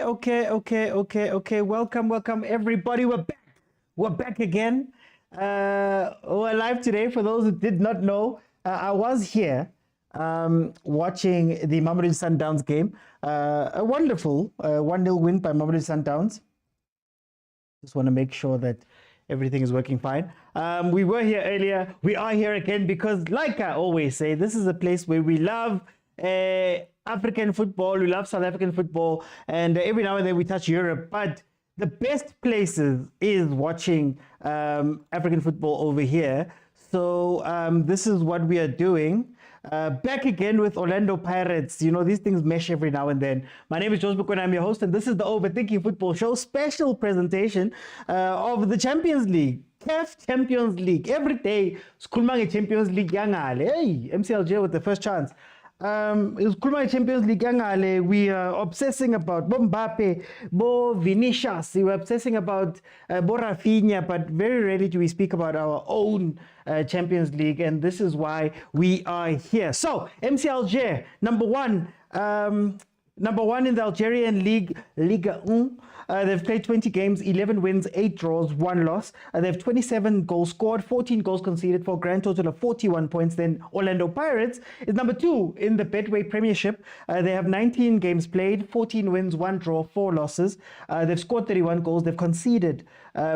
Okay. Welcome, everybody. We're back again. We're live today. For those who did not know, I was here watching the Mamelodi Sundowns game. A wonderful 1-0 win by Mamelodi Sundowns. Just want to make sure that everything is working fine. We were here earlier. We are here again because, like I always say, this is a place where we love African football. We love South African football, and every now and then we touch Europe. But the best places is watching African football over here. So this is what we are doing. Back again with Orlando Pirates. You know, these things mesh every now and then. My name is Joseph Mokwena. I'm your host, and this is the Overthinking Football Show special presentation of the Champions League. CAF Champions League. Every day, Skulmange Champions League. Hey, MCLJ with the first chance. Skulmange Champions League. We are obsessing about Bo Mbappe, Bo Vinicius. We were obsessing about Bo Rafinha, but very rarely do we speak about our own Champions League, and this is why we are here. So, MCLJ, number one in the Algerian league, Liga 1. They've played 20 games, 11 wins, 8 draws, 1 loss. They have 27 goals scored, 14 goals conceded for a grand total of 41 points. Then Orlando Pirates is number 2 in the Betway Premiership. They have 19 games played, 14 wins, 1 draw, 4 losses. They've scored 31 goals. They've conceded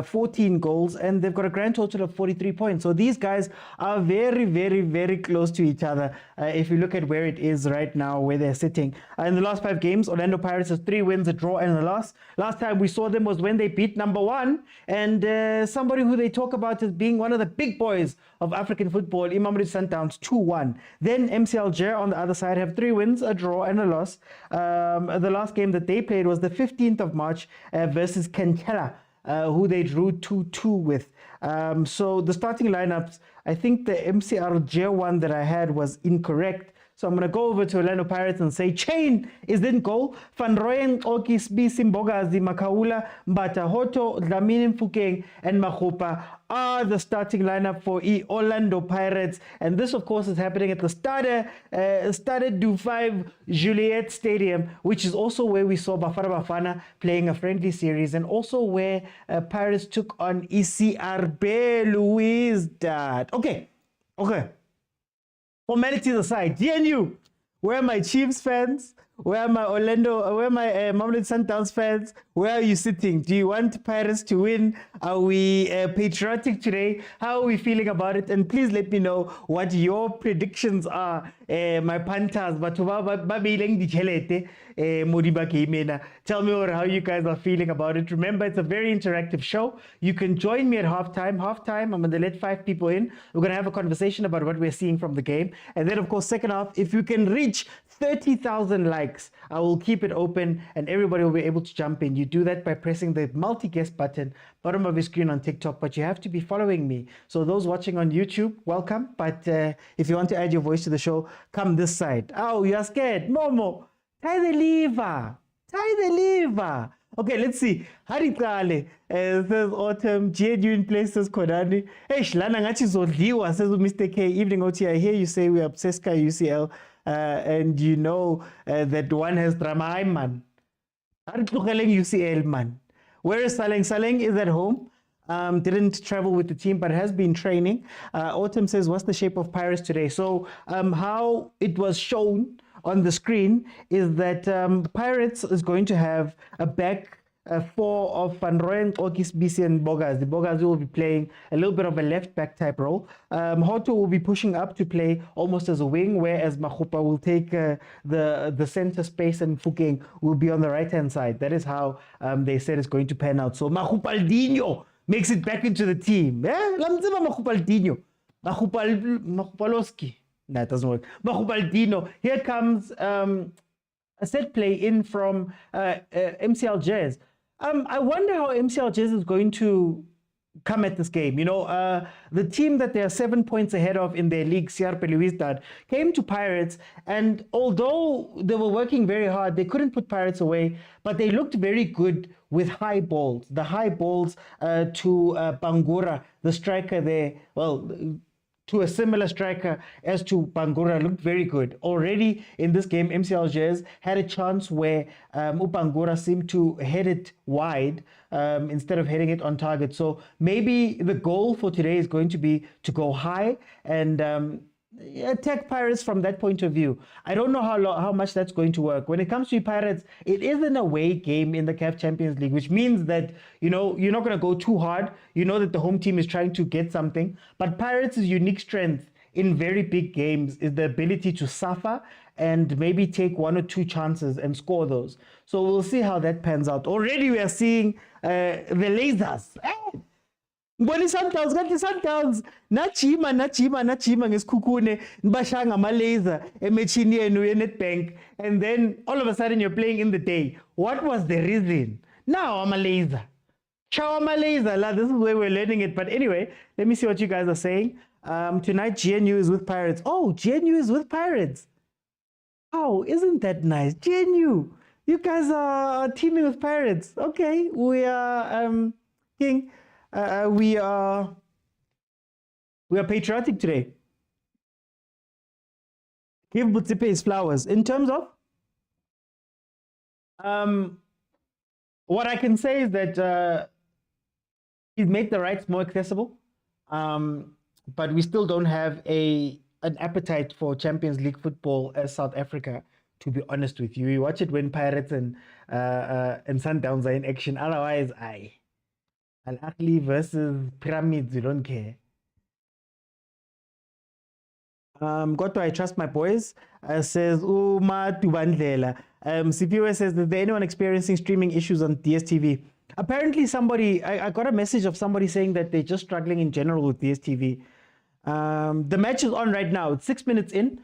14 goals, and they've got a grand total of 43 points. So these guys are very, very, very close to each other if you look at where it is right now, where they're sitting. In the last 5 games, Orlando Pirates has 3 wins, a draw, and a loss. Last time we saw them was when they beat number 1, and somebody who they talk about as being one of the big boys of African football, Mamelodi Sundowns, 2-1. Then Alger on the other side have 3 wins, a draw, and a loss. The last game that they played was the 15th of March versus Kenkela, who they drew 2-2 with. So the starting lineups, I think the Alger one that I had was incorrect. So I'm going to go over to Orlando Pirates and say Chain is in goal. Van Rooyen, Okis, Simbogazi, Makaula, Mbata, Hoto, Dlamini Mfukeng, and Mahopa are the starting lineup for Orlando Pirates. And this, of course, is happening at the Stade du 5 Juliet Stadium, which is also where we saw Bafana playing a friendly series, and also where Pirates took on ECRB Louis Dad. Okay. Formalities aside, DNU, where are my Chiefs fans? Where are my Mamelodi Sundowns fans? Where are you sitting? Do you want Pirates to win? Are we patriotic today? How are we feeling about it? And please let me know what your predictions are. My Panthers, tell me how you guys are feeling about it. Remember, it's a very interactive show. You can join me at halftime. I'm going to let 5 people in. We're going to have a conversation about what we're seeing from the game. And then, of course, second half, if you can reach 30,000 likes, I will keep it open and everybody will be able to jump in. You do that by pressing the multi-guest button bottom of your screen on TikTok, but you have to be following me. So those watching on YouTube, welcome. But if you want to add your voice to the show, come this side. Oh, you're scared. Momo, tie the lever. Okay, let's see. Harikale says Autumn, genuine places Kodani. Hey, Shlana ngachi zodliwa says Mr. K. Evening OT. I hear you say we are obsessed by UCL. And you know that one has drama, man. UCL, man. Where is Saleng? Saleng is at home. Didn't travel with the team, but has been training. Autumn says, what's the shape of Pirates today? So how it was shown on the screen is that Pirates is going to have a back 4 of Van Rooyen, Okis, BC, and Bogazi. Bogazi will be playing a little bit of a left-back type role. Hoto will be pushing up to play almost as a wing, whereas Mahopa will take the center space, and Fukeng will be on the right-hand side. That is how they said it's going to pan out. So Mahupaldinho makes it back into the team. Lamzima Mahupaldinho. Mahupaloski. That doesn't work. Mahupaldinho. Here comes a set play in from Alger. I wonder how Alger is going to come at this game. You know, the team that they are 7 points ahead of in their league, CRP Louisdad, came to Pirates, and although they were working very hard, they couldn't put Pirates away, but they looked very good with high balls. The high balls to Bangura, the striker there, well, to a similar striker as to Bangura, looked very good. Already in this game, MC Alger's had a chance where Bangura seemed to head it wide instead of heading it on target. So maybe the goal for today is going to be to go high and attack Pirates from that point of view. I don't know how much that's going to work. When it comes to Pirates, it is an away game in the CAF Champions League, which means that, you know, you're not going to go too hard. You know that the home team is trying to get something. But Pirates' unique strength in very big games is the ability to suffer and maybe take one or two chances and score those. So we'll see how that pans out. Already we are seeing the lasers. Ngibona i-Sundowns kanti i-Sundowns najima ngesikhukhune nibashaya ngama-laser emethini yenu ye-Nedbank, and then all of a sudden you're playing in the day. What was the reason? Now I'm a laser. Show I'm a laser. This is where we're learning it. But anyway, let me see what you guys are saying. Tonight GNU is with Pirates. Oh, GNU is with Pirates. Oh, isn't that nice? GNU, you guys are teaming with Pirates. Okay, we are we are patriotic today. Give Motsepe his flowers. In terms of what I can say is that he's made the rights more accessible, but we still don't have an appetite for Champions League football as South Africa, to be honest with you. We watch it when Pirates and Sundowns are in action. Otherwise, Ahly versus Pyramids, you don't care. Got to I trust my boys. Says Uma Tubandlela. Sipiwe says, is there anyone experiencing streaming issues on DSTV? Apparently somebody, I got a message of somebody saying that they're just struggling in general with DSTV. The match is on right now. It's 6 minutes in.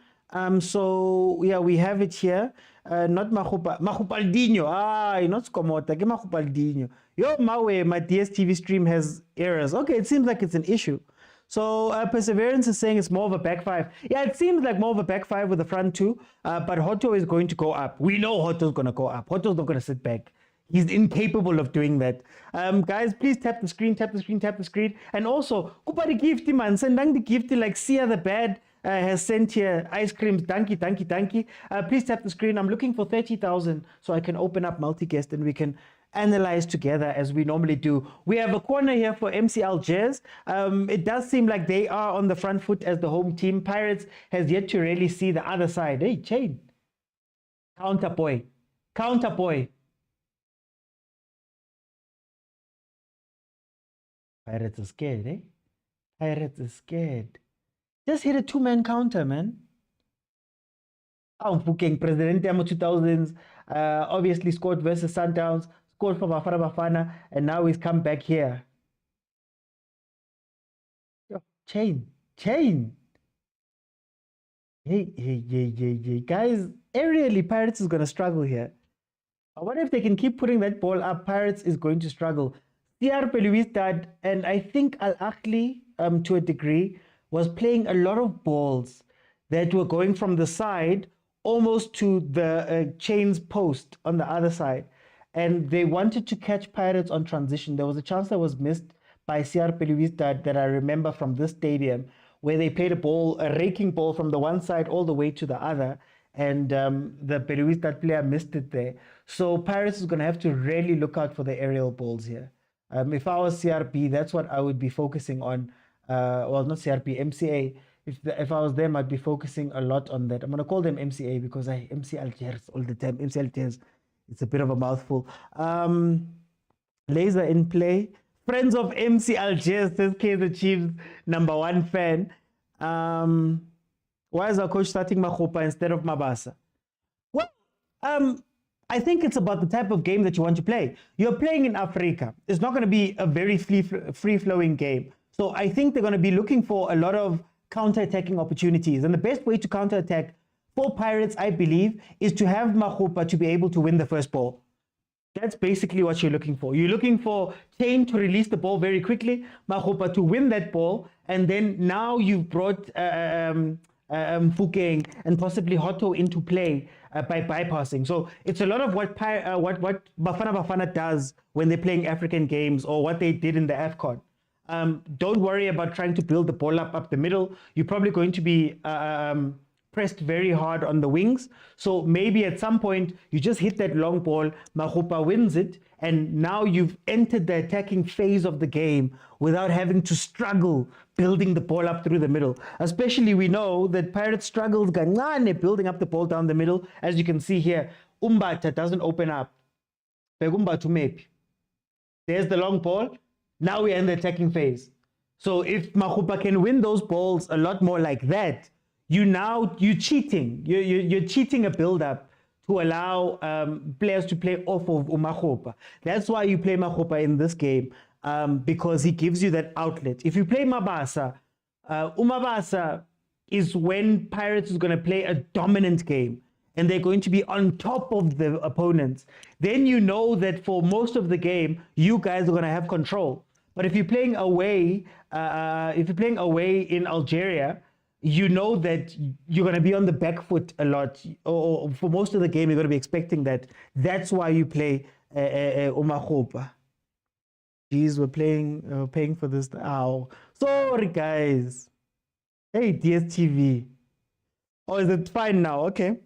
So yeah, we have it here. Not Mahupaldinho. Not Skomota. Mahupaldinho. Yo, my DSTV stream has errors. Okay, it seems like it's an issue. So Perseverance is saying it's more of a back five. Yeah, it seems like more of a back five with the front two. But Hoto is going to go up. We know Hoto's going to go up. Hoto's not going to sit back. He's incapable of doing that. Guys, please tap the screen, tap the screen, tap the screen. And also, kupari gifty man, sendang the gifty like Sia the Bad has sent here ice creams. Danky. Please tap the screen. I'm looking for 30,000 so I can open up multi-guest and we can analyze together as we normally do. We have a corner here for MC Alger's. It does seem like they are on the front foot as the home team. Pirates has yet to really see the other side. Hey, Chain. Counter boy. Pirates are scared, eh? Pirates are scared. Just hit a two-man counter, man. Fucking Presidente Amo 2000s, obviously scored versus Sundowns, scored for Bafana, and now he's come back here. Yo, Chain. Hey. Guys, aerially, Pirates is going to struggle here. I wonder if they can keep putting that ball up. Pirates is going to struggle. CR Peluistad, and I think Ahly, to a degree, was playing a lot of balls that were going from the side almost to the Chain's post on the other side. And they wanted to catch Pirates on transition. There was a chance that was missed by CR Peluistad that I remember from this stadium, where they played a raking ball from the one side all the way to the other. And the Peluistad player missed it there. So Pirates is going to have to really look out for the aerial balls here. If I was CRP, that's what I would be focusing on. Well, not CRP, MCA. If I was them, I'd be focusing a lot on that. I'm going to call them MCA because I MC Algers all the time. MC Algers, it's a bit of a mouthful. Laser in play. Friends of MC Algers, says Kaizer Chiefs #1 fan. Why is our coach starting Makgopa instead of Mabasa? Well, I think it's about the type of game that you want to play. You're playing in Africa. It's not going to be a very free-flowing game. So I think they're going to be looking for a lot of counter-attacking opportunities. And the best way to counter-attack for Pirates, I believe, is to have Makgopa to be able to win the first ball. That's basically what you're looking for. You're looking for Chain to release the ball very quickly, Makgopa to win that ball, and then now you've brought Fukeng and possibly Hoto into play by bypassing. So it's a lot of what Bafana does when they're playing African games, or what they did in the AFCON. Don't worry about trying to build the ball up the middle. You're probably going to be pressed very hard on the wings. So maybe at some point you just hit that long ball, Mahupa wins it, and now you've entered the attacking phase of the game without having to struggle building the ball up through the middle. Especially we know that Pirates struggled building up the ball down the middle. As you can see here, Umbata doesn't open up. There's the long ball. Now we're in the attacking phase. So if Mahupa can win those balls a lot more like that, you're cheating. You're cheating a build-up to allow players to play off of Mahupa. That's why you play Mahupa in this game, because he gives you that outlet. If you play Mabasa, Umabasa is when Pirates is going to play a dominant game and they're going to be on top of the opponents. Then you know that for most of the game, you guys are going to have control. But if you're playing away, in Algeria, you know that you're going to be on the back foot a lot, or for most of the game, you're going to be expecting that. That's why you play Umakhopa. Jeez, we're paying for this. Ow. Sorry, guys. Hey, DSTV. Oh, is it fine now? Okay.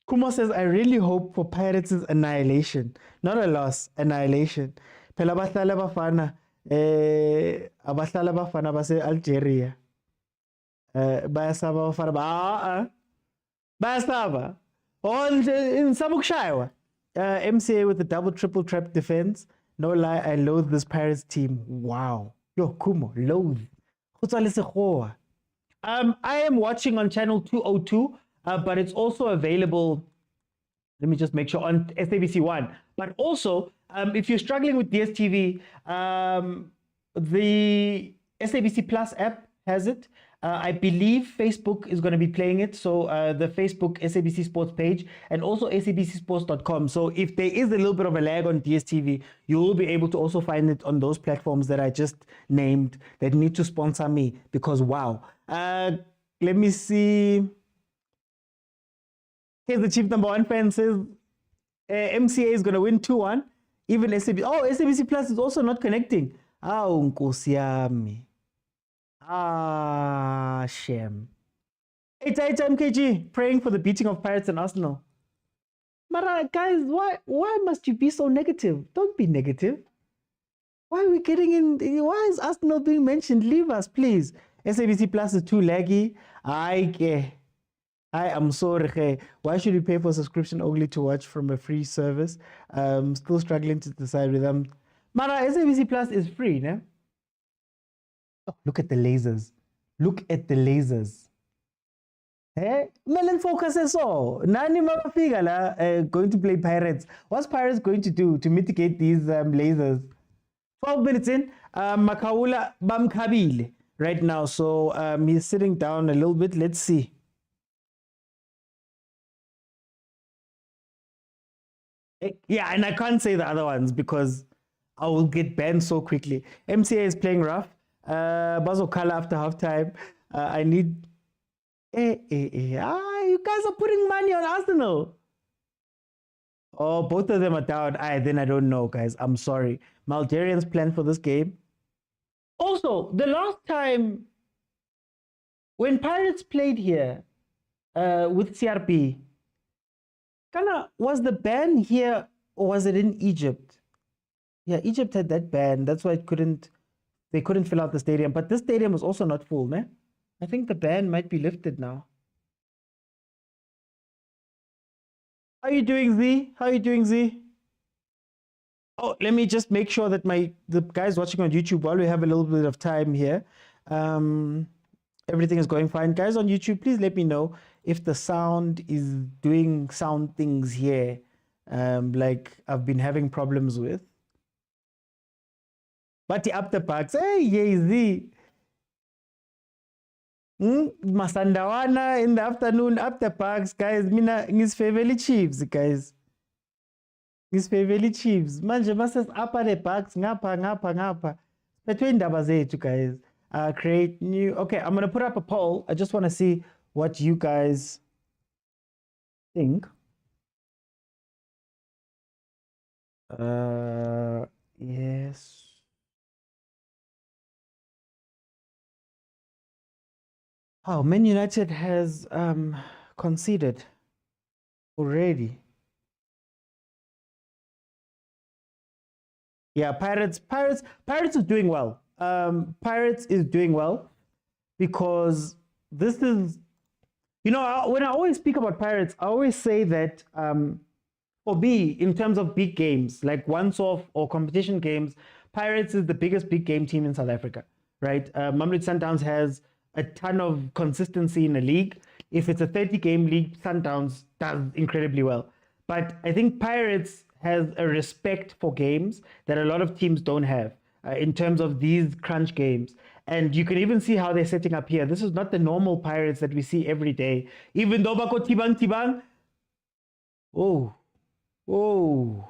Kumo says, I really hope for Pirates' annihilation. Not a loss, annihilation. Phela bahlala bafana. Abahlala bafana base Algeria. Bayasaba bafana bayasaba. On in Sabukshiwa. MCA with the double triple trap defense. No lie, I loathe this Pirates team. Wow. Yo, Kumo, loathe. I am watching on channel 202, but it's also available. Let me just make sure on SABC One. But also, if you're struggling with DSTV, the SABC Plus app has it. I believe Facebook is going to be playing it. So the Facebook SABC Sports page and also sabcsports.com. So if there is a little bit of a lag on DSTV, you will be able to also find it on those platforms that I just named that need to sponsor me because wow. Let me see. Here's the Chief #1 fan says MCA is going to win 2-1. Even SABC. Oh, SABC Plus is also not connecting. Nkosi yami. Shame. It's MKG praying for the beating of Pirates and Arsenal. But guys, why must you be so negative? Don't be negative. Why are we getting in? Why is Arsenal being mentioned? Leave us, please. SABC Plus is too laggy. I am sorry. Why should you pay for subscription only to watch from a free service? Still struggling to decide with them. Mara, SABC Plus is free, no? Oh, look at the lasers. Look at the lasers. Eh? Melon focus is all. Nani mafika la going to play Pirates. What's Pirates going to do to mitigate these lasers? 12 minutes in, Makaula Bamkabile right now. So he's sitting down a little bit. Let's see. Yeah, and I can't say the other ones because I will get banned so quickly. MCA is playing rough. Bazokala after halftime. I need. You guys are putting money on Arsenal. Oh, both of them are down. Then I don't know, guys. I'm sorry. Malgerians plan for this game. Also, the last time when Pirates played here with CRP, was the ban here or was it in Egypt? Yeah, Egypt had that ban. That's why they couldn't fill out the stadium. But this stadium was also not full, ne? I think the ban might be lifted now. How are you doing, Z? How are you doing, Z? Oh, let me just make sure that the guys watching on YouTube, while we have a little bit of time here, everything is going fine. Guys on YouTube, please let me know if the sound is doing sound things here, like I've been having problems with. But the after parks, hey, Z. Masandawana in the afternoon after parks, guys. Mina ngisifeveli Chiefs, guys. Ngisifeveli Chiefs. Manje masas upper the parks ngapha. Between indaba zethu, guys. Create new. Okay, I'm gonna put up a poll. I just want to see what you guys think. Yes. Oh, Man United has conceded already. Yeah, Pirates is doing well. Pirates is doing well because this is, when I always speak about Pirates, I always say that for me, in terms of big games, like once-off or competition games, Pirates is the biggest big game team in South Africa, right? Mamelodi Sundowns has a ton of consistency in the league. If it's a 30-game league, Sundowns does incredibly well. But I think Pirates has a respect for games that a lot of teams don't have in terms of these crunch games. And you can even see how they're setting up here. This is not the normal Pirates that we see every day. Even though Bako Tibang, oh, oh.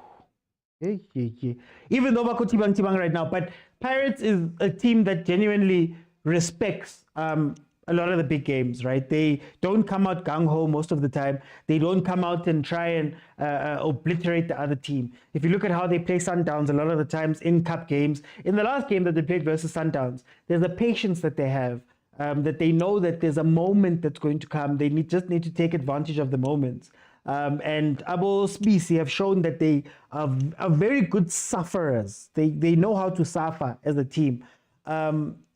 Even though Bako Tibang right now, but Pirates is a team that genuinely respects a lot of the big games, right? They don't come out gung-ho most of the time. They don't come out and try and obliterate the other team. If you look at how they play Sundowns a lot of the times in cup games, in the last game that they played versus Sundowns, there's a patience that they have, that they know that there's a moment that's going to come. They just need to take advantage of the moments. And Abo Spisi have shown that they are very good sufferers. They know how to suffer as a team.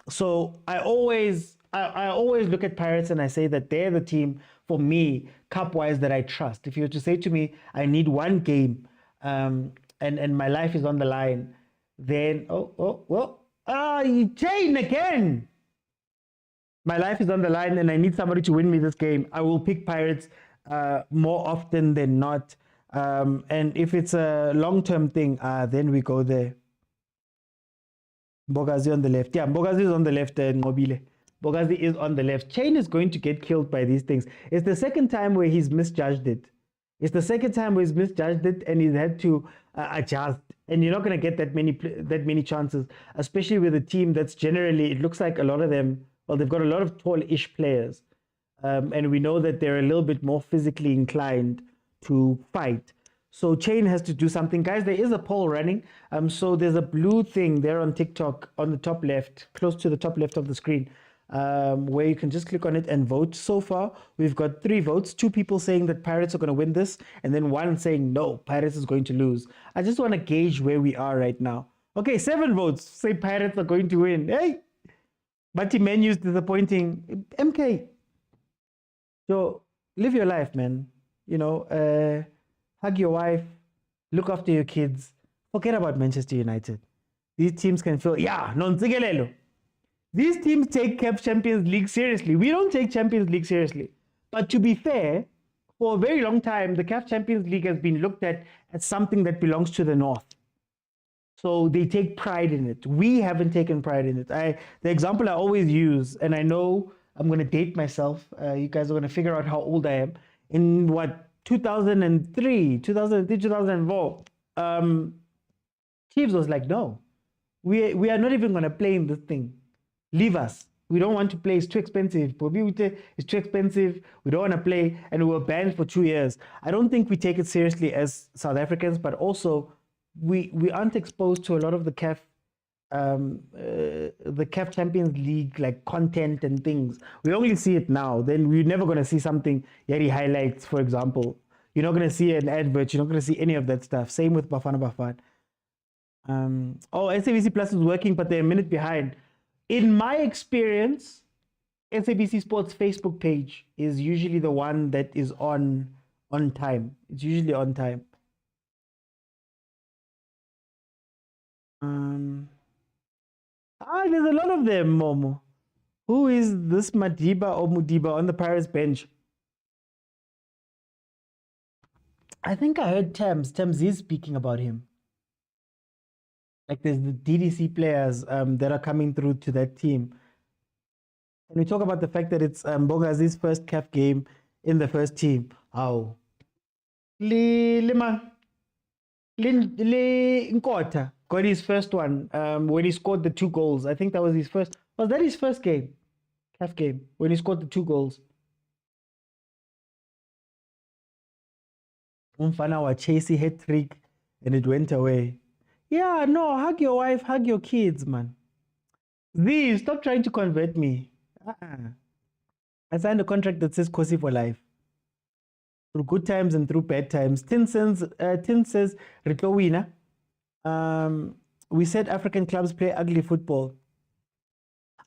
So I always look at Pirates and I say that they're the team for me, cup-wise, that I trust. If you were to say to me, I need one game, and my life is on the line, then Jane again. My life is on the line and I need somebody to win me this game. I will pick Pirates more often than not. And if it's a long-term thing, then we go there. Bogazi on the left. Yeah, Bogazi is on the left, Mobile. Bogazi is on the left. Chain is going to get killed by these things. It's the second time where he's misjudged it. It's the second time where he's misjudged it and he's had to adjust. And you're not going to get that many chances, especially with a team that's generally, it looks like a lot of them, well, they've got a lot of tall-ish players. And we know that they're a little bit more physically inclined to fight. So Chain has to do something. Guys, there is a poll running. So there's a blue thing there on TikTok on the top left, close to the top left of the screen, where you can just click on it and vote. So far, we've got 3 votes, 2 people saying that Pirates are going to win this, and then 1 saying no, Pirates is going to lose. I just want to gauge where we are right now. Okay, 7 votes say Pirates are going to win. Hey, but the menu is disappointing. MK, so live your life, man. Hug your wife, look after your kids, forget about Manchester United. These teams can feel, these teams take CAF Champions League seriously. We don't take Champions League seriously. But to be fair, for a very long time, the CAF Champions League has been looked at as something that belongs to the North. So they take pride in it. We haven't taken pride in it. The example I always use, and I know I'm going to date myself. You guys are going to figure out how old I am. In 2003, 2004, Chiefs was like, no, we are not even going to play in this thing. Leave us. We don't want to play. It's too expensive. It's too expensive. We don't want to play. And we were banned for 2 years. I don't think we take it seriously as South Africans, but also we aren't exposed to a lot of the CAF Champions League like content and things. We only see it now. Then we're never going to see something, Yeri highlights, for example. You're not going to see an advert. You're not going to see any of that stuff. Same with Bafana. SABC Plus is working, but they're a minute behind. In my experience, SABC Sports Facebook page is usually the one that is on time. It's usually on time. There's a lot of them, Momo. Who is this Madiba or Mudiba on the Pirates bench? I think I heard Tams is speaking about him. Like there's the DDC players that are coming through to that team. And we talk about the fact that it's Bogazi's first CAF game in the first team. How? Nkota got his first one when he scored the 2 goals. I think that was his first. Was that his first game? CAF game when he scored the 2 goals. Umfana wa chasey hat trick and it went away. Yeah, no, hug your wife, hug your kids, man. Z, stop trying to convert me. I signed a contract that says Kosi for life. Through good times and through bad times. Tin says, Ritowina. We said African clubs play ugly football.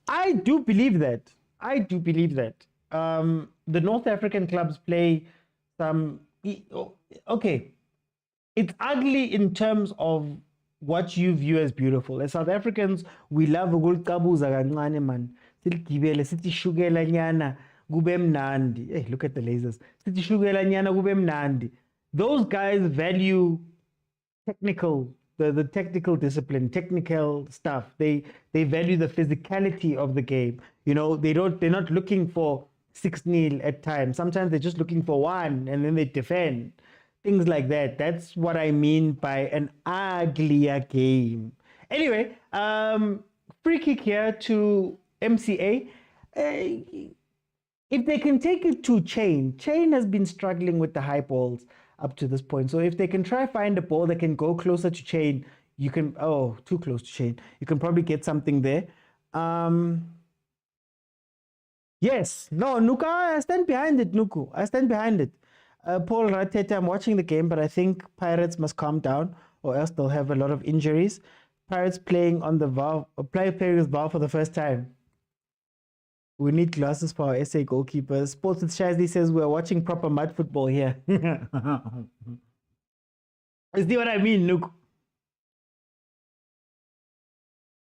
I do believe that. I do believe that. The North African clubs play some. Okay, it's ugly in terms of what you view as beautiful. As South Africans, we love ukuliqabuza kancane man. Siligibele sithi shukela nyana kube mnandi. Hey, look at the lasers. Sithi shukela nyana kube mnandi. Those guys value technical, the technical discipline, technical stuff. They value the physicality of the game. You know, they're not looking for 6-0 at times. Sometimes they're just looking for 1 and then they defend. Things like that. That's what I mean by an uglier game. Anyway, free kick here to MCA. If they can take it to Chain has been struggling with the high balls up to this point. So if they can try find a ball that can go closer to Chain, you can, too close to Chain. You can probably get something there. Yes, no, Nuka, I stand behind it, Nuku. I stand behind it. Paul Rateta, I'm watching the game, but I think Pirates must calm down or else they'll have a lot of injuries. Pirates playing on the VAR, playing with VAR for the first time. We need glasses for our SA goalkeepers. Sports with Shazzy says we're watching proper mud football here. You see what I mean, Nuku?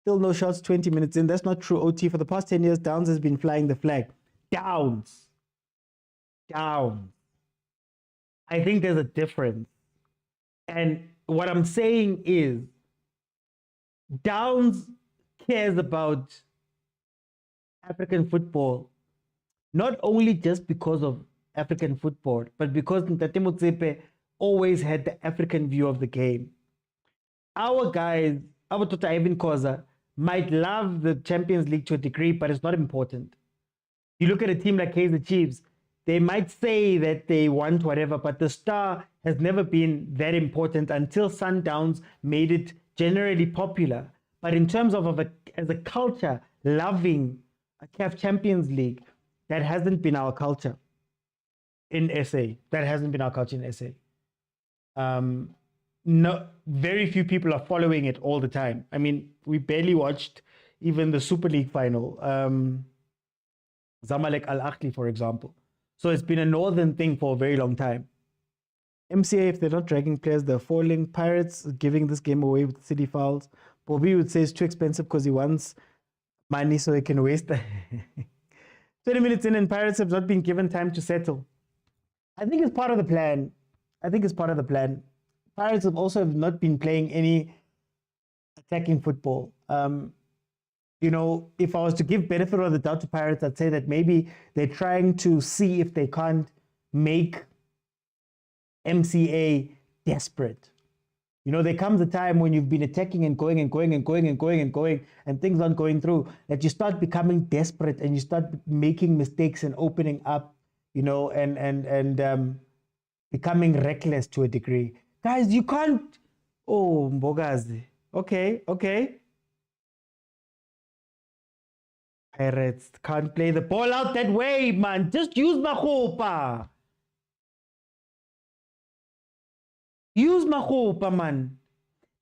Still no shots 20 minutes in. That's not true, OT. For the past 10 years, Downs has been flying the flag. Downs. I think there's a difference. And what I'm saying is, Downs cares about African football, not only just because of African football, but because Tate Motsepe always had the African view of the game. Our guys, our Tota Irvin khoza, might love the Champions League to a degree, but it's not important. You look at a team like Kaizer Chiefs, they might say that they want whatever, but the star has never been that important until Sundowns made it generally popular. But in terms of as a culture, loving a CAF Champions League, that hasn't been our culture in SA. That hasn't been our culture in SA. No, very few people are following it all the time. I mean, we barely watched even the Super League final. Zamalek Ahly, for example. So it's been a northern thing for a very long time. MCA, if they're not dragging players, they're falling. Pirates giving this game away with city fouls. Bobby would say it's too expensive because he wants money so he can waste 20 minutes in and Pirates have not been given time to settle. I think it's part of the plan. Pirates have also not been playing any attacking football. You know, if I was to give benefit of the doubt to Pirates, I'd say that maybe they're trying to see if they can't make MCA desperate. You know, there comes a time when you've been attacking and going and things aren't going through, that you start becoming desperate and you start making mistakes and opening up, you know, and becoming reckless to a degree. Guys, you can't. Oh, Mbogazi. Okay. Pirates can't play the ball out that way, man. Just use Mahopa. Use Mahopa, man.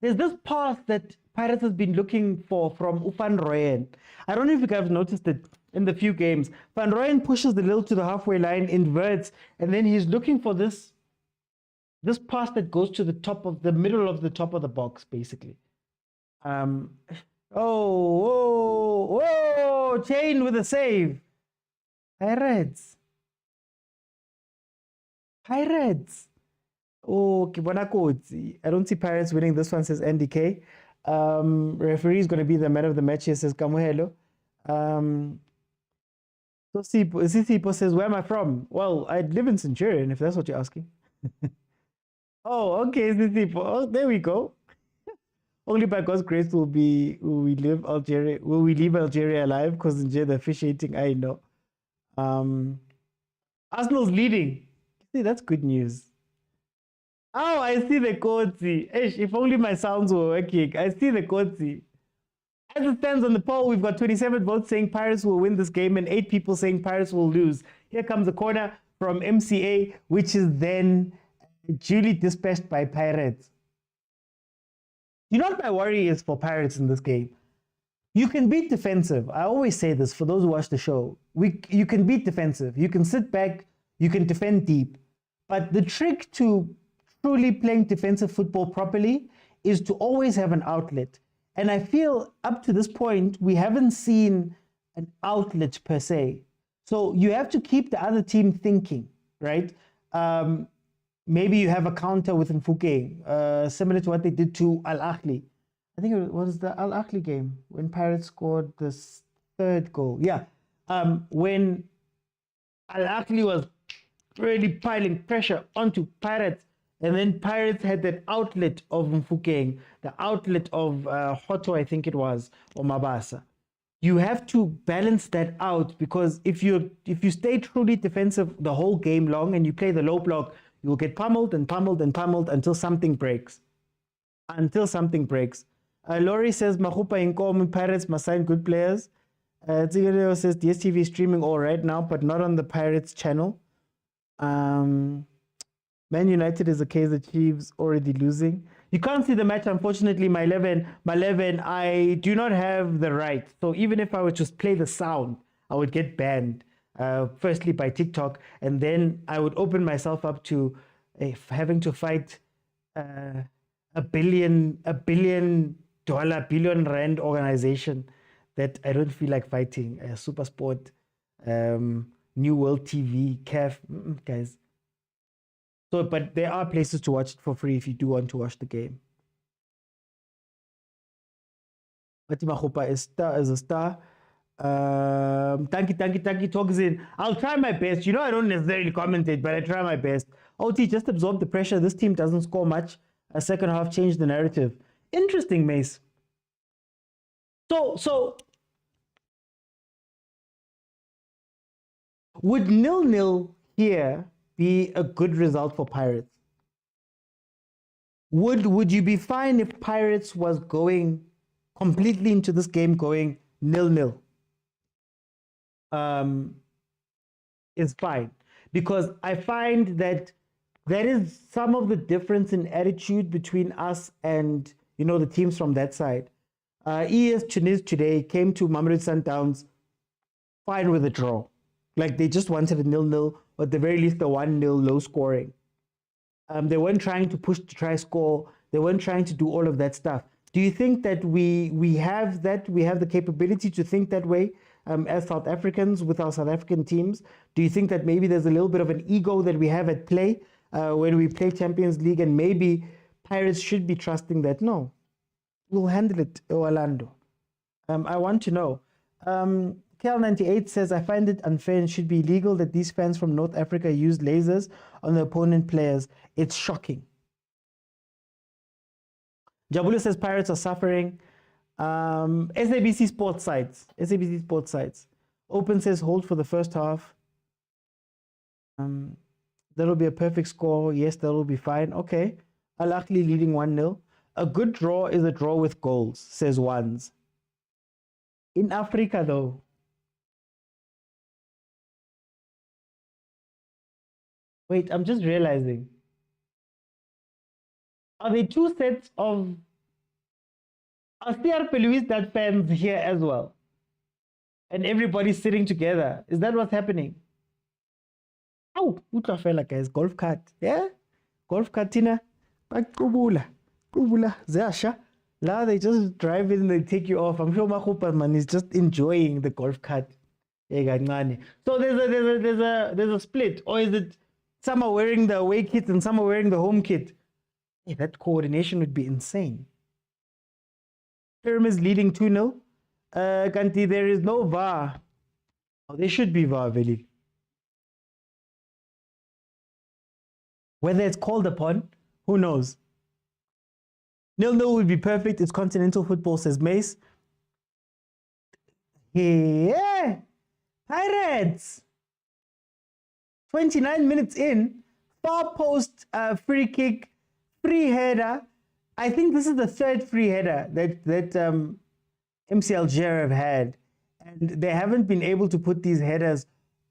There's this pass that Pirates has been looking for from Van Rooyen. I don't know if you guys noticed it in the few games. Van Rooyen pushes the little to the halfway line, inverts, and then he's looking for this pass that goes to the top of the middle of the top of the box, basically. Chain with a save. Pirates. Oh, Kibonakotsi. I don't see Pirates winning this one, says NDK. Referee is going to be the man of the match here, says Kamuhelo. Sisipo says, where am I from? Well, I live in Centurion, if that's what you're asking. Oh, okay, Sisipo. Oh, there we go. Only by God's grace will we leave Algeria alive, because in jail the officiating, I know. Arsenal's leading. See, that's good news. Oh, I see the Kotsi. If only my sounds were working. I see the Kotsi. As it stands on the poll, we've got 27 votes saying Pirates will win this game and 8 people saying Pirates will lose. Here comes a corner from MCA, which is then duly dispatched by Pirates. You know what my worry is for Pirates in this game? You can beat defensive. I always say this for those who watch the show. You can beat defensive. You can sit back. You can defend deep. But the trick to truly playing defensive football properly is to always have an outlet. And I feel up to this point, we haven't seen an outlet per se. So you have to keep the other team thinking, right? Maybe you have a counter with Mfukeng, similar to what they did to Ahly. I think it was the Ahly game when Pirates scored the third goal. Yeah, when Ahly was really piling pressure onto Pirates, and then Pirates had that outlet of Mfukeng, the outlet of Hoto, I think it was, or Mabasa. You have to balance that out, because if you stay truly defensive the whole game long and you play the low block, you'll get pummeled and pummeled and pummeled until something breaks. Laurie says, Mahupa Inkom Pirates must sign good players. Tigero says, DSTV is streaming all right now, but not on the Pirates channel. Man United is a Kaizer Chiefs already losing. You can't see the match, unfortunately, my 11. I do not have the right. So even if I would just play the sound, I would get banned. Firstly by TikTok, and then I would open myself up to having to fight a billion rand organization that I don't feel like fighting. Supersport, New World TV, CAF, guys. So, but there are places to watch it for free if you do want to watch the game. Fatima Khupa is a star. Thank you, Toxin. I'll try my best. You know, I don't necessarily commentate, but I try my best. OT, just absorb the pressure. This team doesn't score much. A second half changed the narrative. Interesting, Mace. So would 0-0 here be a good result for Pirates? Would you be fine if Pirates was going completely into this game going 0-0? Is fine, because I find that there is some of the difference in attitude between us and, you know, the teams from that side. ES Tunis today came to Mamelodi Sundowns fine with a draw. Like, they just wanted a 0-0, or at the very least a 1-0 low scoring. They weren't trying to push to try score. They weren't trying to do all of that stuff. Do you think that we have that? We have the capability to think that way? As South Africans with our South African teams? Do you think that maybe there's a little bit of an ego that we have at play when we play Champions League, and maybe Pirates should be trusting that, no, we'll handle it, Orlando? I want to know. KL98 says, I find it unfair and should be illegal that these fans from North Africa use lasers on the opponent players. It's shocking. Jabulu says, Pirates are suffering. SABC Sports Sites. Open says hold for the first half. That'll be a perfect score. Yes, that'll be fine. Okay. Al-Ahly leading 1-0. A good draw is a draw with goals, says Ones. In Africa, though. Wait, I'm just realizing. Are there two sets of CR Peluis that fans here as well? And everybody's sitting together. Is that what's happening? Oh, Utlafela, guys. Golf cart. Yeah? Golf cartina. Kubula. Zasha. Now they just drive in and they take you off. I'm sure Mahupa man is just enjoying the golf cart. So there's a split, or is it some are wearing the away kit and some are wearing the home kit? Hey, that coordination would be insane. Pyramids leading 2-0. Kanti, there is no VAR. Oh, there should be VAR, really. Whether it's called upon, who knows? 0-0 would be perfect. It's continental football, says Mace. Yeah. Pirates. 29 minutes in. Far post free kick. Free header. I think this is the third free header that MC Alger have had, and they haven't been able to put these headers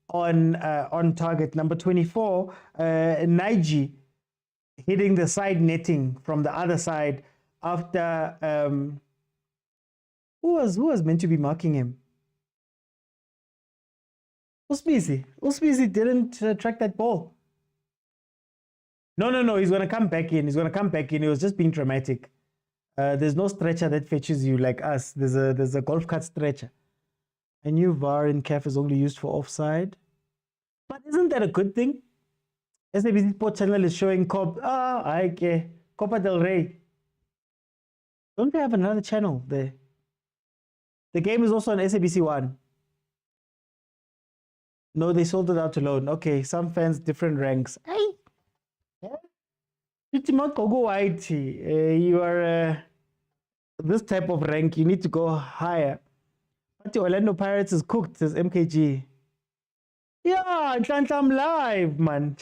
on target. Number 24, Naiji, hitting the side netting from the other side after who was meant to be marking him? Uspisi didn't track that ball. No, he's going to come back in. He was just being dramatic. There's no stretcher that fetches you like us. There's a golf cart stretcher. I knew VAR in CAF is only used for offside. But isn't that a good thing? SABC Sport Channel is showing Copa del Rey. Don't they have another channel there? The game is also on SABC 1. No, they sold it out alone. Okay, some fans, different ranks. Hey! You are this type of rank, you need to go higher. But the Orlando Pirates is cooked, says MKG. Yeah, I'm live, man.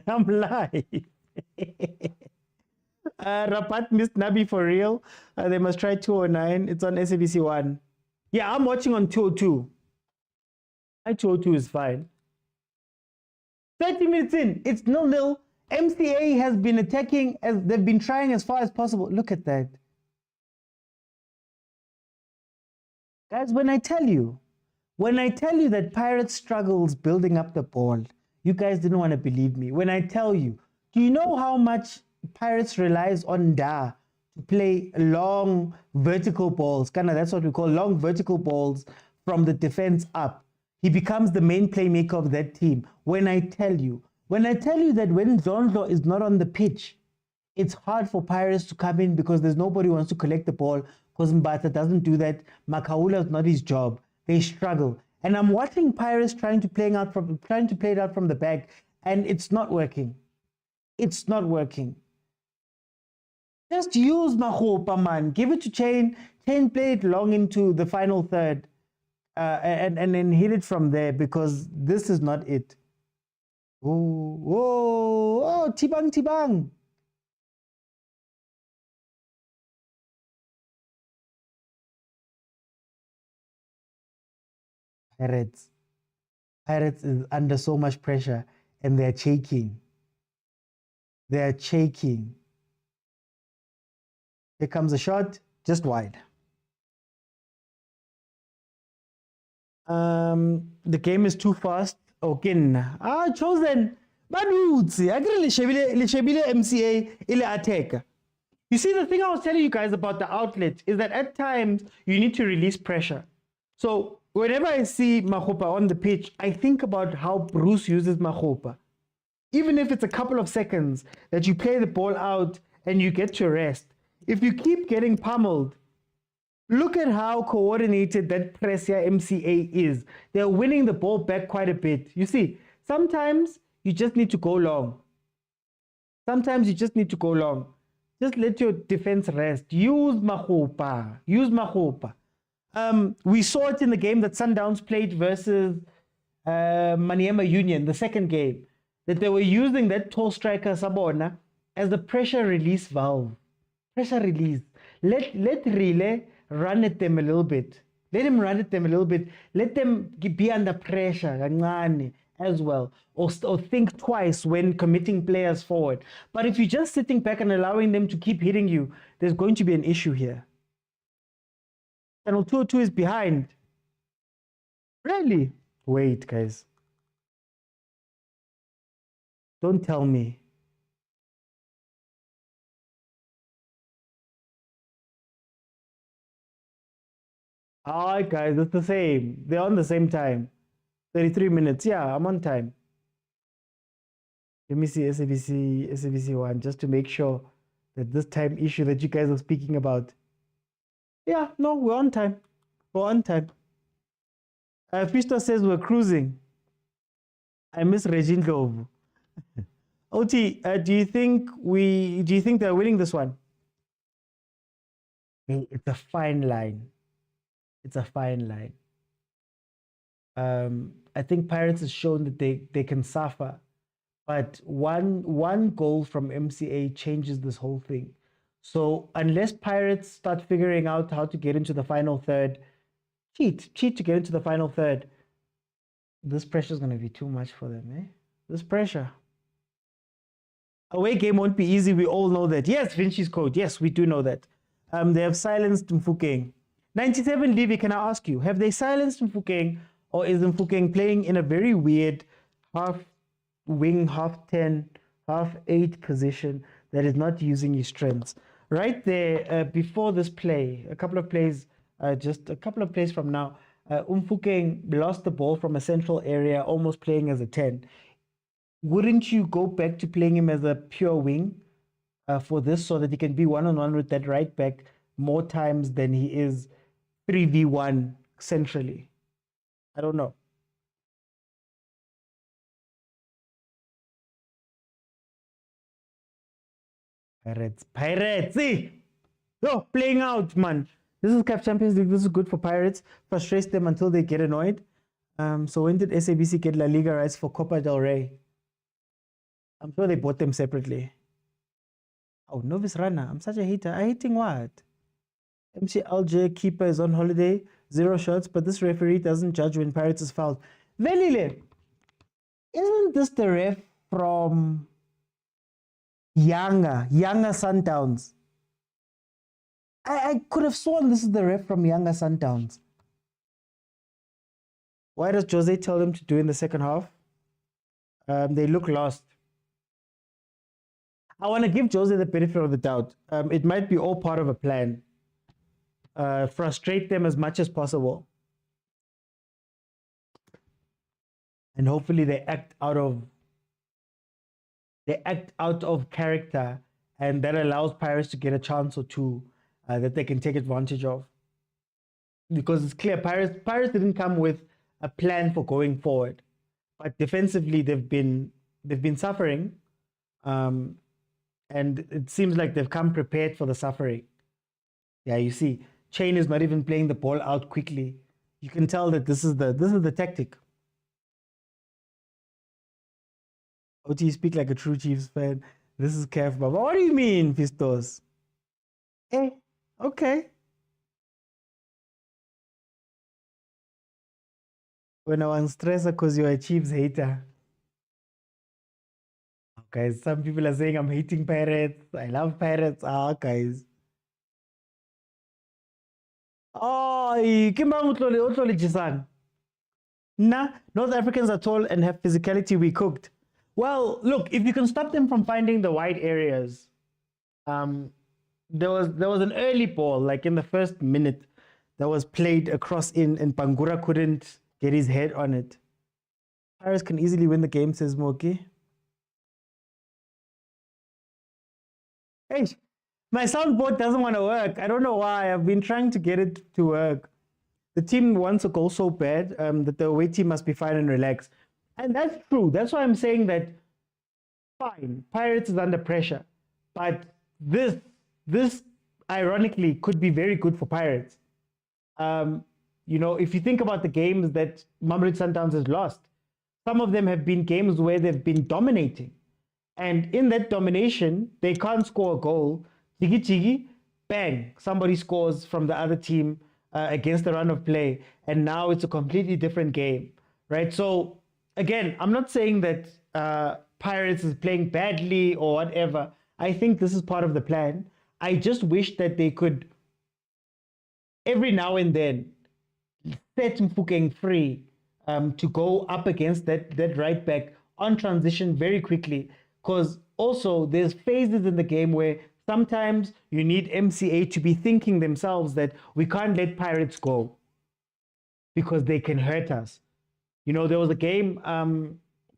I'm live. Rapat missed Nabi for real. They must try 209. It's on SABC 1. Yeah, I'm watching on 202. My 202 is fine. 30 minutes in, it's 0-0. MCA has been attacking as they've been trying as far as possible. Look at that. Guys, when I tell you that Pirates struggles building up the ball, you guys didn't want to believe me. When I tell you, do you know how much Pirates relies on Da to play long vertical balls? Kinda, that's what we call long vertical balls from the defense up. He becomes the main playmaker of that team. When I tell you that when Zondlo is not on the pitch, it's hard for Pirates to come in because there's nobody who wants to collect the ball because Mbata doesn't do that. Makaula is not his job. They struggle. And I'm watching Pirates trying to play it out from the back, and it's not working. It's not working. Just use Mahopa, man. Give it to Chain. Chain play it long into the final third. And then hit it from there because this is not it. Oh, Tibang. Pirates is under so much pressure and they're shaking. Here comes a shot, just wide. The game is too fast. Chosen. MCA attack. You see, the thing I was telling you guys about the outlet is that at times you need to release pressure. So whenever I see Mahopa on the pitch, I think about how Bruce uses Mahopa. Even if it's a couple of seconds that you play the ball out and you get to rest, if you keep getting pummeled, look at how coordinated that Presia MCA is. They're winning the ball back quite a bit. You see, sometimes you just need to go long. Just let your defense rest. Use Mahopa. We saw it in the game that Sundowns played versus Maniema Union, the second game, that they were using that tall striker Sabona as the pressure release valve. Pressure release. Let Relay run at them a little bit. Let him run at them a little bit. Let them be under pressure as well. Or think twice when committing players forward. But if you're just sitting back and allowing them to keep hitting you, there's going to be an issue here. Channel 202 is behind. Really? Wait, guys. Don't tell me. Alright, guys, it's the same. They're on the same time. 33 minutes. Yeah, I'm on time. Let me see SABC 1 just to make sure that this time issue that you guys are speaking about. Yeah, no, we're on time. Fisto says we're cruising. I miss Regine Dove. OT, do you think they're winning this one? Hey, it's a fine line. I think Pirates has shown that they can suffer, but one goal from MCA changes this whole thing. So unless Pirates start figuring out how to get into the final third, cheat to get into the final third, this pressure is going to be too much for them, eh? This pressure. Away game won't be easy. We all know that. Yes, Vinci's code. Yes, we do know that. They have silenced Mfukeng. 97 Levy, can I ask you, have they silenced Mfukeng, or is Mfukeng playing in a very weird half wing, half 10, half 8 position that is not using his strengths? Right there, before this play, just a couple of plays from now, Mfukeng lost the ball from a central area, almost playing as a 10. Wouldn't you go back to playing him as a pure wing for this, so that he can be one-on-one with that right back more times than he is 3v1 centrally? I don't know. Pirates, see? Oh, playing out, man. This is CAF Champions League. This is good for Pirates. Frustrates them until they get annoyed. So when did SABC get La Liga rights for Copa del Rey? I'm sure they bought them separately. Oh, Novice Runner. I'm such a hater. I hating what? MC Alger keeper is on holiday. 0 shots, but this referee doesn't judge when Pirates is fouled. Velile, isn't this the ref from Younger Sundowns? I could have sworn this is the ref from Younger Sundowns. Why does Jose tell them to do in the second half? They look lost. I want to give Jose the benefit of the doubt. It might be all part of a plan. Frustrate them as much as possible. And hopefully they act out of character, and that allows Pirates to get a chance or two that they can take advantage of. Because it's clear Pirates didn't come with a plan for going forward, but defensively they've been suffering, and it seems like they've come prepared for the suffering. Yeah, you see, Chain is not even playing the ball out quickly. You can tell that this is the tactic. OT, speak like a true Chiefs fan. This is CAF, Baba. What do you mean, Pistos? Eh, okay. When I was stressed because you're a Chiefs hater. Guys, some people are saying I'm hating Pirates. I love Pirates. Guys. Oh, Kimba Utloli Jisan. Nah, North Africans are tall and have physicality. We cooked. Well, look, if you can stop them from finding the wide areas, there was an early ball, like in the first minute, that was played across in, and Bangura couldn't get his head on it. Paris can easily win the game, says Moki. Hey, my soundboard doesn't want to work. I don't know why. I've been trying to get it to work. The team wants a goal so bad that the away team must be fine and relaxed. And that's true. That's why I'm saying that, fine, Pirates is under pressure. But this ironically could be very good for Pirates. You know, if you think about the games that Mamelodi Sundowns has lost, some of them have been games where they've been dominating. And in that domination, they can't score a goal. Chigi, bang, somebody scores from the other team against the run of play. And now it's a completely different game, right? So, again, I'm not saying that Pirates is playing badly or whatever. I think this is part of the plan. I just wish that they could, every now and then, set Mfukeng free to go up against that right back on transition very quickly. Because also there's phases in the game where sometimes you need MCA to be thinking themselves that we can't let Pirates go because they can hurt us. You know, there was a game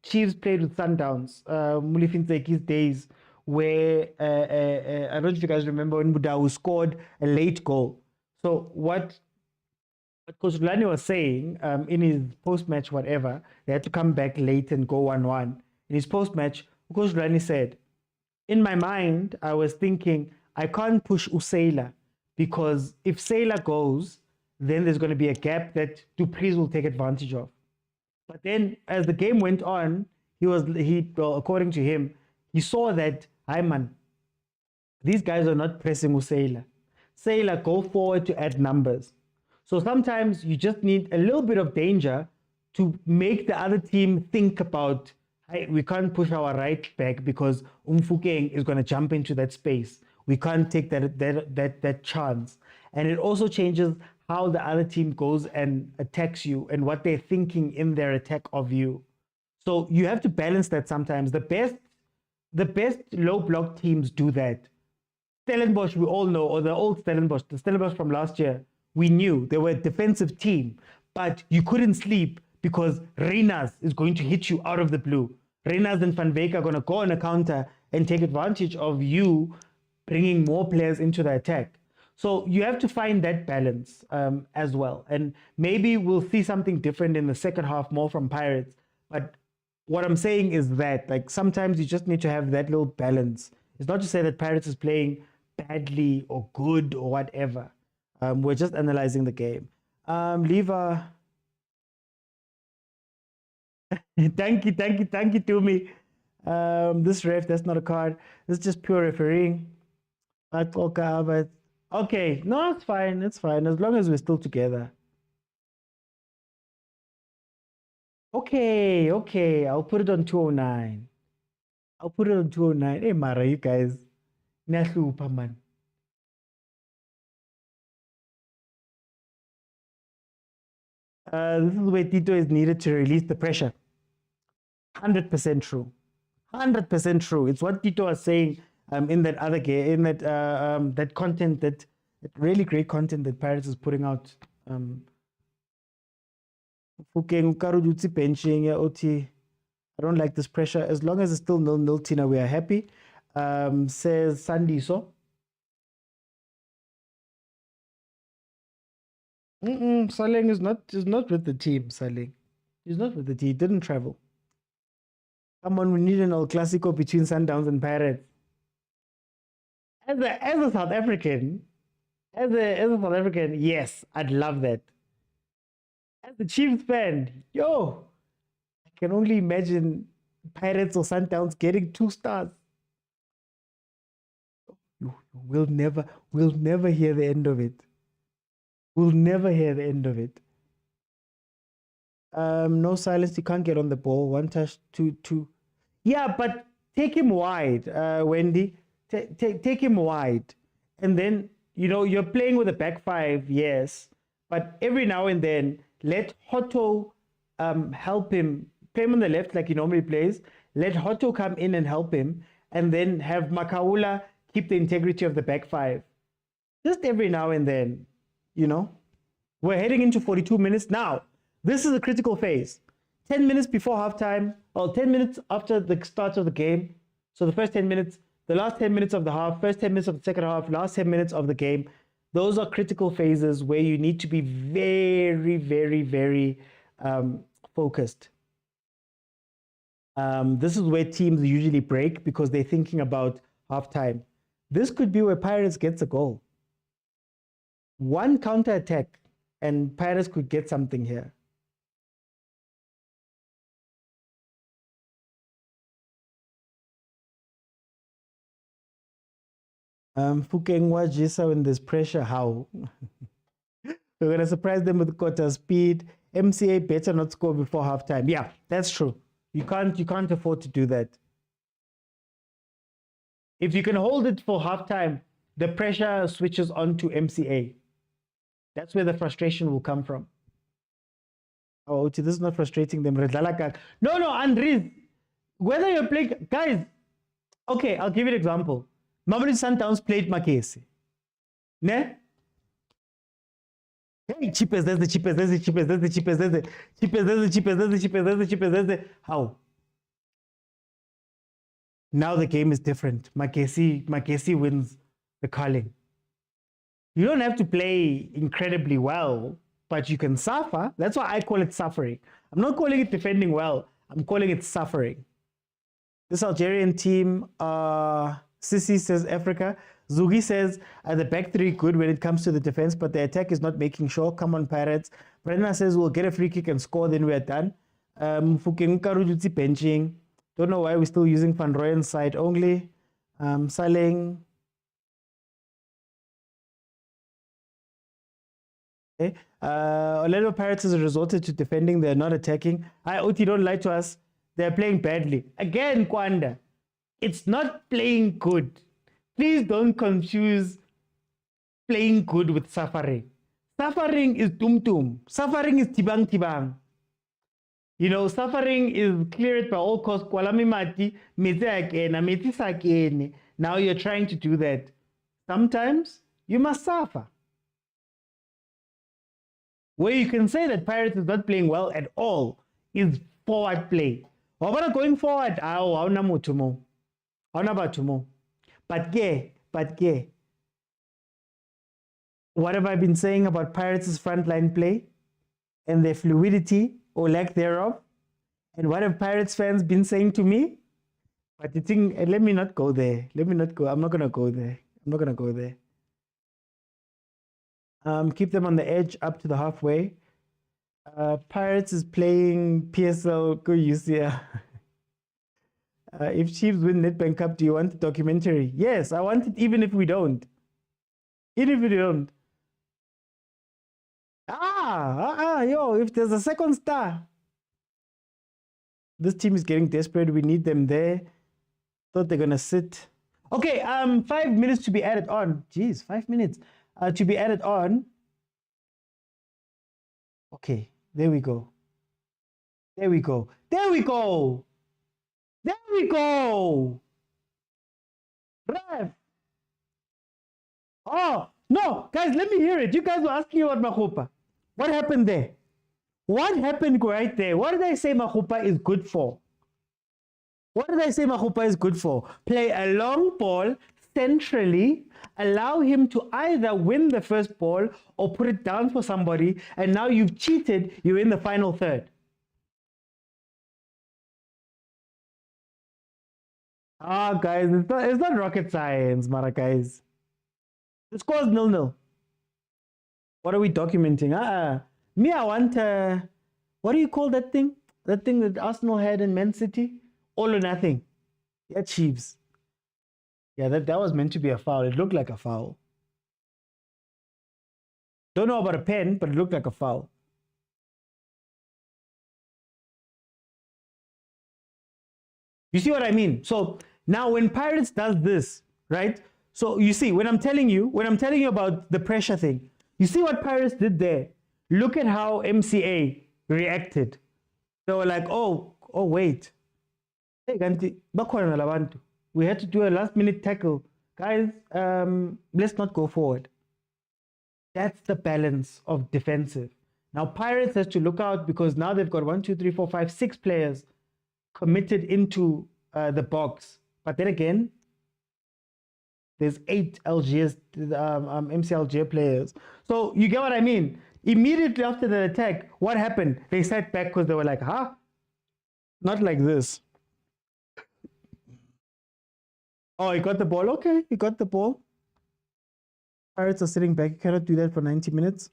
Chiefs played with Sundowns, Mulifinseki's days, where I don't know if you guys remember when Budau scored a late goal. So what Coach Rulani was saying in his post-match whatever, they had to come back late and go 1-1. In his post-match, Coach Rulani said, in my mind, I was thinking, I can't push Usaila because if Sailor goes, then there's going to be a gap that Dupreez will take advantage of. But then as the game went on, according to him, he saw that, hi man, These guys are not pressing Usaila. Sailor, go forward to add numbers. So sometimes you just need a little bit of danger to make the other team think about, hey, we can't push our right back because Umfukeng is going to jump into that space. We can't take that chance. And it also changes how the other team goes and attacks you and what they're thinking in their attack of you. So you have to balance that sometimes. The best low block teams do that. Stellenbosch, we all know, or the old Stellenbosch, the Stellenbosch from last year, we knew they were a defensive team, but you couldn't sleep because Reyners is going to hit you out of the blue. Reyners and Van Beek are going to go on a counter and take advantage of you bringing more players into the attack. So you have to find that balance as well. And maybe we'll see something different in the second half, more from Pirates. But what I'm saying is that, like, sometimes you just need to have that little balance. It's not to say that Pirates is playing badly or good or whatever. We're just analyzing the game. Lever. thank you to me. This ref, that's not a card. This is just pure refereeing. But okay, no, it's fine. It's fine as long as we're still together. Okay. I'll put it on 209. I'll put it on 209. Hey, Mara, you guys. Niyahlupa, man. This is where Tito is needed to release the pressure. 100% true. 100% true. It's what Tito was saying in that other game, in that that content, that really great content that Pirates is putting out. Benching, OT. I don't like this pressure. As long as it's still 0-0, Tina, we are happy. Says Sandy. So Saleng is not with the team. Saleng, he's not with the team. He didn't travel. Come on, we need an El Clasico between Sundowns and Pirates. As a South African, yes, I'd love that. As a Chiefs fan, I can only imagine Pirates or Sundowns getting 2 stars. We'll never hear the end of it. We'll never hear the end of it. No silence. You can't get on the ball. 1 touch, 2. Yeah, but take him wide, Wendy. Take him wide, and then you're playing with a back 5, yes, but every now and then let Hotto help him. Play him on the left like he normally plays. Let Hotto come in and help him, and then have Makaula keep the integrity of the back 5. Just every now and then, We're heading into 42 minutes now. This is a critical phase. 10 minutes before halftime, or 10 minutes after the start of the game. So the first 10 minutes, the last 10 minutes of the half, first 10 minutes of the second half, last 10 minutes of the game. Those are critical phases where you need to be very, very, very focused. This is where teams usually break because they're thinking about halftime. This could be where Pirates gets a goal. One counter attack and Pirates could get something here. Fukengwa Jisa, when there's pressure, how? We're going to surprise them with quarter speed. MCA better not score before halftime. Yeah, that's true. You can't afford to do that. If you can hold it for halftime, the pressure switches on to MCA. That's where the frustration will come from. Oh, this is not frustrating them. No, Andres. Whether you're playing, guys. Okay, I'll give you an example. Mamelodi Sundowns played Makesi. Ne? Hey, cheapest, there's the cheapest, there's the cheapest, there's the cheapest, there's the cheapest, there's the cheapest, there's the cheapest, there's the cheapest, there's the... How? Now the game is different. Makesi wins the calling. You don't have to play incredibly well, but you can suffer. That's why I call it suffering. I'm not calling it defending well. I'm calling it suffering. This Algerian team, Sissy says Africa. Zugi says the back 3 good when it comes to the defense, but the attack is not making sure. Come on, Pirates. Brenna says we'll get a free kick and score, then we're done. Benching. Don't know why we're still using Van Rooyen's side only. Saleng. Okay. Orlando Pirates has resorted to defending. They're not attacking. Oti, don't lie to us. They're playing badly. Again, Kwanda, it's not playing good. Please don't confuse playing good with suffering. Suffering is tum-tum. Suffering is tibang-tibang. You know, suffering is cleared by all costs. Now you're trying to do that. Sometimes you must suffer. Where you can say that Pirates is not playing well at all is forward play. Going forward, but yeah, what have I been saying about Pirates' frontline play and their fluidity or lack thereof? And what have Pirates fans been saying to me? But the thing, let me not go there. Let me not go. I'm not going to go there. I'm not going to go there. Keep them on the edge up to the halfway. Pirates is playing PSL. Go UCL. If Chiefs win Nedbank Cup, do you want a documentary? Yes, I want it even if we don't. Even if we don't. Yo, if there's a second star. This team is getting desperate. We need them there. Thought they're going to sit. Okay, 5 minutes to be added on. Jeez, 5 minutes to be added on. Okay, there we go. There we go. There we go. There we go. Ref. Oh, no, guys, let me hear it. You guys were asking about Mahupa. What happened there? What happened right there? What did I say Mahupa is good for? What did I say Mahupa is good for? Play a long ball centrally, allow him to either win the first ball or put it down for somebody, and now you've cheated, you're in the final third. Guys, it's not rocket science, Mara, guys. The score's 0-0. What are we documenting? Me, I want, what do you call that thing? That thing that Arsenal had in Man City? All or nothing. Yeah, Chiefs. Yeah, that was meant to be a foul. It looked like a foul. Don't know about a pen, but it looked like a foul. You see what I mean? So now when Pirates does this, right? So you see, when I'm telling you about the pressure thing, you see what Pirates did there? Look at how MCA reacted. They were like, oh wait. Hey, we had to do a last-minute tackle. Guys, let's not go forward. That's the balance of defensive. Now, Pirates has to look out because now they've got 1, 2, 3, 4, 5, 6 players committed into the box. But then again, there's 8 MC Alger players. So you get what I mean? Immediately after the attack, what happened? They sat back because they were like, not like this. Oh, he got the ball. Okay, he got the ball. Pirates are sitting back. You cannot do that for 90 minutes.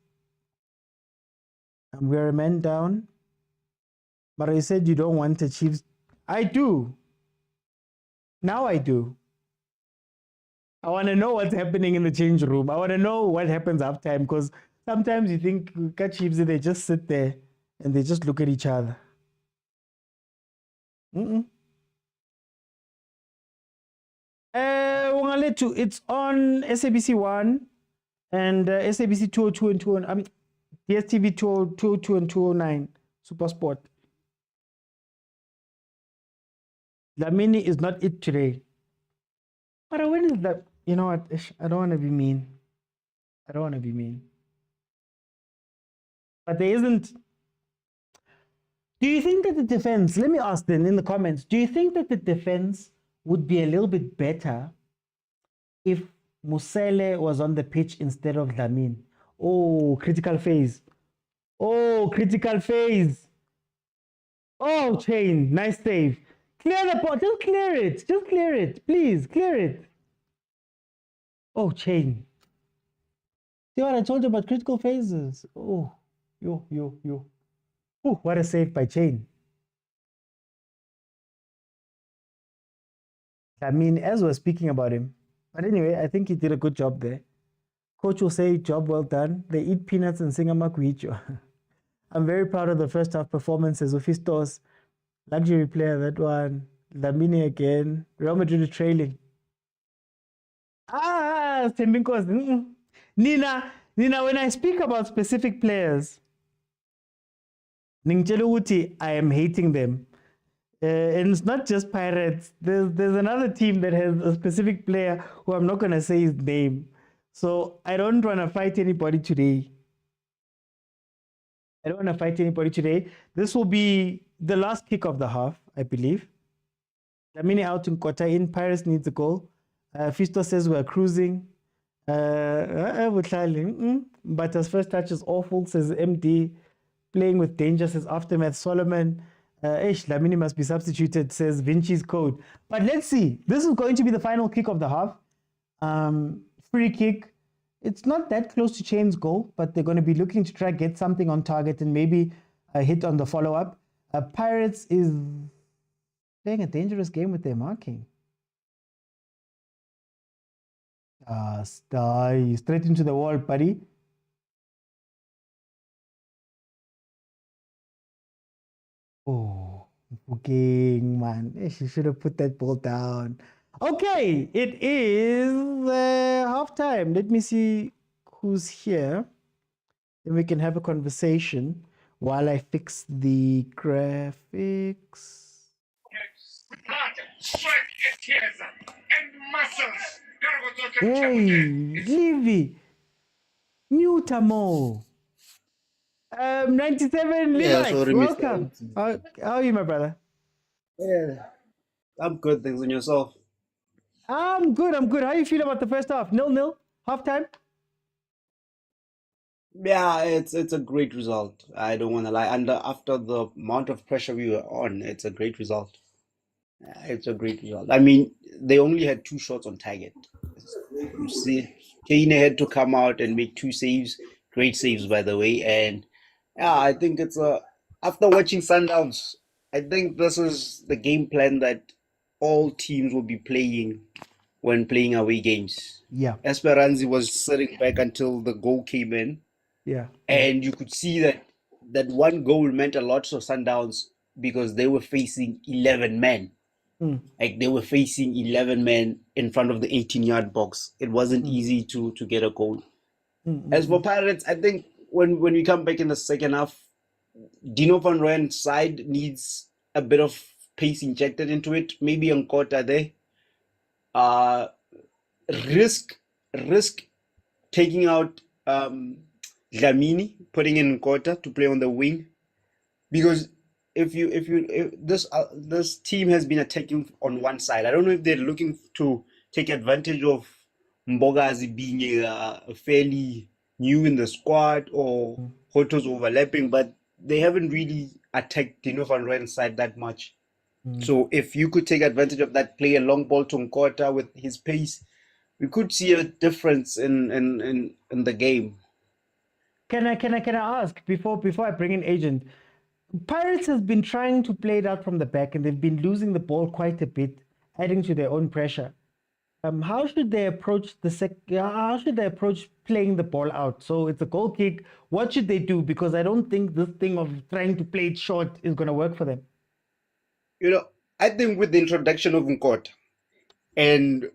And we're a man down. But I said you don't want the Chiefs. I do. Now I do. I want to know what's happening in the change room. I want to know what happens after time, because sometimes you think Chiefs, they just sit there and they just look at each other. It's on SABC 1 and SABC 202 and 209. DSTV 202 and 209. Supersport. Lamini is not it today. But when is that? You know what? I don't want to be mean. I don't want to be mean. But there isn't. Do you think that the defense, let me ask then in the comments, do you think that the defense would be a little bit better if Musele was on the pitch instead of Lamin? Oh, critical phase. Oh, critical phase. Oh, Chain, nice save. Clear the ball, just clear it. Just clear it, please, clear it. Oh, Chain. See what I told you about critical phases? Oh, yo. Oh, what a save by Chain. I mean, as we're speaking about him. But anyway, I think he did a good job there. Coach will say, job well done. They eat peanuts and sing amaguicho. I'm very proud of the first half performances. Ofistos, luxury player, that one. Lamine again. Real Madrid are trailing. Tembinkos. Nina, when I speak about specific players, Ningcheluti, I am hating them. And it's not just Pirates. There's another team that has a specific player who I'm not going to say his name. So I don't want to fight anybody today. This will be the last kick of the half, I believe. Lamine out in Kota in. Pirates needs a goal. Fisto says we're cruising. But his first touch is awful, says MD. Playing with danger, says Aftermath Solomon. Lamine must be substituted, says Vinci's code. But let's see. This is going to be the final kick of the half. Free kick. It's not that close to Chain's goal, but they're going to be looking to try get something on target and maybe a hit on the follow-up. Pirates is playing a dangerous game with their marking. Straight into the wall, buddy. Oh, fucking man. She should have put that ball down. Okay, it is halftime. Let me see who's here. Then we can have a conversation while I fix the graphics. Hey, Livy. Mutamo. 97 Levi, welcome. How are you, my brother? Yeah, I'm good. Thanks on yourself. I'm good. How you feel about the first half? 0-0, halftime? Yeah, it's a great result. I don't want to lie. And after the amount of pressure we were on, it's a great result. It's a great result. I mean, they only had two shots on target. You see, Kane had to come out and make two saves, great saves by the way. And yeah, I think it's a after watching Sundowns, I think this is the game plan that all teams will be playing when playing away games. Yeah. Esperanza was sitting back until the goal came in, Yeah. and you could see that one goal meant a lot to Sundowns because they were facing 11 men. Like they were facing 11 men in front of the 18-yard box. It wasn't easy to get a goal. As for Pirates, I think when we come back in the second half, Dino van Rooyen's side needs a bit of pace injected into it. Maybe Nkota there. Risk taking out Dlamini, putting in Nkota to play on the wing, because if this team has been attacking on one side. I don't know if they're looking to take advantage of Mbogazi being fairly new in the squad or Hoto's overlapping, but they haven't really attacked Dino van Rooyen's side that much. So if you could take advantage of that, play a long ball to Nkota with his pace, we could see a difference in the game. Can I ask before I bring in Agent? Pirates has been trying to play it out from the back, and they've been losing the ball quite a bit, adding to their own pressure. How should they approach How should they approach playing the ball out? So it's a goal kick. What should they do? Because I don't think this thing of trying to play it short is going to work for them. I think with the introduction of Nkota and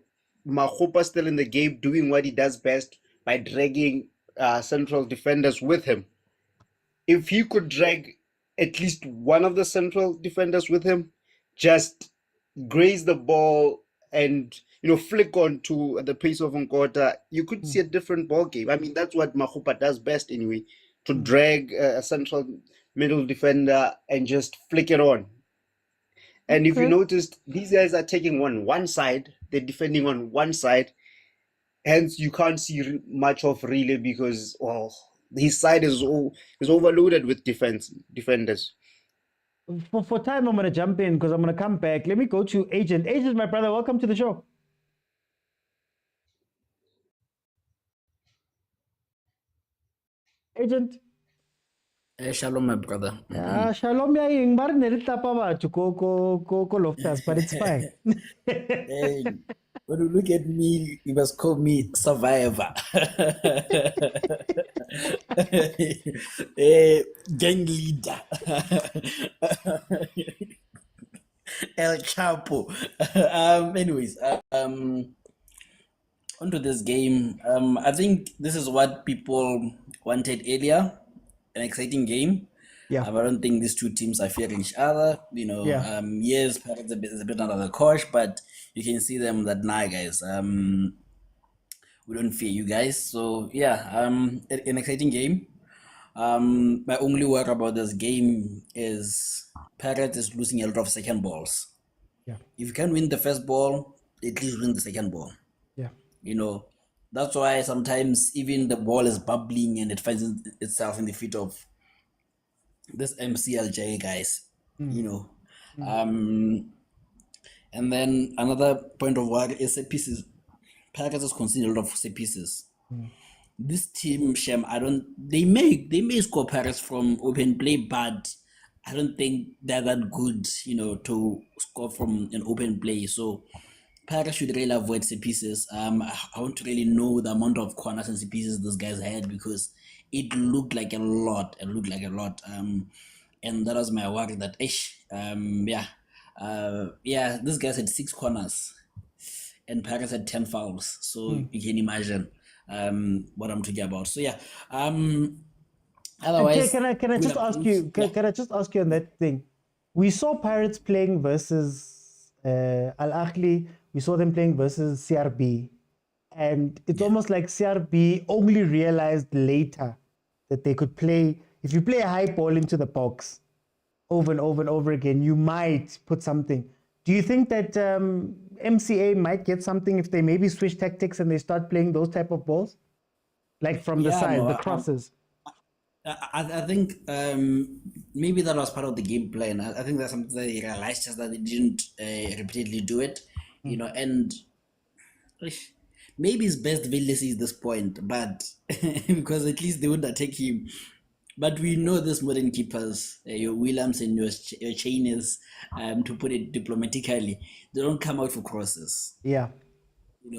Makgopa still in the game, doing what he does best by dragging central defenders with him. If he could drag at least one of the central defenders with him, just graze the ball and flick on to the pace of Nkota, you could see a different ball game. I mean, that's what Makgopa does best anyway, to drag a central middle defender and just flick it on. And if you noticed, these guys are taking one side, they're defending on one side, hence you can't see much of Relay because his side is overloaded with defenders. For time, I'm going to jump in because I'm going to come back. Let me go to Agent. Agent, my brother, welcome to the show. Agent. Shalom, my brother. Shalom ya ingbar nelitapa batho ko Loftus, but it's fine. Hey, when you look at me, you must call me survivor. Gang leader. El Chapo. Anyways, onto this game. I think this is what people wanted earlier, an exciting game. Yeah. I don't think these two teams are fearing each other. Yeah. Yes, Pirates is a bit under the cosh, but you can see them that nah, guys. We don't fear you guys. So yeah, an exciting game. My only worry about this game is Pirates is losing a lot of second balls. Yeah. If you can win the first ball, at least win the second ball. Yeah. That's why sometimes even the ball is bubbling and it finds itself in the feet of this Alger guys. And then another point of worry is set pieces. Pirates is conceding a lot of set pieces. This team, Shem, they may score Pirates from open play, but I don't think they're that good, to score from an open play. So Pirates should really avoid set pieces. I want to really know the amount of corners and set pieces those guys had, because it looked like a lot. And that was my worry that this guys had 6 corners and Pirates had 10 fouls. So you can imagine what I'm talking about. So yeah. Otherwise, can I just ask you? Can I just ask you on that thing? We saw Pirates playing versus Al Ahly. We saw them playing versus CRB, and it's almost like CRB only realized later that they could play. If you play a high ball into the box over and over and over again, you might put something. Do you think that MCA might get something if they maybe switch tactics and they start playing those type of balls, like from the side, the crosses? I think maybe that was part of the game plan. I think that's something that they realized, just that they didn't repeatedly do it, and maybe it's best Vilakazi at this point, but because at least they would attack him. But we know this modern keepers, your Williams and your Chainers, to put it diplomatically, they don't come out for crosses. Yeah.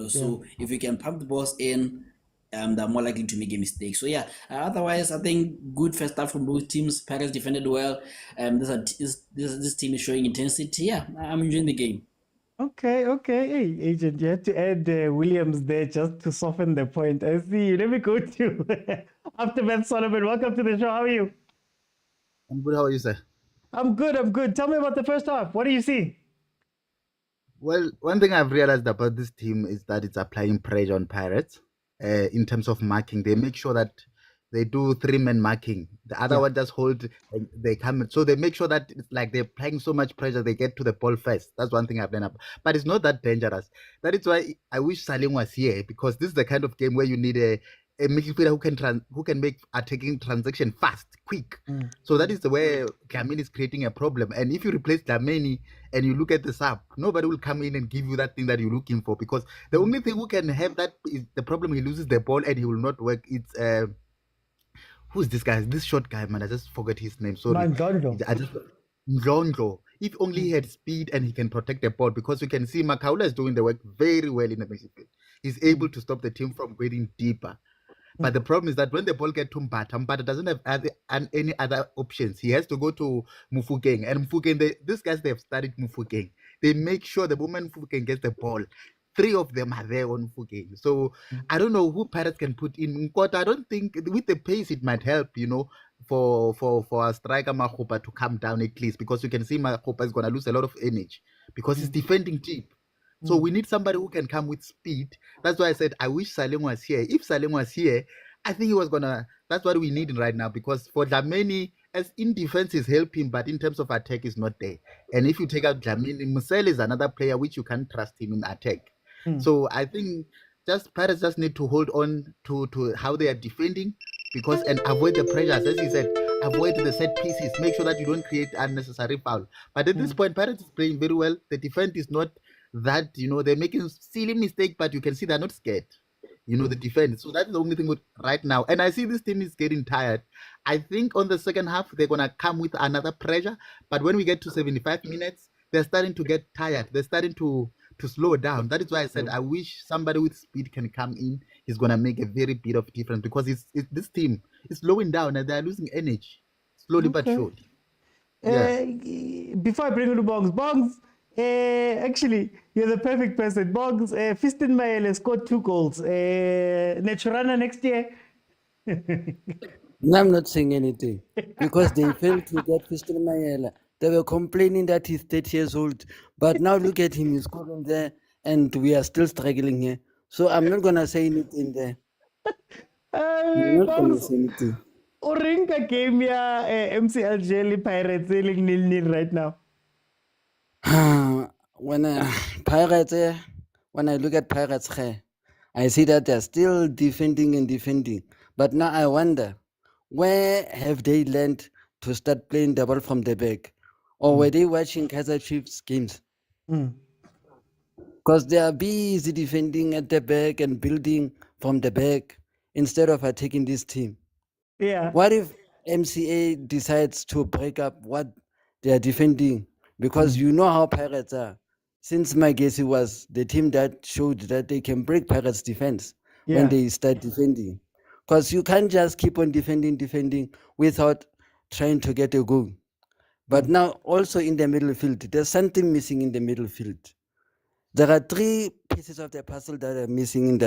So if you can pump the balls in, they're more likely to make a mistake. So yeah, otherwise I think good first half from both teams. Pirates defended well. This team is showing intensity. Yeah, I'm enjoying the game. Okay. Hey, Agent, you had to add Williams there just to soften the point. I see you. Let me go to Aftermath Solomon. Welcome to the show. How are you? I'm good. How are you, sir? I'm good. Tell me about the first half. What do you see? Well, one thing I've realized about this team is that it's applying pressure on Pirates in terms of marking. They make sure that they do 3-man marking. The other one just hold, and they come. So they make sure that it's like they're applying so much pressure, they get to the ball first. That's one thing I've learned. But it's not that dangerous. That is why I wish Salim was here, because this is the kind of game where you need a midfielder who can make attacking transaction fast, quick. So that is the way Dlamini is creating a problem. And if you replace Dlamini and you look at the sub, nobody will come in and give you that thing that you're looking for, because the only thing who can have that is the problem. He loses the ball and he will not work. It's who's this guy? This short guy, man. I just forgot his name. Sorry. Ndlondlo. If only he had speed and he can protect the ball, because you can see Makaula is doing the work very well in the midfield. He's able to stop the team from going deeper. But the problem is that when the ball gets to Mbata doesn't have any other options. He has to go to Mufukeng. And Mufukeng, these guys, they have studied Mufukeng. They make sure the moment Mufukeng gets the ball, 3 of them are there on Mufukeng. So I don't know who Pirates can put in. Nkota, I don't think with the pace it might help, for a striker Makgopa to come down at least, because you can see Makgopa is going to lose a lot of energy because he's defending cheap. So we need somebody who can come with speed. That's why I said I wish Salim was here. If Salim was here, I think he was gonna. That's what we need right now, because for Dlamini, as in defense is helping, but in terms of attack is not there. And if you take out Dlamini, Musel is another player which you can't trust him in attack. So I think Pirates just need to hold on to how they are defending, and avoid the pressures. As he said, avoid the set pieces. Make sure that you don't create unnecessary foul. But at this point, Pirates is playing very well. The defense is not that, they're making silly mistake, but you can see they're not scared. the defense. So that's the only thing with right now. And I see this team is getting tired. I think on the second half, they're going to come with another pressure. But when we get to 75 minutes, they're starting to get tired. They're starting to slow down. That is why I said I wish somebody with speed can come in. He's going to make a very bit of difference because this team is slowing down and they're losing energy slowly but surely. Yeah. Before I bring you to Bongs, actually, you're the perfect person. Bongs, Fiston Mayele scored 2 goals. Naturana next year. No, I'm not saying anything because they failed to get Fiston Mayela. They were complaining that he's 30 years old, but now look at him, he's scoring there, and we are still struggling here. So I'm not gonna say anything there. I'm not gonna Bongs, say anything. Orinka game ya MC Alger Pirates selling 0-0 right now. When Pirates, when I look at Pirates, I see that they're still defending and defending. But now I wonder, where have they learned to start playing the ball from the back? Or were they watching Kaizer Chiefs games? Because they are busy defending at the back and building from the back instead of attacking this team. Yeah. What if MCA decides to break up what they are defending? Because you know how Pirates are. Since my guess, it was the team that showed that they can break Pirates' defense when they start defending. Because you can't just keep on defending without trying to get a goal. But now also in the middle field, there's something missing in the middle field. There are 3 pieces of the puzzle that are missing in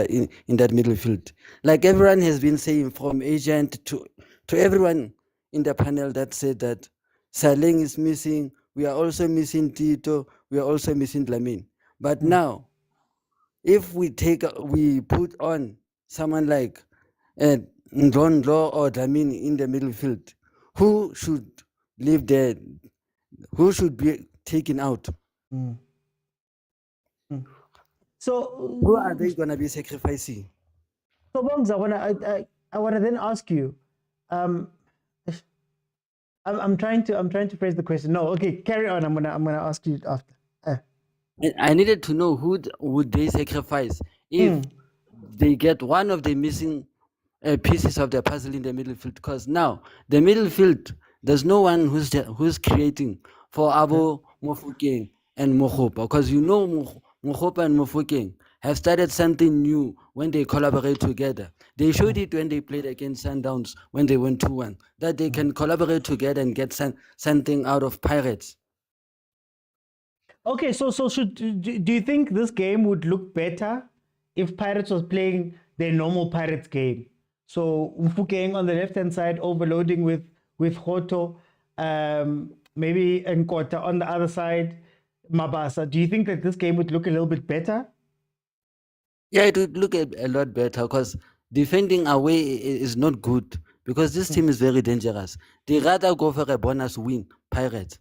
that middle field. Like everyone has been saying, from agent to everyone in the panel that said that Saleng is missing, we are also missing Tito, we are also missing Lamin. But now, if we put on someone like Ndondlo or Lamin in the middle field, who should live there? Who should be taken out? So who are they gonna be sacrificing? So Bongs, I wanna then ask you, I'm trying to phrase the question. No, okay, carry on. I'm gonna ask you after. I needed to know who would they sacrifice if they get one of the missing pieces of the puzzle in the middle field. Because now the middle field, there's no one who's creating for Abo, Mofokeng, and Mokopa. Because Mokopa and Mofokeng have started something new when they collaborate together. They showed it when they played against Sundowns when they went 2-1, that they can collaborate together and get something out of Pirates. Okay, so do you think this game would look better if Pirates was playing their normal Pirates game? So Mfukeng on the left-hand side, overloading with Hoto, maybe Nkota on the other side, Mabasa. Do you think that this game would look a little bit better? Yeah, it would look a lot better because defending away is not good because this team is very dangerous. They rather go for a bonus win, Pirates.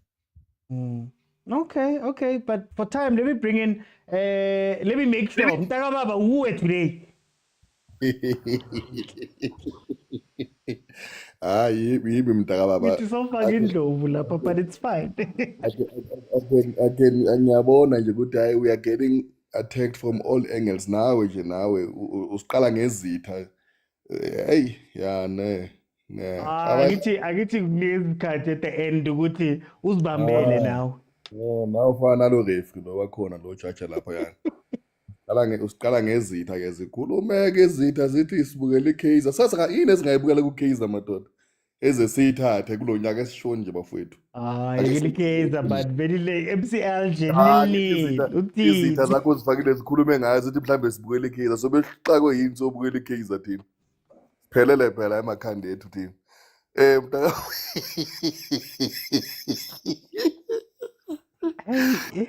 Okay, but for time, let me bring in, let me make sure. Mtakababa, who are today? Yibi mntakababa. It is so fucking low, but it's fine. Ngiyabona nje ukuthi hayi we are getting attacked from all angles nawe usiqala ngezitha. Hey, yeah, ne. Angithi kunesikhathi at the end ukuthi uzibambele now. Now ufana lo referee lo wakhona lo judge lapha yani. Usiqala ngezitha ke zikhulume ke izitha zithi sibukele iKaizer. Sasa yini esingayibukela kuKaizer madoda? Eze siyithathe kulonyaka esishoni nje bafowethu. iKaizer but very late MC Alger izitha zakho zifakile zikhulume ngayo zithi mhlambe sibukele iKaizer. So bexaqwe yini sobukele iKaizer thina? Phelele phela emakhanda ethu thina. Mntaka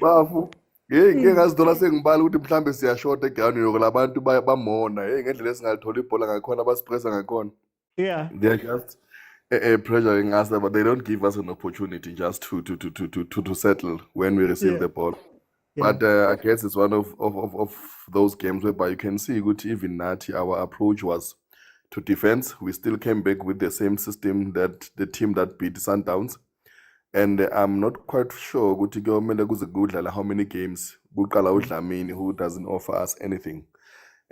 bafu ngeke ngazithola sengibala ukuthi mhlambe siyashota egawini yoko labantu bamona ngendlela esingalithola ibhola ngakhona abasipressa ngakhona. Yeah, They're just pressuring us, but they don't give us an opportunity just to settle when we receive the ball. But I guess it's one of those games whereby you can see good even Nati, our approach was to defense. We still came back with the same system that the team that beat Sundowns. And I'm not quite sure how many games who doesn't offer us anything.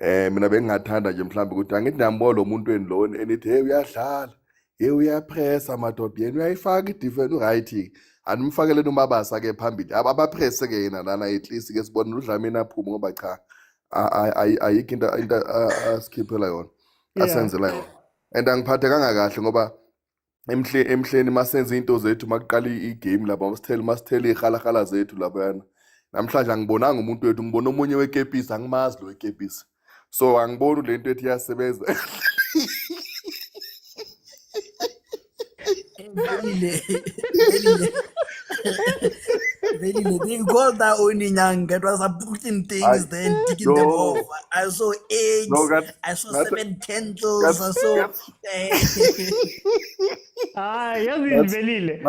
Mina bengingathanda nje mhlawumbe ukuthi angithi nambona lo muntu endlone enithi hey uyadlala, hey uyapressa madoda yena uyayifaka i-defense right. Animfakele uMabasa ke phambili. Abapresse ke yena lana at least ke sibona uDlamini aphume ngoba cha ayikho into asikhiphela yona. Asenzela yona. And angiphathekanga kahle ngoba emhleni masenze into zethu maqala igame lapha masithele ihalakhala zethu lapha yana. Namhlanje angibonanga umuntu wethu, ngibona omunye wekepisi, angimazi lo wekepisi. So angiboni lento ethi iyasebenza. They got that only young, it was a putting things, then taking them off. I saw eggs, I saw 7 candles, I saw. Yazivelile.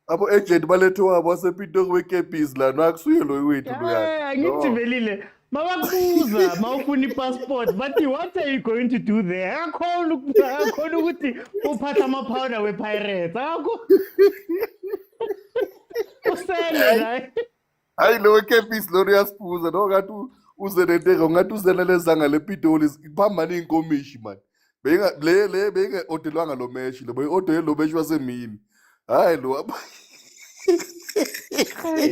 Abo-agent balethu wabo wasePitori wekepisi lana akusuye lo wethu loyana. Angithi mabakubuza mawufuna i-passport bathi what are you going to do there? Akakhona ukuthi uphatha ama-powder we-pirates. Usele la. Hayi lo wekepisi lo uyasibuza no ngathi uze nenteko ngathi uzela lezanga lePitori iphambana inkomishi man. Benga odelwanga lo meshi lo boyodwe lo meshi wasemini. Hayi lo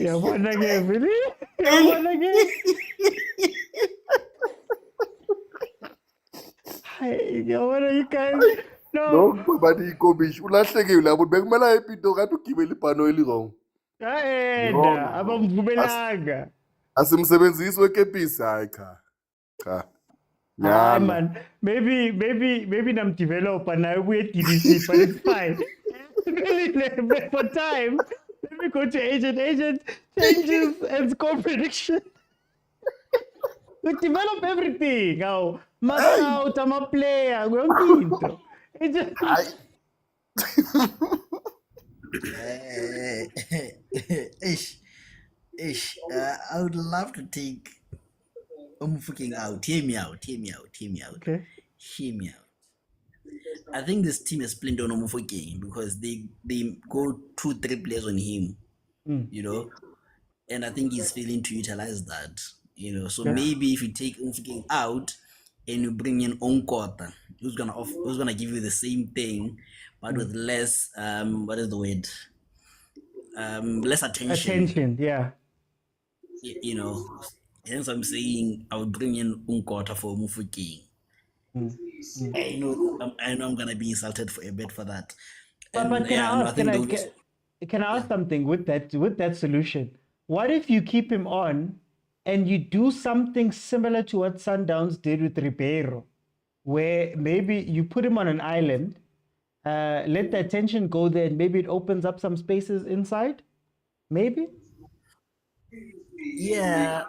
Yabona ke vele. Yabona ke. Hayi yabona you guys. No. Bathi inkomishi ulahlekile labo bekumela ePitori ngathi ugibela ibhano elirong. Eda abamvumelanga. Asimsebenzisi wekepisi hayi cha. Yeah, man. Maybe I'm developer now. We're DDC, but it's fine. For time, let me go to agent changes and score prediction. We develop everything. Now, Motaung, I'm a player. We're on I would love to take fucking out. Hear me out. Okay. Hear me out. I think this team is playing on Omufuking because they go 2-3 players on him, you know, and I think he's failing to utilize that, you know. So maybe if you take Omufuking out and you bring in Onkota, who's gonna give you the same thing, but with less what is the word? Less attention. Attention, yeah. You know, hence I'm saying I would bring in Onkota for Omufuking. I know I'm gonna be insulted for a bit for that. But can I ask something with that solution? What if you keep him on and you do something similar to what Sundowns did with Ribeiro, where maybe you put him on an island, let the attention go there, and maybe it opens up some spaces inside? Maybe? Yeah,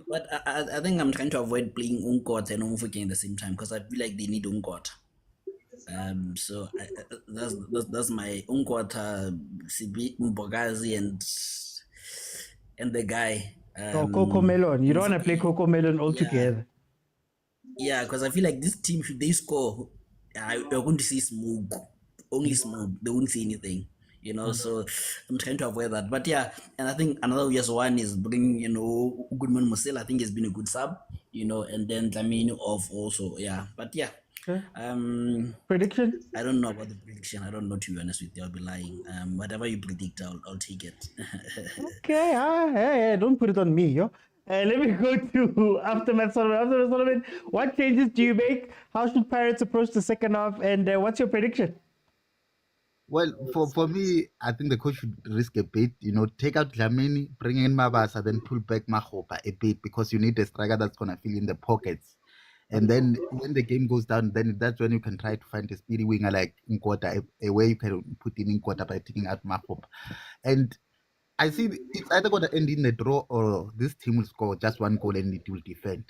but I think I'm trying to avoid playing Unkot and Umfuki at the same time because I feel like they need Unkot. So that's my Unkot, Sibi Mbogazi and the guy. Coco Melon. You don't want to play Coco Melon altogether. Yeah, because I feel like this team, should they score, you're going to see Smoog, only Smoog. They won't see anything. You know, so I'm trying to avoid that. But yeah, and I think another obvious one is bringing, you know, Goodman Musel. I think has been a good sub, you know, and then Dlamini off also. Yeah, but yeah. Okay. Prediction? I don't know about the prediction. I don't know, to be honest with you. I'll be lying. Whatever you predict, I'll take it. Okay. Hey, don't put it on me, yo. Let me go to Aftermath Solomon. What changes do you make? How should Pirates approach the second half? And what's your prediction? Well, for me, I think the coach should risk a bit, you know, take out Dlamini, bring in Mabasa, then pull back Makgopa a bit because you need a striker that's going to fill in the pockets. And then when the game goes down, then that's when you can try to find a speedy winger like Nkota, a way you can put in Nkota by taking out Makgopa. And I see it's either going to end in a draw or this team will score just one goal and it will defend.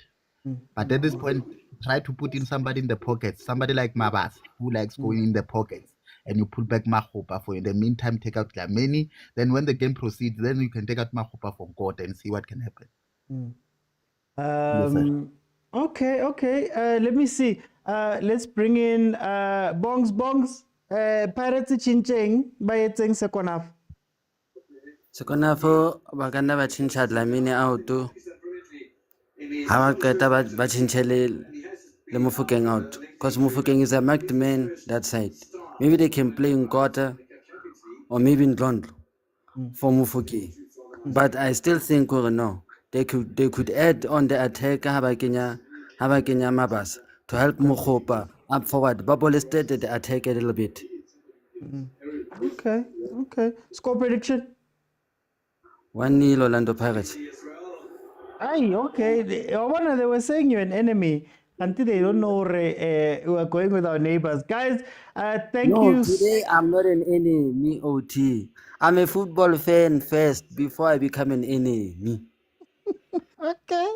But at this point, try to put in somebody in the pockets, somebody like Mabas, who likes going in the pockets. And you pull back Makgopa for in the meantime, take out Dlamini. Then when the game proceeds, then you can take out Makgopa for God and see what can happen. Okay. Let me see. Let's bring in Bongs. Pirates Chincheng by second half. Second half, Baganda Chincha Dlamini out too. How ba change le Mofokeng out? Because Mofokeng is a marked man that side. Maybe they can play in quarter or maybe in Dlondlo for Mofokeng. But I still think no. They could add on the attack Habakenya Mabas to help Mokgopa up forward. Bubble started the attack a little bit. Okay. Score prediction. 1-0 Orlando Pirates. Aye, okay. They were saying you're an enemy until they don't know we are going with our neighbors. Guys, thank No, you. today I'm not an enemy, OT. I'm a football fan first before I become an enemy. Okay.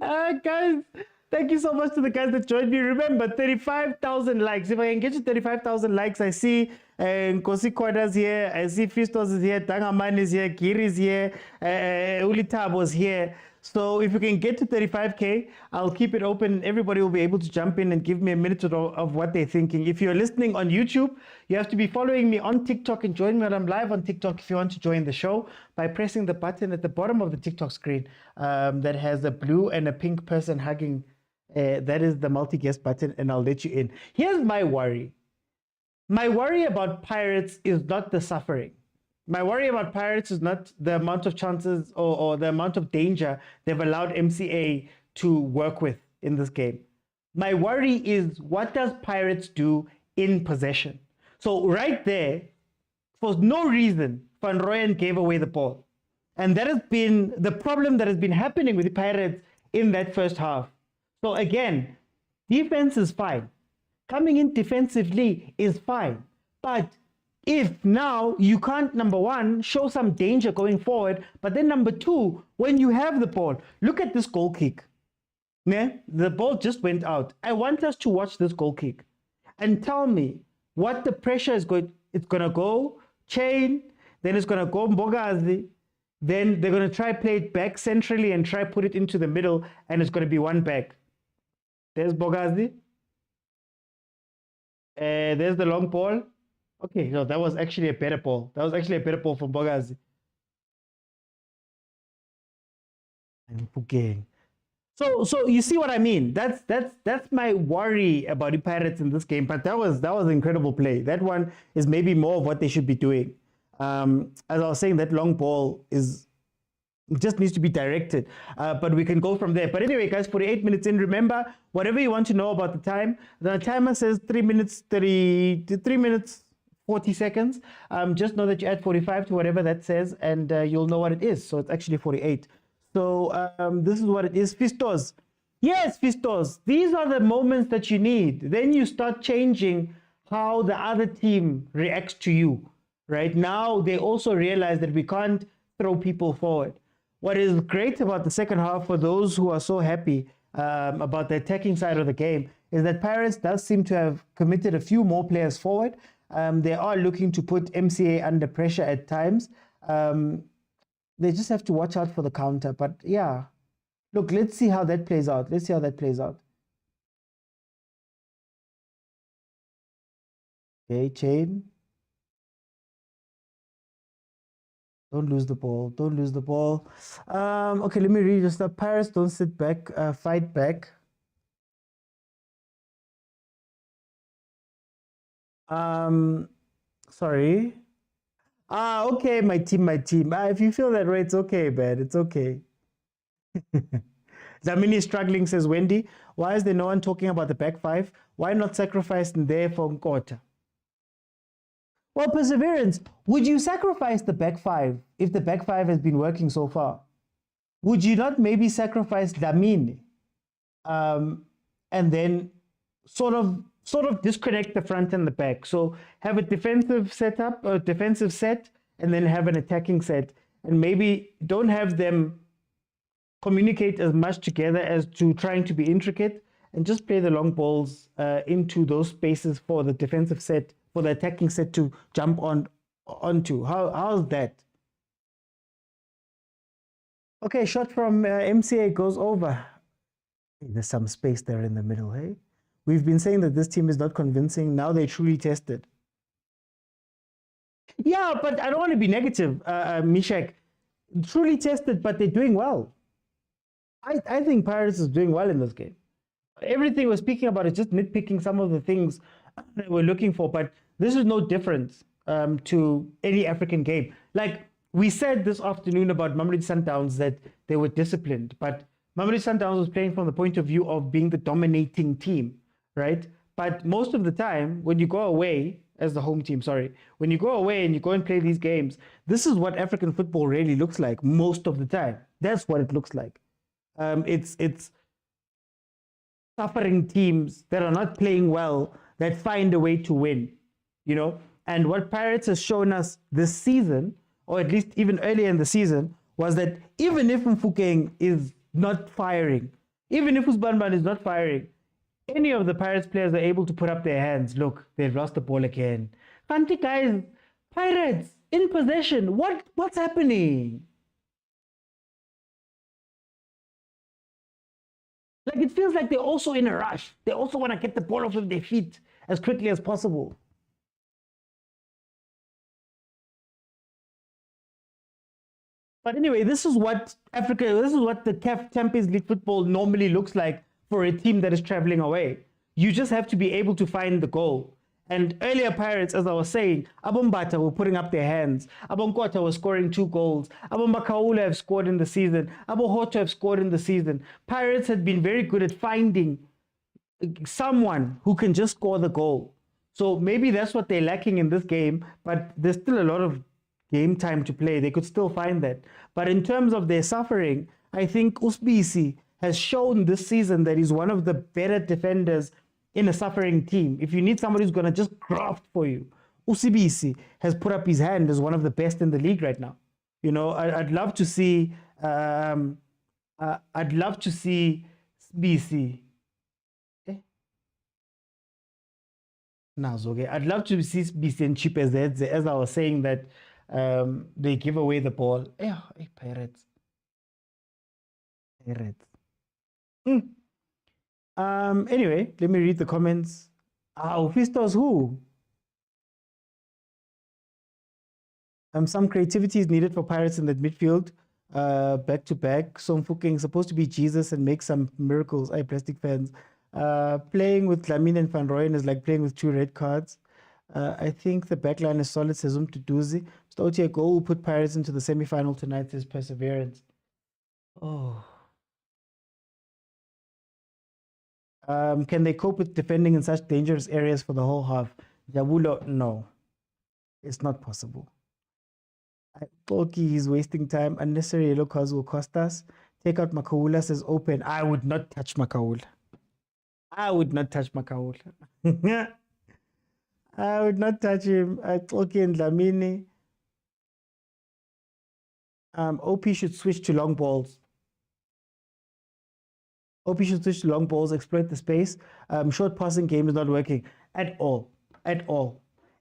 Guys, thank you so much to the guys that joined me. Remember, 35,000 likes. If I can get you 35,000 likes, I see Nkosi Koda's here. I see Fistos is here. Tangaman is here. Kiri is here. Ulitab was here. So if you can get to 35K, I'll keep it open. Everybody will be able to jump in and give me a minute of what they're thinking. If you're listening on YouTube, you have to be following me on TikTok and join me when I'm live on TikTok if you want to join the show by pressing the button at the bottom of the TikTok screen that has a blue and a pink person hugging. That is the multi-guest button, and I'll let you in. Here's my worry. My worry about Pirates is not the suffering. My worry about Pirates is not the amount of chances or the amount of danger they've allowed MCA to work with in this game. My worry is, what does Pirates do in possession? So right there, for no reason, Van Rooyen gave away the ball. And that has been the problem that has been happening with the Pirates in that first half. So again, defense is fine. Coming in defensively is fine. But if now you can't, number one, show some danger going forward, but then number two, when you have the ball, look at this goal kick. Yeah? The ball just went out. I want us to watch this goal kick and tell me what the pressure is going. It's going to go chain, then it's going to go Mbogazi, then they're going to try play it back centrally and try put it into the middle, and it's going to be one back. There's Bogazi. There's the long ball. Okay, no, that was actually a better ball. That was actually a better ball from Bogazi. And Pukeng. So you see what I mean? That's my worry about the Pirates in this game. But that was an incredible play. That one is maybe more of what they should be doing. As I was saying, that long ball just needs to be directed. But we can go from there. But anyway, guys, 48 minutes in. Remember, whatever you want to know about the timer says 3 minutes 40 seconds. Just know that you add 45 to whatever that says, and you'll know what it is. So it's actually 48. So this is what it is. Fistos. Yes, Fistos. These are the moments that you need. Then you start changing how the other team reacts to you. Right now, they also realize that we can't throw people forward. What is great about the second half, for those who are so happy about the attacking side of the game, is that Pirates does seem to have committed a few more players forward. They are looking to put MCA under pressure at times. They just have to watch out for the counter. But yeah, look, let's see how that plays out. Okay, chain. Don't lose the ball. Okay, let me read this stuff. Pirates don't sit back, fight back. Sorry. Okay, my team. If you feel that way, it's okay, man. It's okay. Zamini is struggling, says Wendy. Why is there no one talking about the back five? Why not sacrifice there for Nkota? Well, Perseverance, would you sacrifice the back five if the back five has been working so far? Would you not maybe sacrifice Dlamini and then sort of disconnect the front and the back? So have a defensive setup, a defensive set, and then have an attacking set, and maybe don't have them communicate as much together as to trying to be intricate, and just play the long balls into those spaces for the defensive set, for the attacking set to jump onto. How's that? Okay, shot from MCA goes over. There's some space there in the middle, hey? We've been saying that this team is not convincing. Now they truly tested. Yeah, but I don't want to be negative, Mishak. Truly tested, but they're doing well. I think Pirates is doing well in this game. Everything we're speaking about is just nitpicking some of the things that we're looking for, but this is no different to any African game. Like we said this afternoon about Mamelodi Sundowns that they were disciplined, but Mamelodi Sundowns was playing from the point of view of being the dominating team, right? But most of the time, when you go away as the home team, when you go away and you go and play these games, this is what African football really looks like most of the time. That's what it looks like. It's suffering teams that are not playing well that find a way to win, you know. And what Pirates has shown us this season, or at least even earlier in the season, was that even if Mfukeng is not firing, even if Usbanban is not firing, any of the Pirates players are able to put up their hands. Look, they've lost the ball again. Kanti guys, Pirates in possession. What's happening? Like it feels like they're also in a rush. They also want to get the ball off of their feet as quickly as possible. But anyway, this is what the CAF Champions League football normally looks like for a team that is traveling away. You just have to be able to find the goal. And earlier Pirates, as I was saying, Abombata were putting up their hands. Abonkota was scoring 2 goals. Abombakaula have scored in the season. Abohoto have scored in the season. Pirates had been very good at finding someone who can just score the goal. So maybe that's what they're lacking in this game, but there's still a lot of game time to play. They could still find that. But in terms of their suffering, I think Usbisi has shown this season that he's one of the better defenders in a suffering team. If you need somebody who's going to just graft for you, Usibisi has put up his hand as one of the best in the league right now. You know, I'd love to see Sbisi. I'd love to see Sbisi and Chipezedze, as I was saying that they give away the ball. Pirates. Anyway, let me read the comments. Fistos who? Some creativity is needed for Pirates in that midfield. Back to back. So Mfukeng supposed to be Jesus and make some miracles. Plastic fans. Playing with Lamine and Van Rooyen is like playing with 2 red cards. I think the backline is solid, says Duzi. Stouty, a goal will put Pirates into the semi-final tonight, says Perseverance. Can they cope with defending in such dangerous areas for the whole half? Jabulo, no. It's not possible. Polki, he's wasting time. Unnecessary yellow cards will cost us. Take out Makaula, says open. I would not touch Makaula. I would not touch Makaula. I would not touch him. Polki and Lamini. OP should switch to long balls. OP should switch to long balls, exploit the space. Short passing game is not working at all.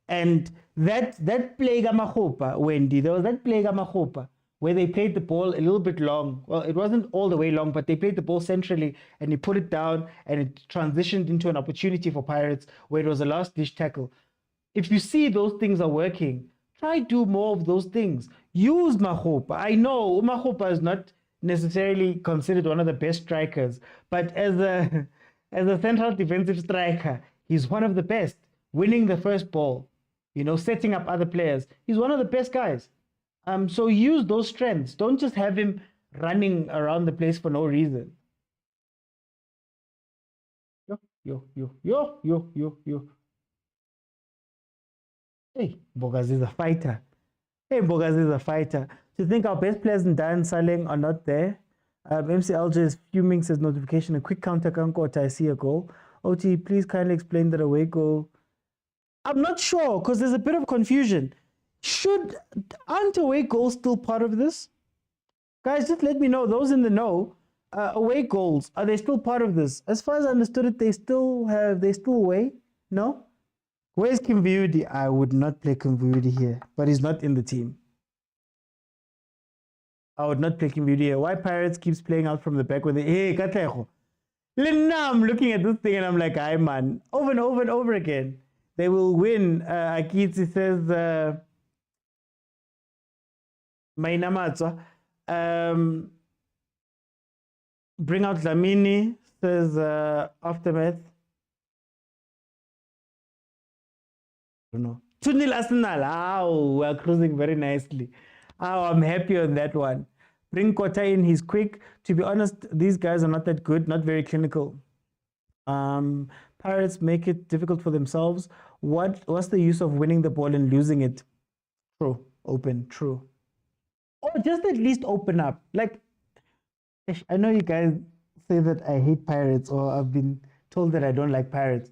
And that play Gamahopa, Wendy, there was that play Gamahopa where they played the ball a little bit long. Well, it wasn't all the way long, but they played the ball centrally and he put it down and it transitioned into an opportunity for Pirates where it was a last dish tackle. If you see those things are working, try do more of those things. Use Mahopa. I know Mahopa is not necessarily considered one of the best strikers, but as a central defensive striker, he's one of the best. Winning the first ball, you know, setting up other players. He's one of the best guys. So use those strengths. Don't just have him running around the place for no reason. Yo. Hey, Bogas is a fighter. To think our best players in Dan Saleng are not there. MC Alger is fuming, says notification. A quick counter, Kankota, I see a goal. OT, please kindly explain that away goal. I'm not sure because there's a bit of confusion. Aren't away goals still part of this? Guys, just let me know. Those in the know, away goals, are they still part of this? As far as I understood it, they still away? No? Where's Kimviudi? I would not play Kimviudi here, but he's not in the team. I would not play Kimviudi here. Why Pirates keeps playing out from the back with hey, Katlejo. I'm looking at this thing and I'm like, hi man, over and over and over again. They will win. Akitsi says, Mainamatsa. Bring out Lamini, says Aftermath. I don't know. 2-0 Arsenal. Oh, we're cruising very nicely. Oh, I'm happy on that one. Bring Kota in, he's quick. To be honest, these guys are not that good, not very clinical. Pirates make it difficult for themselves. What's the use of winning the ball and losing it? True. Open. True. Or just at least open up. Like, I know you guys say that I hate Pirates, or I've been told that I don't like Pirates.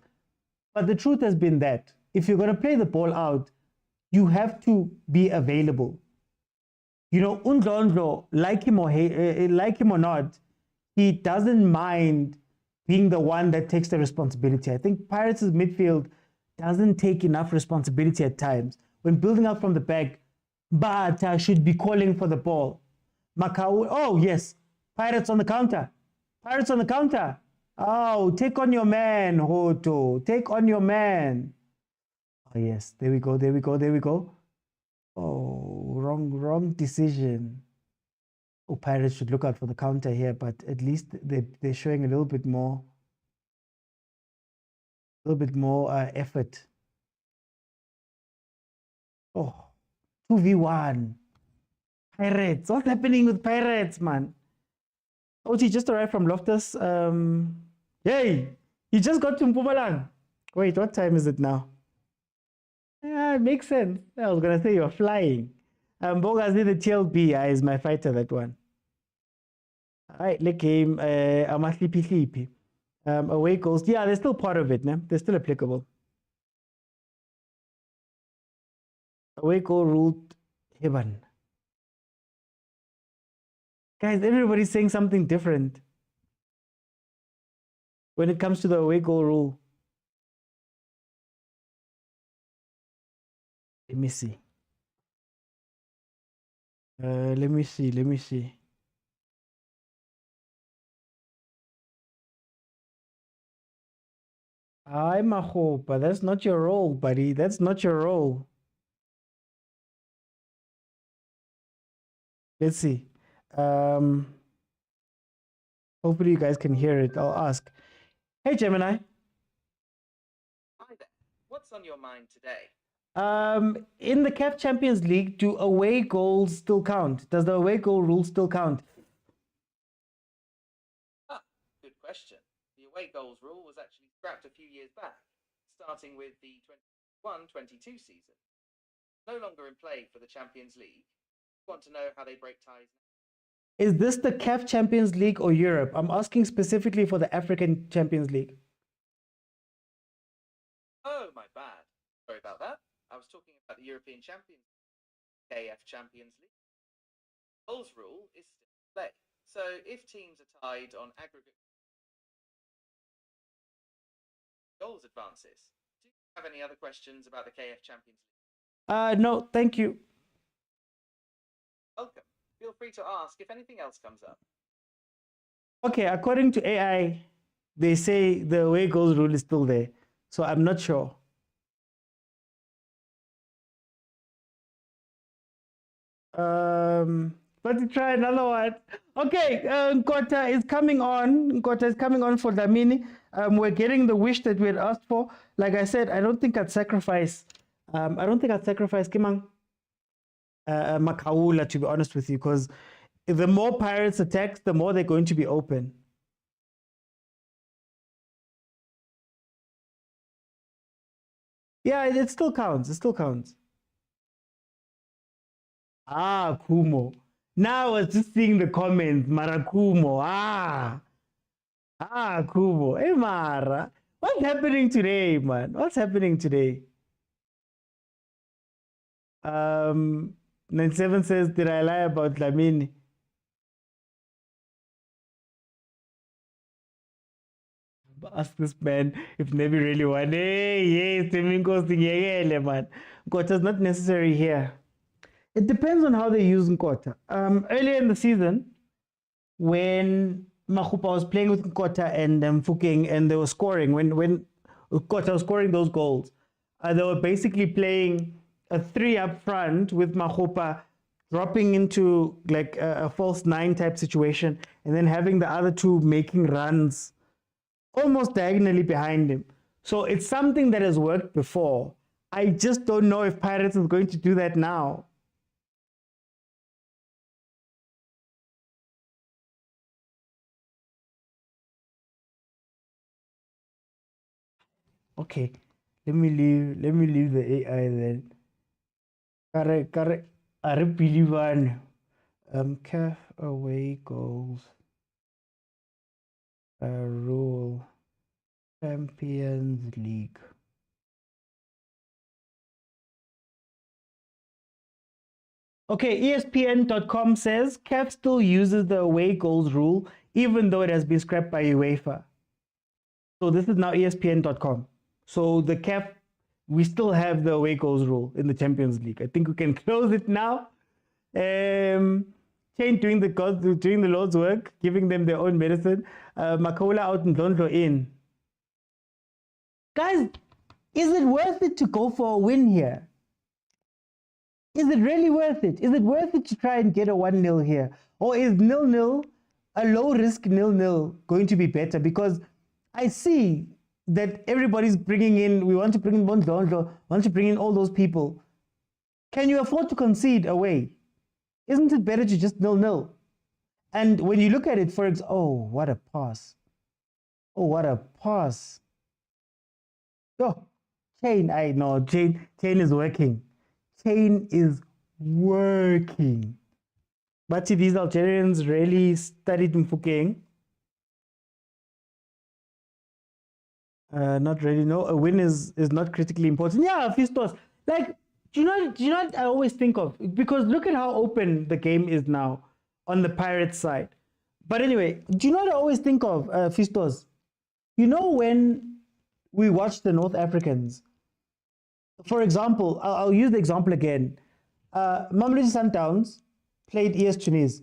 But the truth has been that if you're going to play the ball out, you have to be available. You know, Undondlo, like him or not, he doesn't mind being the one that takes the responsibility. I think Pirates' midfield doesn't take enough responsibility at times. When building up from the back, Bata should be calling for the ball. Macau, oh yes, Pirates on the counter. Pirates on the counter. Oh, take on your man, Hoto. Take on your man. Oh yes, there we go, there we go, there we go. Oh, wrong decision. Oh, Pirates should look out for the counter here, but at least they're showing a little bit more effort. Oh, 2v1. Pirates. What's happening with Pirates, man? Oh, he just arrived from Loftus. Yay! He just got to Mpumalang. Wait, what time is it now? Yeah, it makes sense. I was going to say you're flying. Bogazi, the TLB is my fighter, that one. All right, let game. I'm sleepy. Away goals. Yeah, they're still part of it, né? They're still applicable. Away goal ruled Heban. Guys, everybody's saying something different when it comes to the away goal rule. Let me see. Let me see. I'm a hope, but that's not your role, buddy. That's not your role. Let's see. Hopefully you guys can hear it. I'll ask. Hey, Gemini. Hi there. What's on your mind today? In the CAF Champions League, do away goals still count? Does the away goal rule still count? Good question. The away goals rule was actually scrapped a few years back, starting with the 21-22 season. No longer in play for the Champions League. Want to know how they break ties? Is this the CAF Champions League or Europe? I'm asking specifically for the African Champions League. Oh, my bad. Sorry about that. I was talking about the European Champions League, CAF Champions League. Goals rule is still in play. So if teams are tied on aggregate goals advances, do you have any other questions about the CAF Champions League? No, thank you. Welcome. Feel free to ask if anything else comes up. Okay, according to AI, they say the away goals rule is still there. So I'm not sure. Let's try another one. Okay, Nkota is coming on. Nkota is coming on for Dlamini. We're getting the wish that we had asked for. Like I said, I don't think I'd sacrifice Kimang Makaula, to be honest with you, because the more Pirates attack, the more they're going to be open. Yeah, it still counts. It still counts. Ah, Kumo. Now I was just seeing the comments. Marakumo. Kumo. Hey, Mara. What's happening today, man? What's happening today? 97 says, did I lie about Lamini? Ask this man if Nevi really won. Hey, yes, man. Nkota is not necessary here. It depends on how they use Nkota. Earlier in the season, when Makhupa was playing with Nkota and Mfukeng, and they were scoring, when Nkota was scoring those goals, they were basically playing a 3 up front with Makhupa dropping into like a false nine type situation, and then having the other two making runs almost diagonally behind him. So it's something that has worked before. I just don't know if Pirates is going to do that now. Okay, let me leave the AI then. Correct. I don't believe one. CAF away goals. Rule. Champions League. Okay, ESPN.com says CAF still uses the away goals rule, even though it has been scrapped by UEFA. So this is now ESPN.com. So the CAF, we still have the away goals rule in the Champions League. I think we can close it now. Chain doing the Lord's work, giving them their own medicine. Makola out and Dondro in. Guys, is it worth it to go for a win here? Is it really worth it? Is it worth it to try and get a 1-0 here? Or is 0-0, a low-risk 0-0, going to be better? Because I see that everybody's bringing in, we want to bring in Bondondlo, want to bring in all those people. Can you afford to concede away? Isn't it better to just 0-0? And when you look at it, for example, oh, what a pass. Oh, what a pass. Oh, Chain, I know, Chain is working. Chain is working. But see, these Algerians really studied Mfukeng. Not really, no. A win is not critically important. Yeah, Fistos. Like, do you know what I always think of? Because look at how open the game is now on the Pirates side. But anyway, do you know what I always think of, Fistos? You know when we watch the North Africans, for example, I'll use the example again. Mamelodi Sundowns played ES Tunis.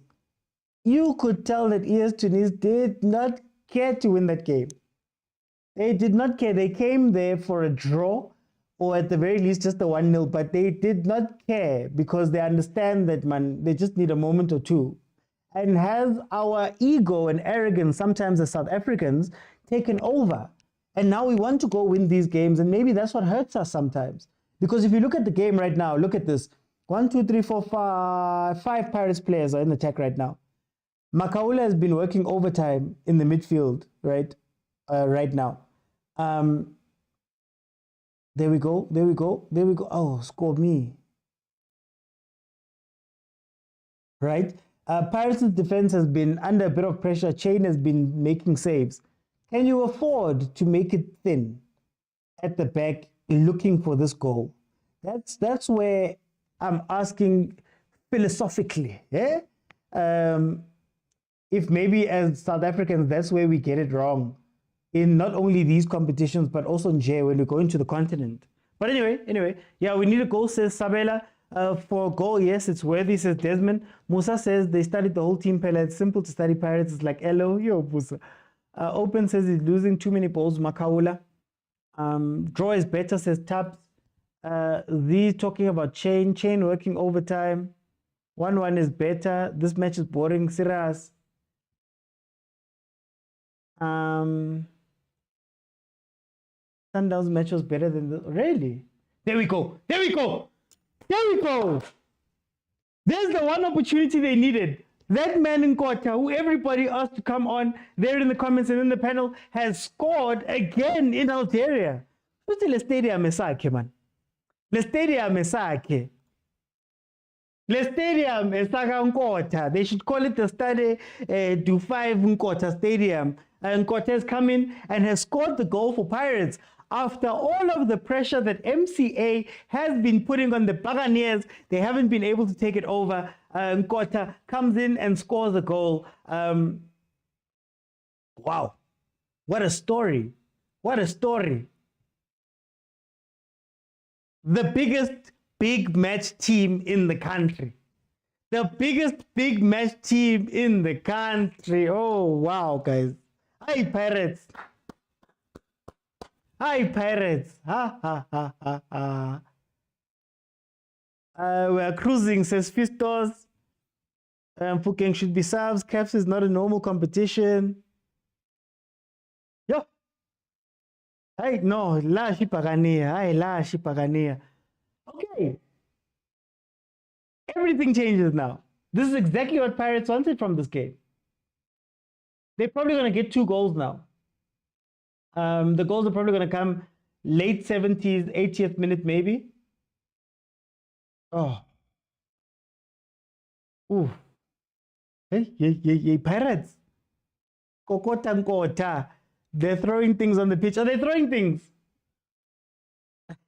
You could tell that ES Tunis did not care to win that game. They did not care. They came there for a draw, or at the very least just a 1-0, but they did not care because they understand that, man, they just need a moment or two. And has our ego and arrogance, sometimes as South Africans, taken over? And now we want to go win these games, and maybe that's what hurts us sometimes. Because if you look at the game right now, look at this. 1, 2, 3, 4, 5. 5 Pirates players are in attack right now. Makaula has been working overtime in the midfield, right? Right now. There we go. Oh, score me. Right? Pirates' defense has been under a bit of pressure. Chain has been making saves. Can you afford to make it thin at the back looking for this goal? That's where I'm asking philosophically. Yeah? If maybe as South Africans, that's where we get it wrong in not only these competitions, but also in J when we go into the continent. But anyway, yeah, we need a goal, says Sabela. For a goal, yes, it's worthy, says Desmond. Musa says they studied the whole team, Pella. It's simple to study Pirates. It's like, hello, yo, Musa. Open says he's losing too many balls, Makaula. Draw is better, says Tabs. These talking about Chain working overtime. 1-1 is better. This match is boring, serious. Sundowns match was better than the... Really? There we go. There's the one opportunity they needed. That man in Kota, who everybody asked to come on there in the comments and in the panel, has scored again in Algeria. What's the stadium esake, man? The stadium esake. The stadium esaka Nkota. They should call it the Stade du 5 Nkota Stadium. And Nkota has come in and has scored the goal for Pirates. After all of the pressure that MCA has been putting on the Buccaneers, they haven't been able to take it over. Nkota comes in and scores a goal. Wow. What a story. The biggest big match team in the country. The biggest big match team in the country. Oh, wow, guys. Hi, Pirates. Ha, ha, ha, ha, ha. We're cruising, says Fistos. Fukeng should be subs. CAF is not a normal competition. Yo. Hey, no, la shipagania. Hey, la shipagania. Okay. Everything changes now. This is exactly what Pirates wanted from this game. They're probably going to get 2 goals now. The goals are probably going to come late 70s, 80th minute maybe. Oh. Ooh. Hey, Pirates. Kokota nkota. They're throwing things on the pitch. Are they throwing things?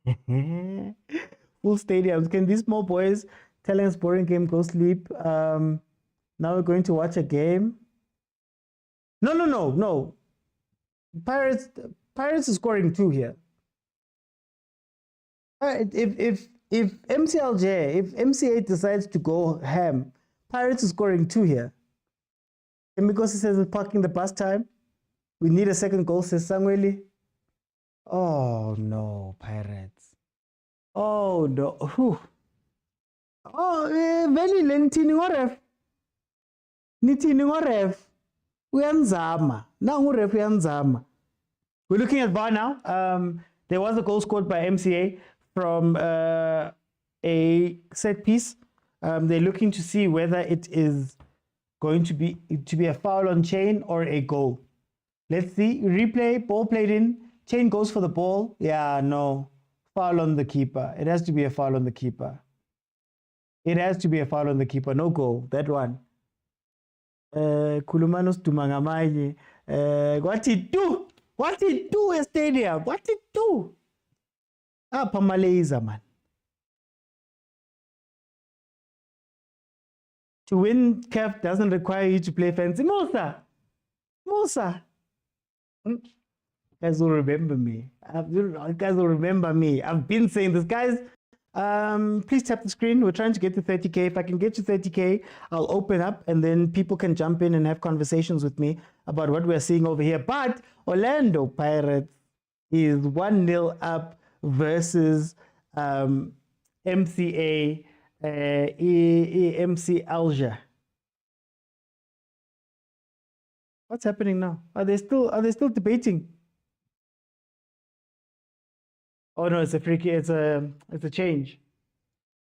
Full stadiums. Can these small boys telling us boring game go sleep? Now we're going to watch a game. No. Pirates is scoring 2 here. If MC Alger, if MC8 decides to go ham, Pirates is scoring 2 here. And because he says it's parking the bus time, we need a second goal, says Sangweli. Oh no, Pirates. Oh no. Whew. Oh, veli lentini ngoref. Nitini ngoref. Uyanzama. Na ngoref uyanzama. We're looking at VAR now. There was a goal scored by MCA from a set piece. They're looking to see whether it is going to be a foul on Chain or a goal. Let's see. Replay, ball played in. Chain goes for the ball. Yeah, no. Foul on the keeper. It has to be a foul on the keeper. It has to be a foul on the keeper. No goal. That one. Kulumanos Tumangamaye. What it do? What it do, a stadium? What it do? Pamaleza, man. To win CAF doesn't require you to play fancy. Musa. You guys will remember me. You guys will remember me. I've been saying this, guys. Please tap the screen. We're trying to get to 30K. If I can get to 30K, I'll open up and then people can jump in and have conversations with me about what we're seeing over here. But Orlando Pirates is 1-0 up versus MCA MC Alger. What's happening now? Are they still debating? Oh no, it's a freaky, it's a change.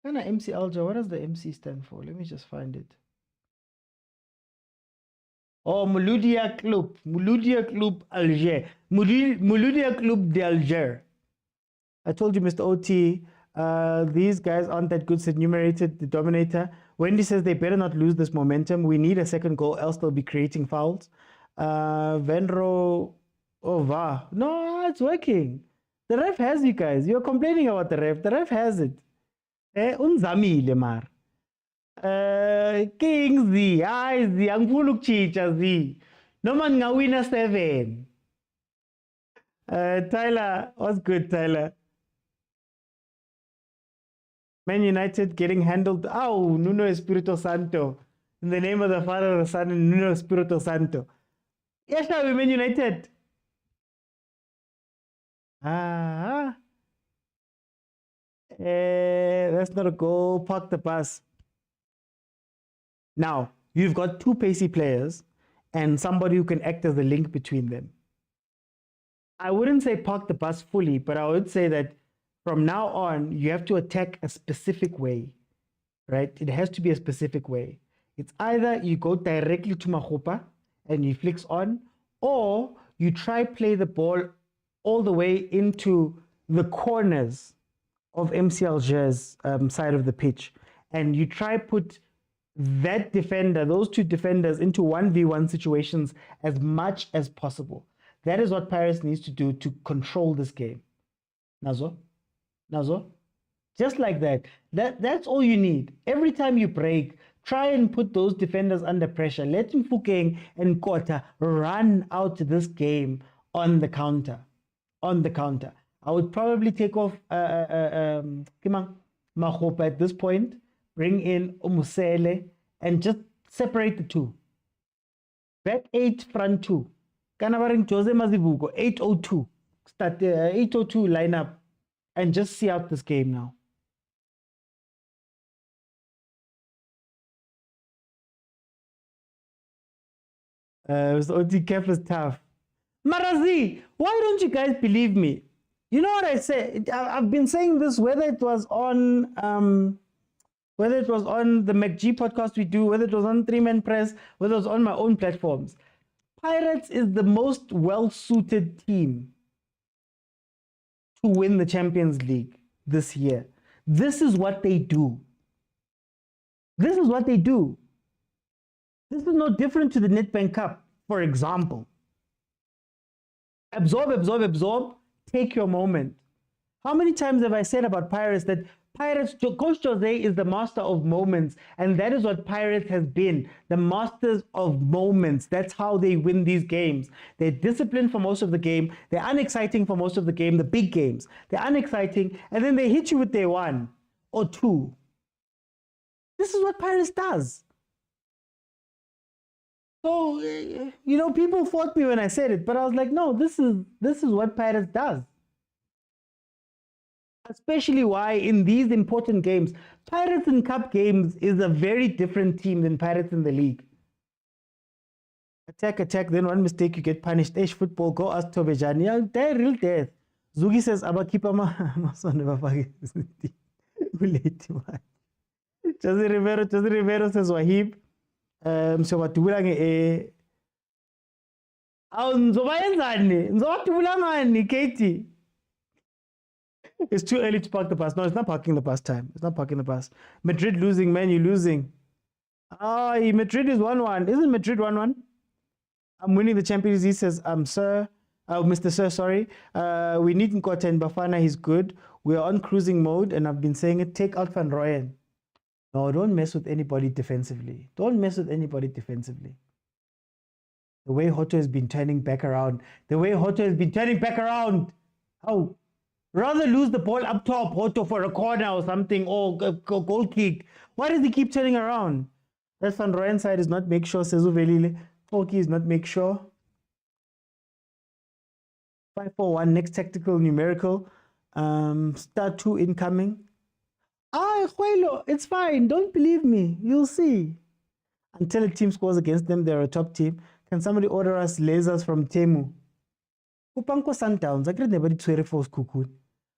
Kind of MC Alger. What does the MC stand for? Let me just find it. Oh, Mouloudia Club Alger. Mouloudia Club d'Alger. I told you, Mr. OT, these guys aren't that good, said Numerated, the Dominator. Wendy says they better not lose this momentum. We need a second goal, else they'll be creating fouls. Venro, oh, va. No, it's working. The ref has you guys. You're complaining about the ref. The ref has it. Unzamile, mar. King Z, I Z, angifuna ukuchicha Z. Noma ngawina 7. Tyler, what's good, Tyler? Man United getting handled. Oh, Nuno Espirito Santo. In the name of the Father, the Son, and Nuno Espirito Santo. Yes, now we Man United. That's not a goal. Park the bus. Now, you've got 2 pacey players and somebody who can act as the link between them. I wouldn't say park the bus fully, but I would say that from now on, you have to attack a specific way, right? It has to be a specific way. It's either you go directly to Mahopa and you flicks on, or you try play the ball all the way into the corners of MC Alger's side of the pitch. And you try put that defender, those 2 defenders, into 1v1 situations as much as possible. That is what Paris needs to do to control this game. Nazo? Just like that. That's all you need. Every time you break, try and put those defenders under pressure. Let Mfukeng and Kota run out this game on the counter. I would probably take off Mahopa at this point, bring in Omusele, and just separate the 2. Back 8, front 2. Kanavaring Jose Mazibuko, 802. Start 802 lineup and just see out this game now. So OT CAF is tough. Marazi, why don't you guys believe me? You know what I say? I've been saying this whether it was on the McG podcast we do, whether it was on Three Man Press, whether it was on my own platforms. Pirates is the most well-suited team to win the Champions League this year. This is what they do. This is what they do. This is no different to the Nedbank Cup, for example. Absorb, absorb, absorb. Take your moment. How many times have I said about Pirates that Coach Jose is the master of moments, and that is what Pirates has been, the masters of moments. That's how they win these games. They're disciplined for most of the game. They're unexciting for most of the game, the big games. They're unexciting, and then they hit you with their one or two. This is what Pirates does. So, people fought me when I said it, but I was like, no, this is what Pirates does. Especially why in these important games, Pirates in Cup games is a very different team than Pirates in the league. Attack, then one mistake, you get punished. Ish football, go ask Tobejani. Yeah, they're real death. Zugi says, Aba keeper ma son never forget. Jose Rivero says, Wahib. So what Tulange Katie. It's too early to park the bus. No, it's not parking the bus time. It's not parking the bus. Madrid losing, Man U losing. Madrid is 1-1. Isn't Madrid 1-1? I'm winning the Champions League, says, Mr. Sir, sorry. We need Nkota and Bafana. He's good. We're on cruising mode, and I've been saying it. Take out Van Rooyen. No, don't mess with anybody defensively. Don't mess with anybody defensively. The way Hoto has been turning back around. How? Rather lose the ball up top, Hoto, for a corner or something, or a goal kick. Why does he keep turning around? That Van Rooyen side is not make sure. Sezu Velile. Toki is not make sure. 5-4-1, next tactical numerical. Star 2 incoming. Huelo, it's fine. Don't believe me. You'll see. Until a team scores against them, they're a top team. Can somebody order us lasers from Temu? Upanko Sundowns. I could never do force cuckoo.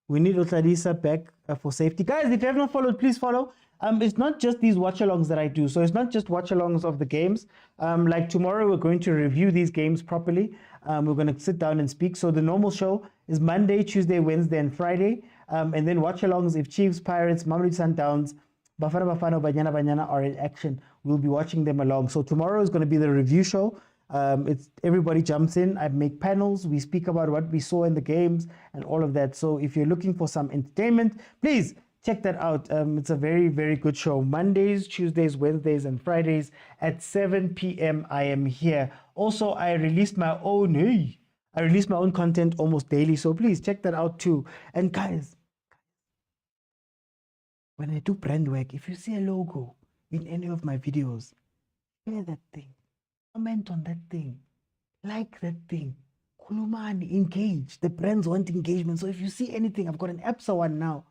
We need Otladisa back for safety. Guys, if you have not followed, please follow. It's not just these watch-alongs that I do. So it's not just watch-alongs of the games. Like tomorrow, we're going to review these games properly. We're going to sit down and speak. So the normal show is Monday, Tuesday, Wednesday, and Friday. And then watch-alongs if Chiefs, Pirates, Mamelodi Sundowns, Bafana, Banyana are in action. We'll be watching them along. So tomorrow is going to be the review show. It's everybody jumps in. I make panels. We speak about what we saw in the games and all of that. So if you're looking for some entertainment, please check that out. It's a very, very good show. Mondays, Tuesdays, Wednesdays, and Fridays at 7 p.m. I am here. Also, I release my own content almost daily. So please check that out too. And guys, when I do brand work, if you see a logo in any of my videos, share that thing. Comment on that thing. Like that thing. Kulumani, engage. The brands want engagement. So if you see anything, I've got an EPSA one now.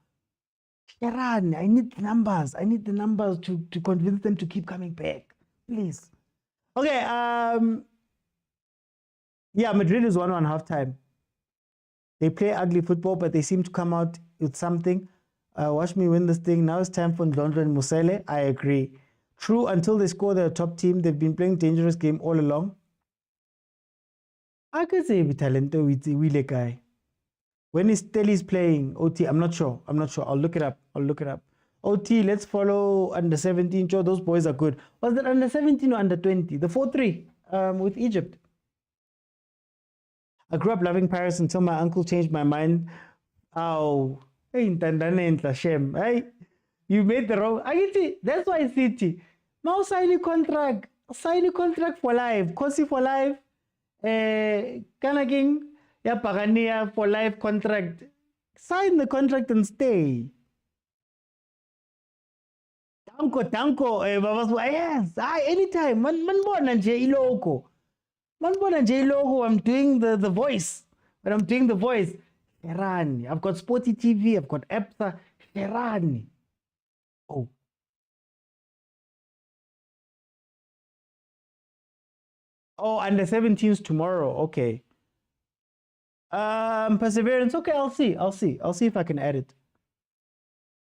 Sharan, I need the numbers. I need the numbers to convince them to keep coming back. Please. Okay, Madrid is 1-1 halftime. They play ugly football, but they seem to come out with something. Watch me win this thing. Now it's time for Ndlondo and Musele. I agree. True, until they score their top team, they've been playing dangerous game all along. I could say talento with the guy. When is Stelly's playing OT? I'm not sure. I'll look it up. OT, let's follow under 17. Sure, those boys are good. Was it under 17 or under 20? The 4-3 with Egypt. I grew up loving Paris until my uncle changed my mind. Oh, hey, shame. Hey, you made the wrong. That's why City. Now sign a contract for life. Kosi for life. Kanaging. Yeah, Pagania for life contract. Sign the contract and stay. Tanko. Yes, anytime. Man born and J logo. I'm doing the voice. But I'm doing the voice. Sherani. I've got Sporty TV. I've got EPSA. Sherani. Oh. Oh, under 17s tomorrow. Okay. Perseverance. Okay, I'll see. I'll see if I can add it.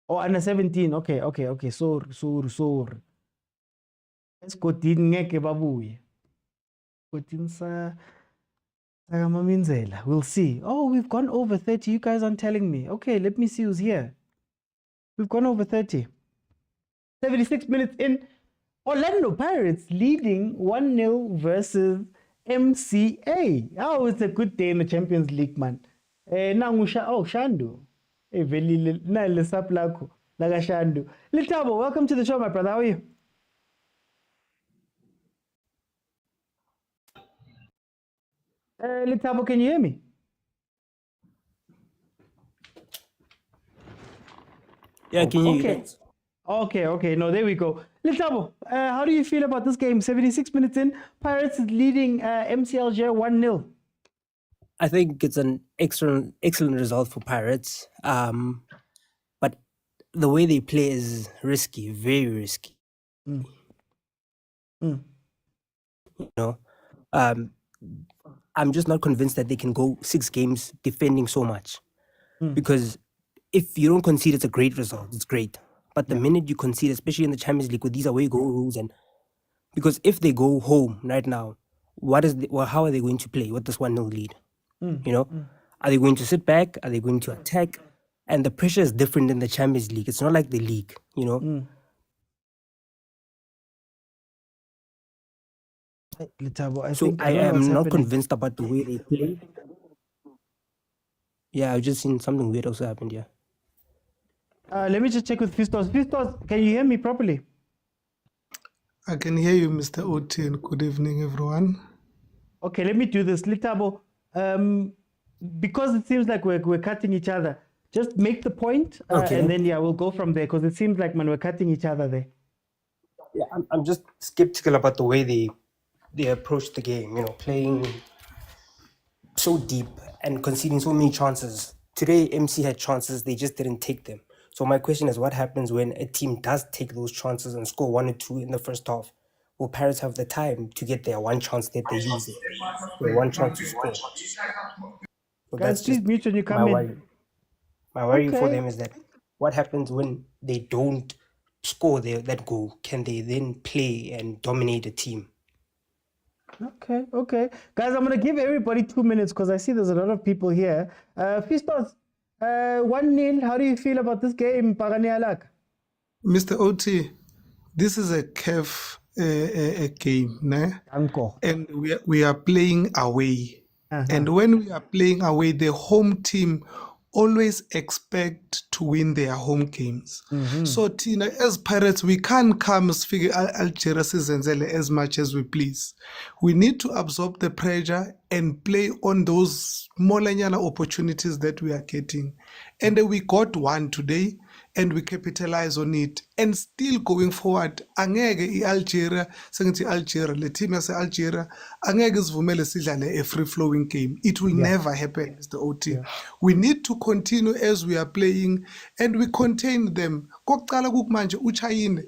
Oh, under 17. Okay. Sorry. Esigodini ngeke babuye. Esigodini sakaMamenzela. We'll see. Oh, we've gone over 30. You guys aren't telling me. Okay, let me see who's here. We've gone over 30. 76 minutes in. Orlando Pirates leading 1-0 versus MCA. Oh, it's a good day in the Champions League, man. Shandu. Veli na lesap lako. Laga Shandu. Litabo, welcome to the show, my brother. How are you? Litabo, can you hear me? Yeah, can you hear Okay. Okay. No, there we go. Litabo, how do you feel about this game? 76 minutes in, Pirates is leading MC Alger 1-0. I think it's an excellent result for Pirates. But the way they play is risky, very risky. Mm. You know, I'm just not convinced that they can go 6 games defending so much. Because if you don't concede, it's a great result. It's great. But the minute you concede, especially in the Champions League with these away goal rules, and because if they go home right now, how are they going to play with this 1-0 lead? You know, are they going to sit back? Are they going to attack? And the pressure is different in the Champions League. It's not like the league, you know. Litabo, I am not convinced about the way they play. Yeah, I've just seen something weird also happened here. Let me just check with Fistos. Fistos, can you hear me properly? I can hear you, Mr. Oti, and good evening, everyone. Okay, let me do this. Litabo, because it seems like we're cutting each other, just make the point, and then, we'll go from there, because it seems like, man, we're cutting each other there. Yeah, I'm just skeptical about the way they approach the game, you know, playing so deep and conceding so many chances. Today, MC had chances, they just didn't take them. So my question is, what happens when a team does take those chances and score 1 or 2 in the first half? Will Paris have the time to get their one chance that they use it? Their one chance to score. So Guys, please mute when you come in. My worry for them is that what happens when they don't score that goal? Can they then play and dominate a team? Okay. Guys, I'm going to give everybody 2 minutes because I see there's a lot of people here. Fistos, 1-0, how do you feel about this game, Pagani Alak? Mr. Oti, this is a CAF game, né? And we are playing away. And when we are playing away, the home team always expect to win their home games. So, Tina, as Pirates, we can't come figure Algeria as much as we please. We need to absorb the pressure and play on those small opportunities that we are getting. And we got one today, and we capitalize on it. And still going forward, Algeria, the team as Algeria, a free-flowing game. It will never happen, Mr. OT. We need to continue as we are playing, and we contain them. Uchayine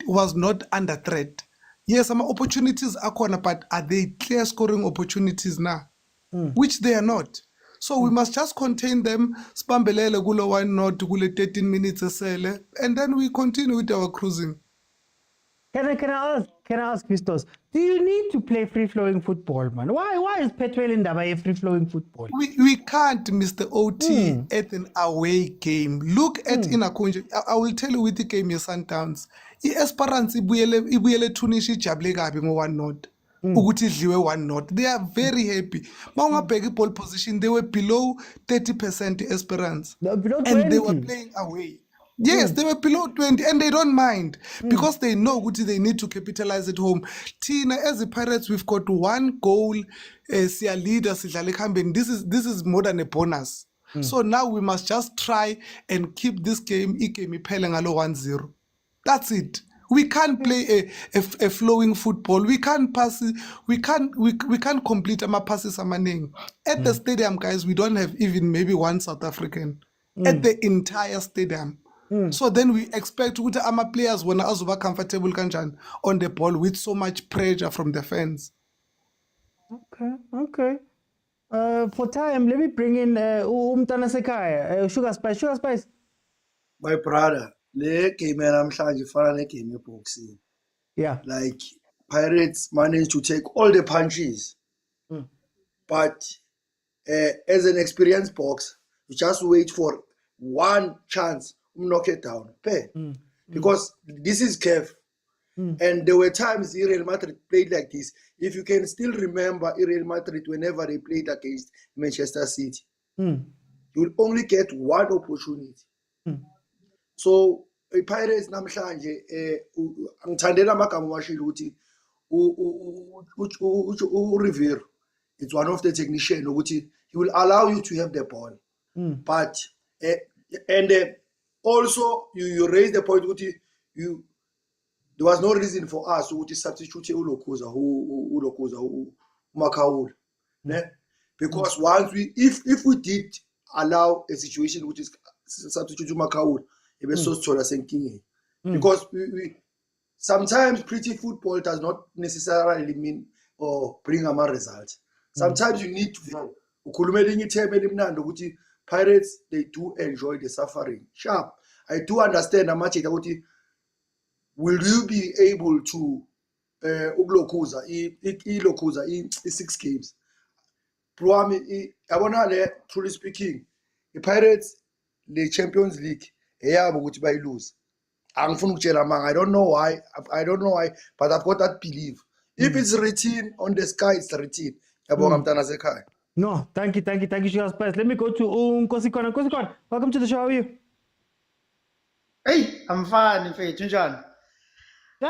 was not under threat. Yes, some opportunities are corner, but are they clear scoring opportunities now? Which they are not. So we must just contain them, spambelele gulo 1-0 gule 13 minutes asele, and then we continue with our cruising. Can I ask Fistos, do you need to play free-flowing football, man? Why is Petrel in a free-flowing football? We can't, Mr. OT, at an away game. Look at Inakonje. I will tell you with the game, your Sundowns. Esperance ibuyele Tunisia jabule kabi ngo 1-0. Ukuthi idliwe 1-0. They are very happy. Mawungabheka pole position, they were below 30% Esperance. Below 20. And they were playing away. Yes, they were below 20, and they don't mind because they know what they need to capitalize at home. Tina, as the Pirates, we've got 1 goal. This is more than a bonus. So now we must just try and keep this game 1-0. That's it. We can't play a flowing football. We can't pass. We can't complete our passes. At the stadium, guys, we don't have even maybe one South African at the entire stadium. So then we expect our players when azuba comfortable on the ball with so much pressure from the fans. Okay. For time, let me bring in Umtana Sekaya, Sugar Spice. My brother, le game namhlanje ifana negame yeboxing. Yeah. Like Pirates managed to take all the punches, but as an experienced boxer, you just wait for one chance, knock it down, because this is CAF. And there were times Real Madrid played like this. If you can still remember Real Madrid whenever they played against Manchester City, you will only get one opportunity. So Pirates namhlanje ngithandela amagama washilo ukuthi Rivero, it's one of the technicians ukuthi he will allow you to have the ball, but and also you raise the point ukuthi there was no reason for us to substitute uLokhoza Makaula, because once if we did allow a situation which is substitute Makaula, it was so senkingeni, because we sometimes pretty football does not necessarily mean or bring a result. Sometimes you need to Pirates, they do enjoy the suffering. Sharp. I do understand how much will you be able to Lokhoza 6 games? Truly speaking, the Pirates, the Champions League, I lose. I don't know why, but I've got that belief. If it's written on the sky, it's written. No, thank you, Sugar Spice. Let me go to Nkosikwana. Nkosikwana, welcome to the show. How are you? Hey, I'm fine, mfethu njani?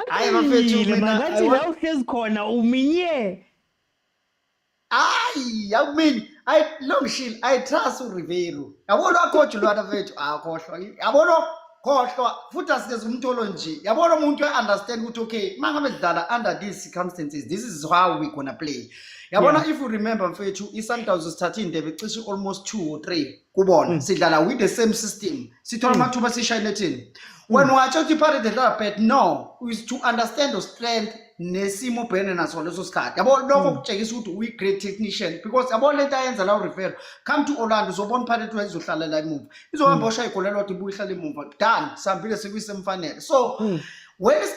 Hayi Mfethu, mina ngathi la uhlezi khona uminye. Hayi, yawumini. Longshil, I trust uRivero. Yabona coach lwana mfethu, akhohlwa. Yabona khohlwa futhi asikeze umtholo nje. Yabona umuntu understand ukuthi okay, mangabe dlala under these circumstances, this is how we gonna play. Yabona if you remember mfethu, iSundowns sithathe indebe cishe almost 2 or 3 kubona. Sidlala with the same system. Sithola amathuba sishayile thini. When we are talking about the bad, no, is to understand the strength nesimo bhekene naso leso sikhathi. Yabo lokho kutshengisa ukuthi we great technician, because yabo lento ayenza la Rivero, come to Orlando uzobona Pirates izohlala la emuva. Izohamba oshaya igolelo wathi ibuyihlala emuva. Done, sambile sekuyisemfanele. So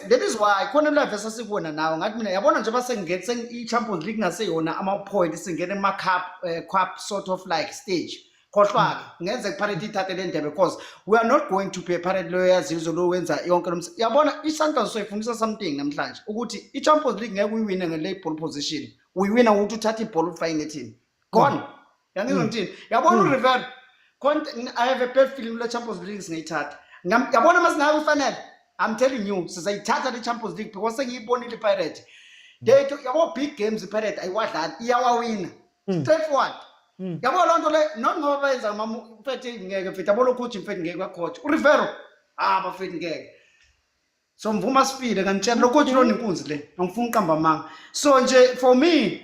that is why khona live esasibona nawo ngathi mina yabona nje basengene i-Champions League ngaseyona ama-point singene ema-cup sort of like stage. Khohlwa ngenze Pirates ithathe le ndebe, because we are not going to be a Pirates lawyers izowenza yonke lo msebenzi. Yabona iSundowns soyifundisa something namhlanje ukuthi i-Champions League ngeke uyiwine ngale ball position, uyiwina ukuthi uthathe ibhola ufake nethini gone. Yangizwa ngithini? Yabona uRivero, I have a bad feeling le Champions League singayithatha. Yabona masingaka ufanele, I'm telling you sizayithatha le Champions League, because sengiyibonile iPirates they yabo big games iPirates ayiwadlali iyawawina straightforward. Yabo lonto le not ngoba bayenza mfethu ngeke mfethu yabo lokhothi mfethu ngeke kwacoach uRivero bafethu ngeke. So mvuma sifile kanitshela lokhothi lo ninkunzi le angifuni uqamba manga. So nje for me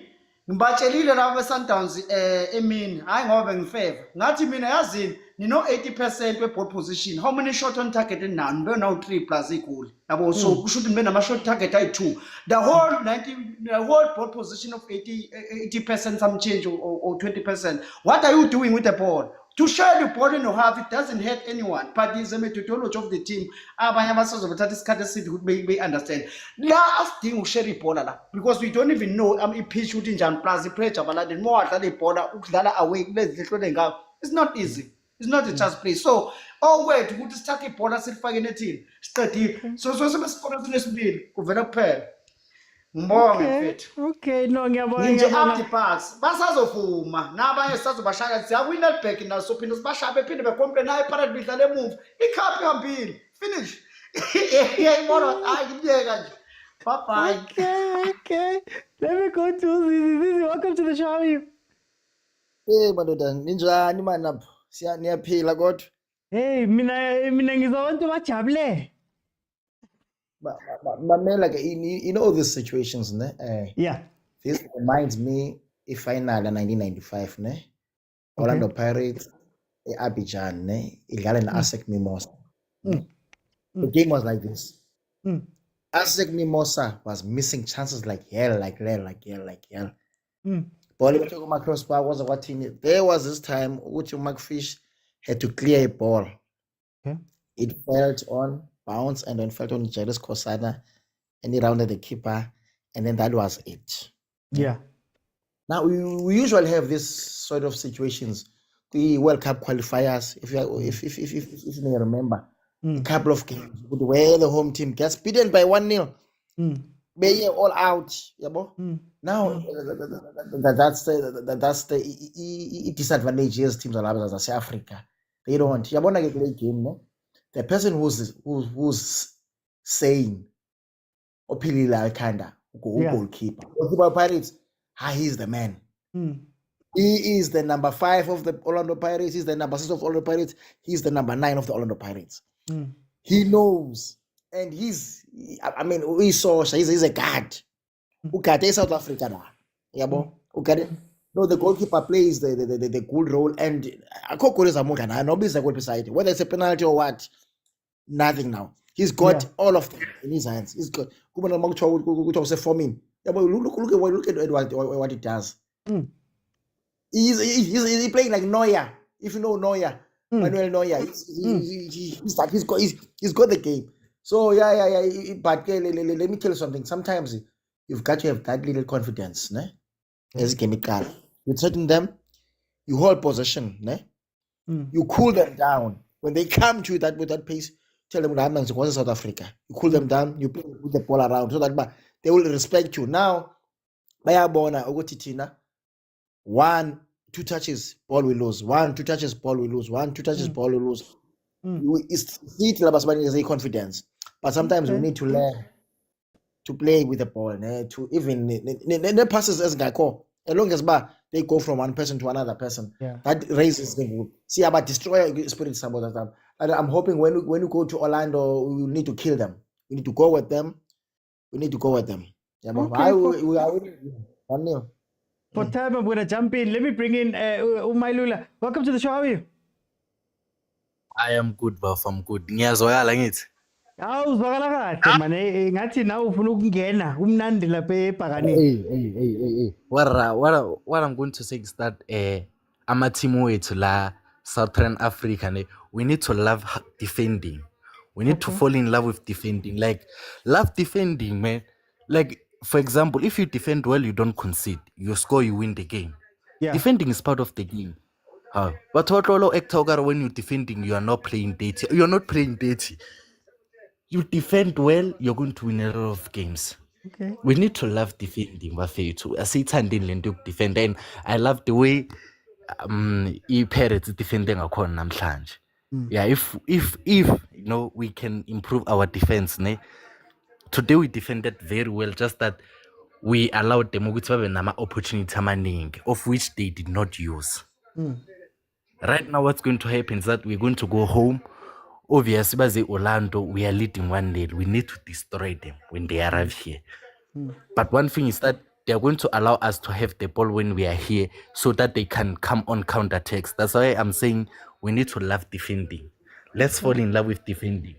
ngibatshelile labo beSundowns emini hayi ngoba ngifeva ngathi mina yazini nino 80% we ball position, how many shot on target now nibe now 3 plus equal yabo. So kusho ukuthi nibe nama shot target ayi2, the whole ball position of 80% some change or 20%. What are you doing with the ball? To share the ball in your half, it doesn't hurt anyone, but it's a methodology of the team. Abanye abasozobathatha isikhathi eside ukuthi be understand la asidinga ushare ibhola la, because we don't even know i-pitch ukuthi njani plus i-pressure abalandeli mo wadlala ibhola ukudlala away kulezi zihlole ngawo. It's not easy. It's not a chance play. So wethu ukuthi sithathe ibhola silifake nethini siqedile. So sebesikora sinesibili kuvela kuphela. Ngibonge mfethu. Okay, no ngiyabonga. Nje after pass basazovuma nabanye sazobashaya siyawina Nedbank naso phinde sibashaya bephinde becomplain naye Pirates bidlala emuva icup ihambile finish. Yayibona hayi ngiyeka nje. Bye bye. Okay. Let me go to Zizi. Welcome to the show. How are you? Hey madoda, ninjani manapho? Niyaphila kodwa? Hey, mina ngizwa abantu bajabule. Mamela ke, you know these situations, ne? Yeah. This reminds me of final 1995, ne? Orlando Pirates, Abidjan, ne? Idlala na-ASEC Mimosa. The game was like this. ASEC Mimosa was missing chances like hell. Ball crossbar was what there was this time which McFish had to clear a ball. Okay. It felt on, bounce, and then felt on Jairus Kosana, and he rounded the keeper, and then that was it. Yeah. Now we usually have this sort of situations. The World Cup qualifiers, if you may remember, a couple of games where the home team gets beaten by 1-0. They are all out. Now that's the disadvantages teams are as South Africa. They don't. Game, no? The person who's saying Opilila Kanda, goalkeeper. Goalkeeper Pirates, he's the man. He is the number 5 of the Orlando Pirates. He's the number 6 of Orlando Pirates. He's the number 9 of the Orlando Pirates. He knows. And he's a guard. Who got South Africa now? No, the goalkeeper plays the good role, and nobody's a goal beside him. Whether it's a penalty or what, nothing now. He's got all of them in his hands. He's got look at what he does. He's playing like Neuer. If you know Neuer, Manuel Neuer, he's got the game. So yeah. But let me tell you something. Sometimes you've got to have that little confidence, ne? As chemical. You threaten them, you hold possession, ne? You cool them down. When they come to you with that pace, tell them I'm going South Africa. You cool them down, you put the ball around so that they will respect you. Now, Bayabona Ogotitina, 1-2 touches, ball will lose. 1-2 touches, ball will lose. 1-2 touches, ball will lose. It's a confidence. But sometimes we need to learn to play with the ball, to even the passes as Gako. As long as they go from one person to another person, that raises the mood. See about destroy spirit some of the time. And I'm hoping when you go to Orlando, we need to kill them. We need to go with them. Yeah, okay, for time, I'm going to jump in. Let me bring in Umailula. Welcome to the show. How are you? I am good, Buff. I'm good. Ngiyazoyala ngithi. Hawu uzwakala kahle mane ngathi nawe ufuna ukungena umnandi lapha eBhakaneni. What I'm going to say is that ama-team wethu la Southern Africa, we need to love defending. We need to fall in love with defending. Like, love defending, man. Like, for example, if you defend well, you don't concede. You score, you win the game. Yeah. Defending is part of the game. But when you're defending, you are not playing dirty. You're not playing dirty. You defend well, you're going to win a lot of games. Okay. We need to love defending. I say defend, and I love the way Pirates defending namhlanje. Yeah, if we can improve our defense, today we defended very well, just that we allowed them opportunity of which they did not use. Right now, what's going to happen is that we're going to go home. Obviously, by Orlando, we are leading 1-0. We need to destroy them when they arrive here. But one thing is that they are going to allow us to have the ball when we are here so that they can come on counterattacks. That's why I'm saying we need to love defending. Let's fall in love with defending.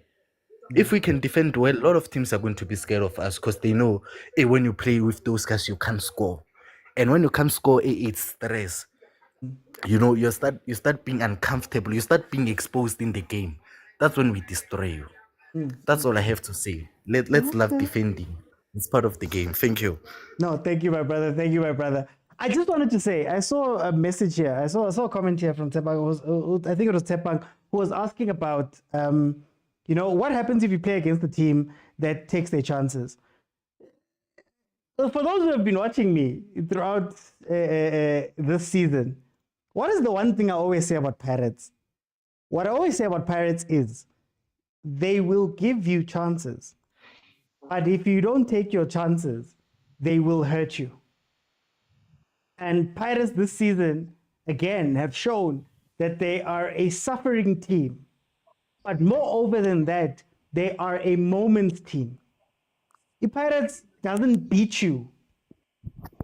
If we can defend well, a lot of teams are going to be scared of us because they know, when you play with those guys, you can't score. And when you can't score, it's stress. You start being uncomfortable. You start being exposed in the game. That's when we destroy you. That's all I have to say. Let's love defending. It's part of the game. Thank you. No, thank you, my brother. Thank you, my brother. I just wanted to say, I saw a message here. I saw a comment here from Tepang. I think it was Tepang who was asking about, what happens if you play against a team that takes their chances? So for those who have been watching me throughout this season, what is the one thing I always say about Pirates? What I always say about Pirates is they will give you chances. But if you don't take your chances, they will hurt you. And Pirates this season, again, have shown that they are a suffering team. But moreover than that, they are a moment team. If Pirates doesn't beat you,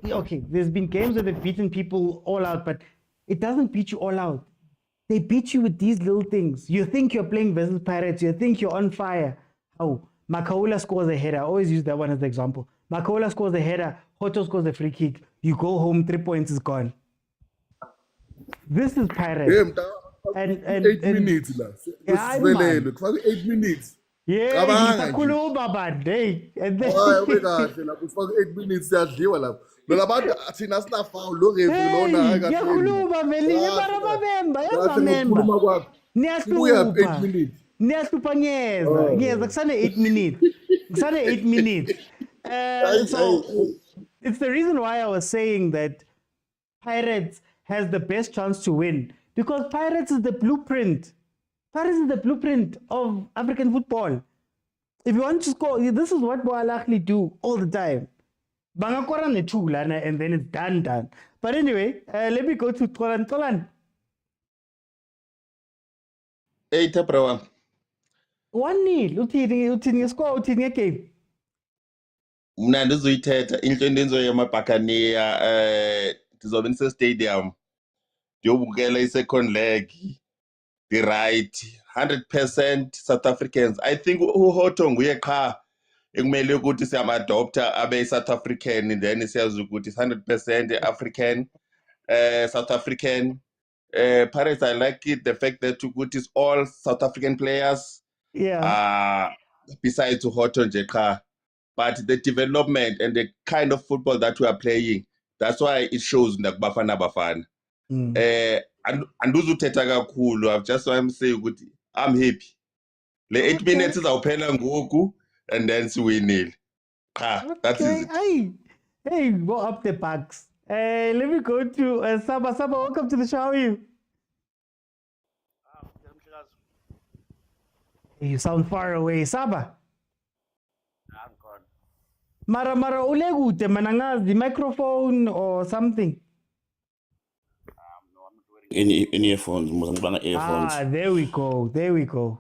okay, there's been games where they've beaten people all out, but it doesn't beat you all out. They beat you with these little things. You think you're playing versus Pirates. You think you're on fire. Oh, Makaula scores a header. I always use that one as the example. Makaula scores a header. Hoto scores a free kick. You go home, 3 points is gone. This is Pirates. And 8 minutes la. Yeah, Sibelelwe kufaka 8 minutes. yeah, Cabanga nje. ngisakhuluma bade. And then Hayi ube kahle lapho ufaka 8 minutes siyadliwa lapho. Lo labantu thina sina foul lo referee lona hayi kahle. Ngiyakhuluma vele mara babemba, yaza Kahle member. ngokukhuluma kwakho. Ubuya 8 Niyahlupha. minutes. Niyahlupha ngiyeza kusane 8 minutes. Kusane 8 minutes. So it's the reason why I was saying that Pirates has the best chance to win, because Pirates is the blueprint. Pirates is the blueprint of African football. If you want to score, this is what Ahly do all the time. Bangakora nethula and then it's done. But anyway, let me go to Tolan. 8 bro. 1-0. Uthini score uthini game. Mna ndizoyithetha into endenzoyo yamabhakaniya ndizobe ndise-stadium ndiyobukela i-second leg the right 100% South Africans. I think uHoto nguye qha ekumele ukuthi siyama-adopter abe South African, and then siyazi ukuthi 100% African, South African. Pirates, I like it, the fact that ukuthi it's all South African players. Yeah. Besides uHoto nje qha. But the development and the kind of football that we are playing, that's why it shows in the bafana. Anduzuthetha kakhulu. I've just I'm saying I'm happy. Le 8 minutes izawuphela ngoku and then siwinile. That is it. Hey, go up the bucks. Let me go to Saba. Saba, welcome to the show. How are you? You sound far away. Saba. Mara ulegute manangazi the microphone or something. In earphones, earphones. There we go.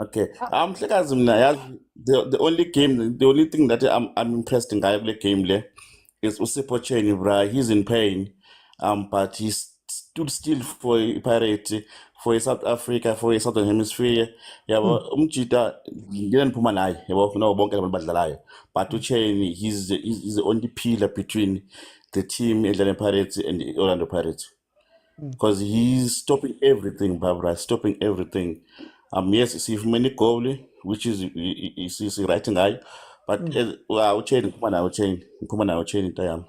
Okay. Vilakazi mna the only thing that I'm impressed in the game is Usipocheni, bra. He's in pain. But he stood still for Pirate, for South Africa, for Southern Hemisphere. Yabo umjita ngene niphuma naye. Yabo ufuna bonke abantu badlalayo. But Ucheni, he's the only pillar between the team Atlanta Pirates and the Orlando Pirates. Because he's stopping everything, Barbara, stopping everything. Yes, see many goal, which is right guy, but Ucheni, come on, Ucheni time.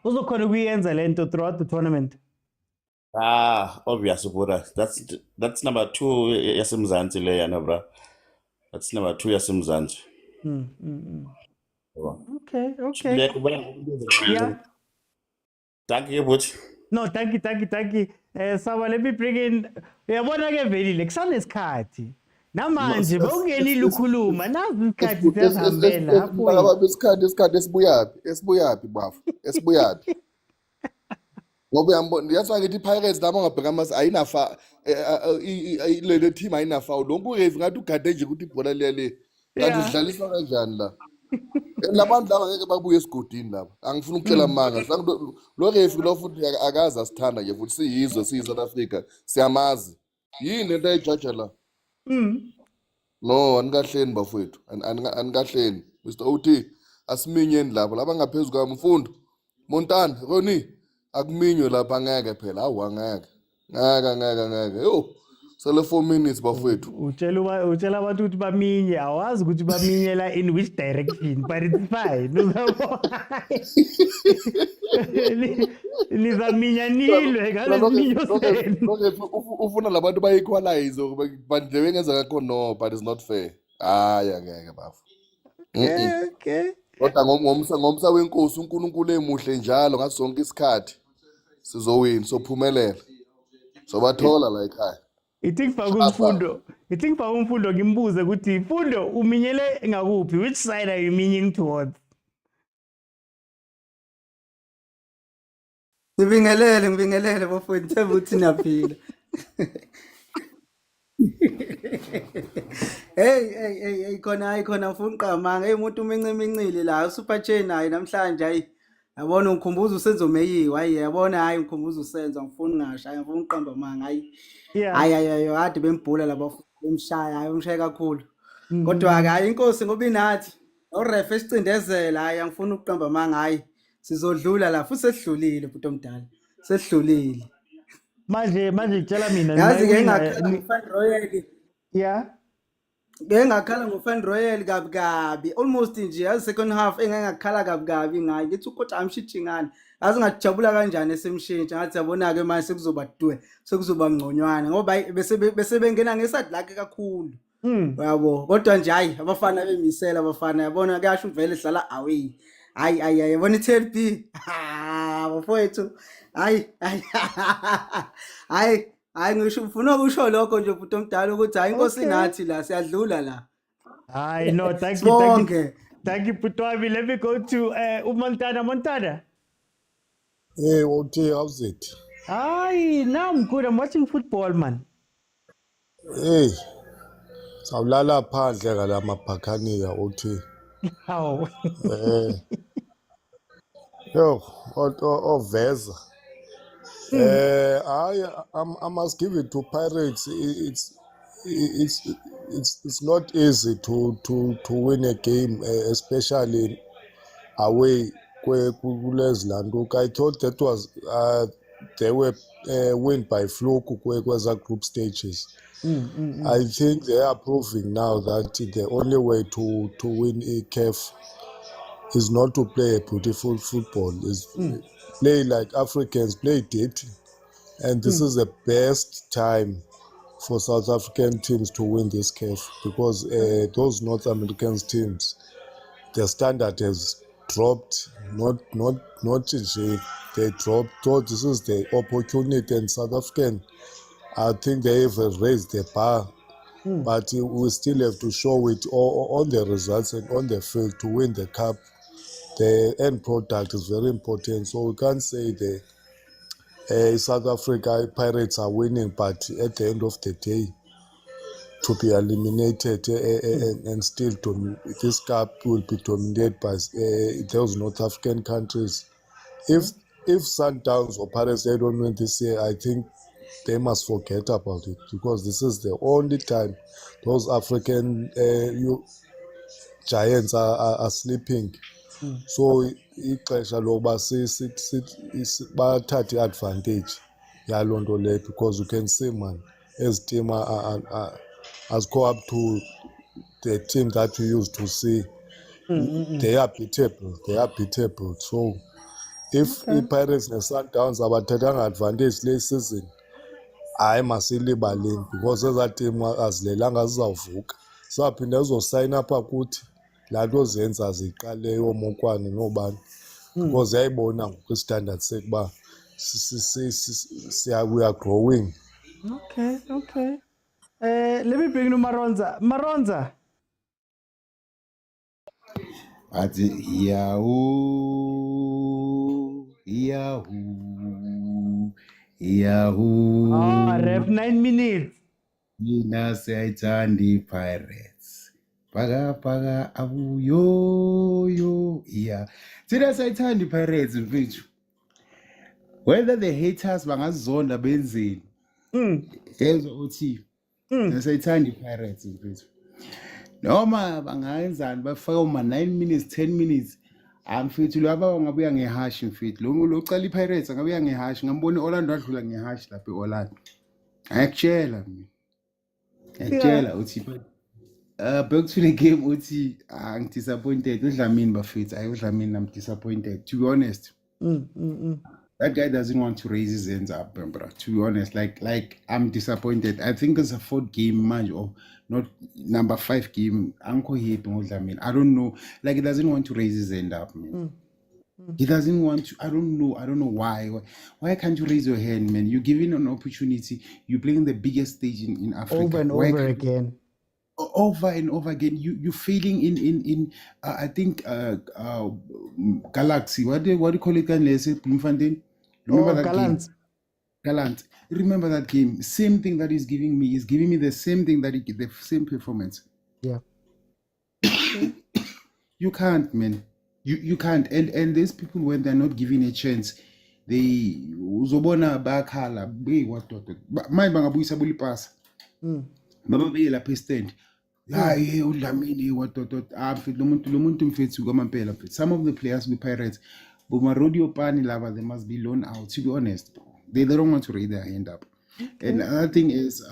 Also, can we end Zalento throughout the tournament? Obvious, brother. That's number 2 yasemzansi le bro. That's number 2 yasemzansi. Okay. Yeah. Thank you, but no, thank you. Saba, let me bring in. Uyabona ke velile kusana isikhathi. Namanje bawungeni lukhuluma nazi isikhathi siyahambela apho. Isikhathi esibuyaphi bafu. Esibuyaphi. Ngoba uyambona yathi ngithi Pirates laba ngabheka mas ayinafa le team ayinafa. Lonke urefu ngathi ugade nje ukuthi ibhola liyale. Kanti sidlaliswa kanjani la? Labantu laba ngeke babuye esigodini laba. Angifuna ukutshela amanga. Lo refu lo futhi akaza sithanda nje futhi siyizwe South Africa. Siyamazi. Yini into ejaja la? No, anikahleni bafowethu. Anikahleni. Mr. OT asiminyeni lapho laba ngaphezulu kwami mfundo. Montana, Ronnie akuminywe lapha ngeke phela. Awu angeke. Ngeke. Yo. Sele 4 minutes bafowethu. Utshela abantu ukuthi baminye, awazi ukuthi baminyela in which direction, but it's fine. Nizaminya nilwe ngale minyo senu. Ufuna labantu bayequalize bandle bengenza kakho no, but it's not fair. Ngeke bafu. Okay. Kodwa ngomsa wenkosi uNkulunkulu emuhle njalo ngaso sonke isikhathi sizowina sophumelela. Sobathola la ekhaya. Ithi fa umfundo ngimbuze ukuthi Mfundo uminyele ngakuphi, which side are you meaning towards? Ngibingelele bafowethu themba ukuthi naphila. Hey khona mfuna uqamanga umuntu umincile la super chain hayi namhlanje hayi yabona ngikhumbuza usenzo meyiwe hayi yabona hayi ngikhumbuza usenzo ngifuna ngasha hayi ngifuna uqamba manga hayi hade bembhula laba bemshaya hayi umshaya kakhulu kodwa ke hayi inkosi ngoba inathi Oref esicindezela hayi angifuni ukuqamba amanga hayi. Sizodlula la futhi sesidlulile bhuti omdala. Sesidlulile. Manje tshela mina Yazi ke nimayiwina ngakhala ngofan royal. yeah. Ngengakhala ngofan royal kabi almost nje yazi second half engangakhala kabi ngayi ngithi ukocha amshithi ngani yazi ngajabula kanjani esemshintsha ngathi yabona ke manje sekuzoba dwe sekuzoba ngconywana ngoba bese bengena ngeside lakhe kakhulu yabo kodwa nje hayi abafana bemisela abafana yabona kuyasho vele hlala away hayi yabona i-10B bafowethu hayi ngisho ufuna ukusho lokho nje bhuti omdala ukuthi hayi inkosi nathi la siyadlula la. I know, thank you, Putwabi. Let me go to Montana. Hey, Oti, how's it? Hi, now I'm good. I'm watching football, man. Hey, sawulala phandle ngala maphakaniya Oti. How? Yo, Veza. I must give it to Pirates. It's not easy to win a game, especially away. I thought that was they were win by fluke kweza group stages. I think they are proving now that the only way to win a CAF is not to play a beautiful football, is play like Africans play dirty. And this is the best time for South African teams to win this CAF because those North American teams, their standard has dropped, not they dropped. So this is the opportunity, and South African, I think they have raised the bar, but we still have to show it on the results and on the field to win the cup. The end product is very important, so we can't say the South Africa Pirates are winning, but at the end of the day, to be eliminated and still this cup will be dominated by those North African countries. If Sundowns or Pirates they don't win this year, I think they must forget about it because this is the only time those African giants are sleeping. So ixesha loba bathathe advantage yaloo nto leyo because you can see man as team has go up to the team that we used to see. They are beatable. So if i-Pirates ne-Sundowns abathathanga advantage le season, hayi masilibaleni because ezaa team azilelanga zizawuvuka. Sizawuphinda zizosayina apha kuthi laa nto zenza ziqaleyo Mokwena noobani because yayibona ngokwi-standard sekuba we are growing. Okay. Let me bring you Maronza. Athi yahoo. Ref 9 minutes. Mina siyayithanda Pirates. Paka abuyo. Yeah. Thina siyayithanda Pirates mfethu. Whether the haters bangazizonda benzeni. Yezwa uthi. Siyayithanda Pirates mfethu. Noma bangayenzani bafaka uma 9 minutes 10 minutes amfethu laba ngabuya ngehash mfethu lo cala iPirates ngabuya ngehash ngambona Orlando wadlula ngehash lapha eOrlando ayakutshela uthi back to the game uthi I'm disappointed uDlamini bafethu ayudlamini I'm disappointed to be honest. That guy doesn't want to raise his hands up, bro. To be honest, like I'm disappointed. I think it's a 4th game match or not number 5 game. Uncle I don't know. Like he doesn't want to raise his hand up, man. He doesn't want to. I don't know why. Why can't you raise your hand, man? You're given an opportunity. You're playing the biggest stage in Africa. Over and over again. You're failing in I think Galaxy. What do you call it? Remember that game? Gallant. Remember that game. Same thing that he's giving me the same thing that the same performance. Yeah. You can't, man. You can't. And these people, when they're not given a chance, they uzobona bakhala be what my bangabuyisa buli pass. Baba be la stand. hayi uDlamini what mfethu lo muntu mfethu kwamampela mfethu. Some of the players with Pirates Bumarodio Pani lava, they must be loaned out, to be honest, bro. They don't want to raise their hand up. And another thing is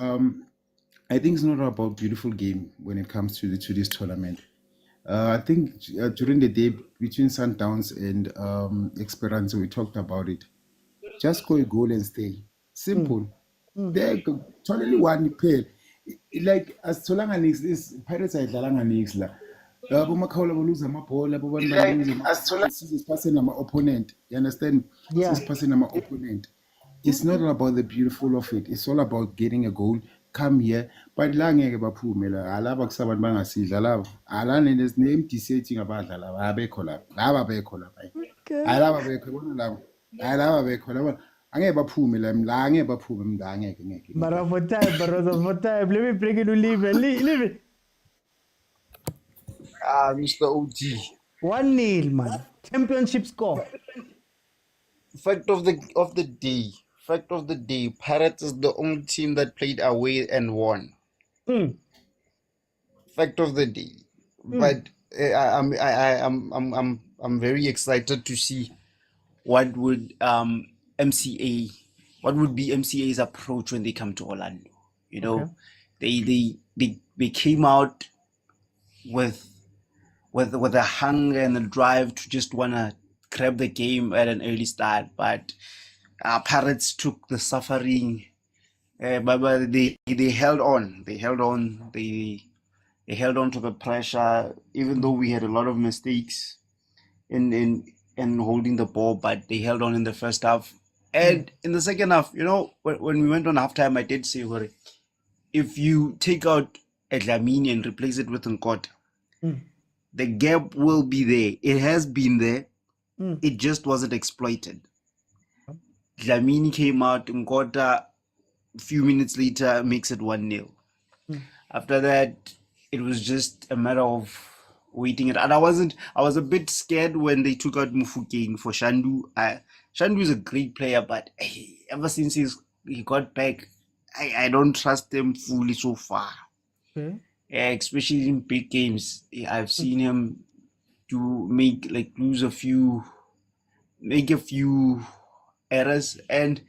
I think it's not about beautiful game when it comes to this tournament. I think during the day between Sundowns and Esperance, we talked about it. Just score a goal and stay. Simple. There, totally one pair. Like as Solanga Nix, this Pirates are Dalanga Nix la. Bomakhaula boluza amabhola, abantu baluza sisiphasse nama opponent. You understand? Yeah. Sisiphasse nama opponent. It's not about the beautiful of it. It's all about getting a goal. Come here, but la ngeke baphume la alaba kusabantu bangasidla laba alane ne-empty setting abadlala abekho lapha laba bekho lapha alaba bekho bona laba alaba bekho laba angeke baphume la angeke baphume la ngeke But for time, let me bring it to leave it. Mr. OG. 1-0, man. Championship score. Fact of the day, Pirates is the only team that played away and won. Fact of the day. But I'm very excited to see what would be MCA's approach when they come to Orlando. You know, they came out with a hunger and a drive to just wanna grab the game at an early start, but Pirates took the suffering, but they held on. They held on to the pressure, even though we had a lot of mistakes in holding the ball, but they held on in the first half. And in the second half, you know, when we went on halftime, I did say, if you take out Dlamini and replace it with Nkota, the gap will be there. It has been there. It just wasn't exploited. Dlamini came out, Nkota, a few minutes later, makes it 1-0. After that, it was just a matter of waiting it. And I was a bit scared when they took out Mufokeng for Shandu. Shandu is a great player, but ever since he got back, I don't trust him fully so far. Especially in big games. I've seen him make a few errors. And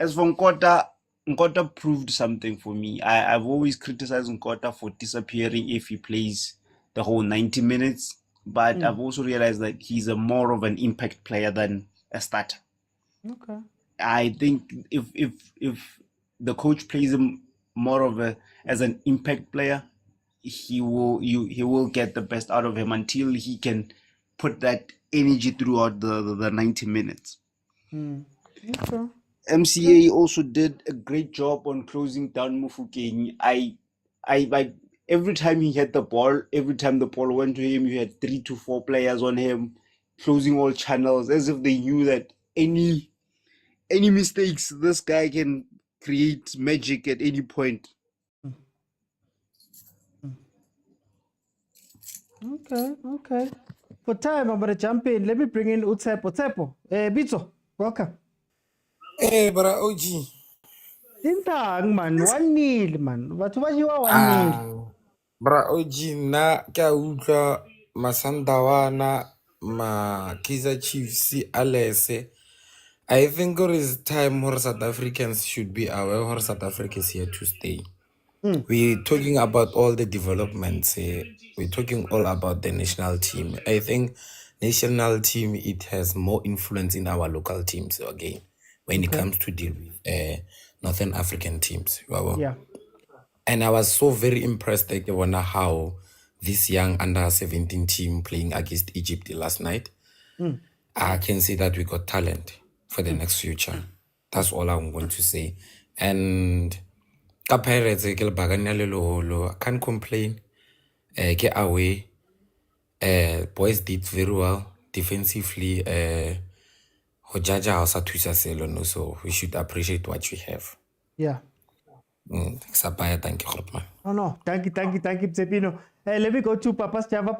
as for Nkota proved something for me. I've always criticized Nkota for disappearing if he plays the whole 90 minutes, but I've also realized that he's more of an impact player than a starter. Okay. I think if the coach plays him more as an impact player, he will get the best out of him until he can put that energy throughout the 90 minutes. Okay. MCA also did a great job on closing down Mufokeng. I every time he had the ball, every time the ball went to him, you had 3 to 4 players on him, closing all channels, as if they knew that any mistakes, this guy can create magic at any point. Okay. For time, I'm gonna jump in. Let me bring in Utsepo. Pitso, welcome. Hey, bra OG. Tintang man, 1-0 man. But what you are 1-0? Bra OG na kya utlwa Masandawana ma Kaizer Chiefs alese. I think it is time where South Africans should be aware where South Africa is here to stay. We're talking about all the developments. We're talking all about the national team. I think national team, it has more influence in our local teams again when it comes to deal with Northern African teams. Yeah. And I was so very impressed like, how this young under-17 team playing against Egypt last night. I can say that we got talent for the next future. That's all I'm going to say. And ka Pirates ke lebakane le leholo, I can't complain. Ke away. Boys did very well defensively. Ho jaja ha o sa thusa selo, no, so we should appreciate what we have. Yeah. Sapaya, thank you, Grootman. Oh no, thank you, Psepino. Hey, let me go to Papa's Java.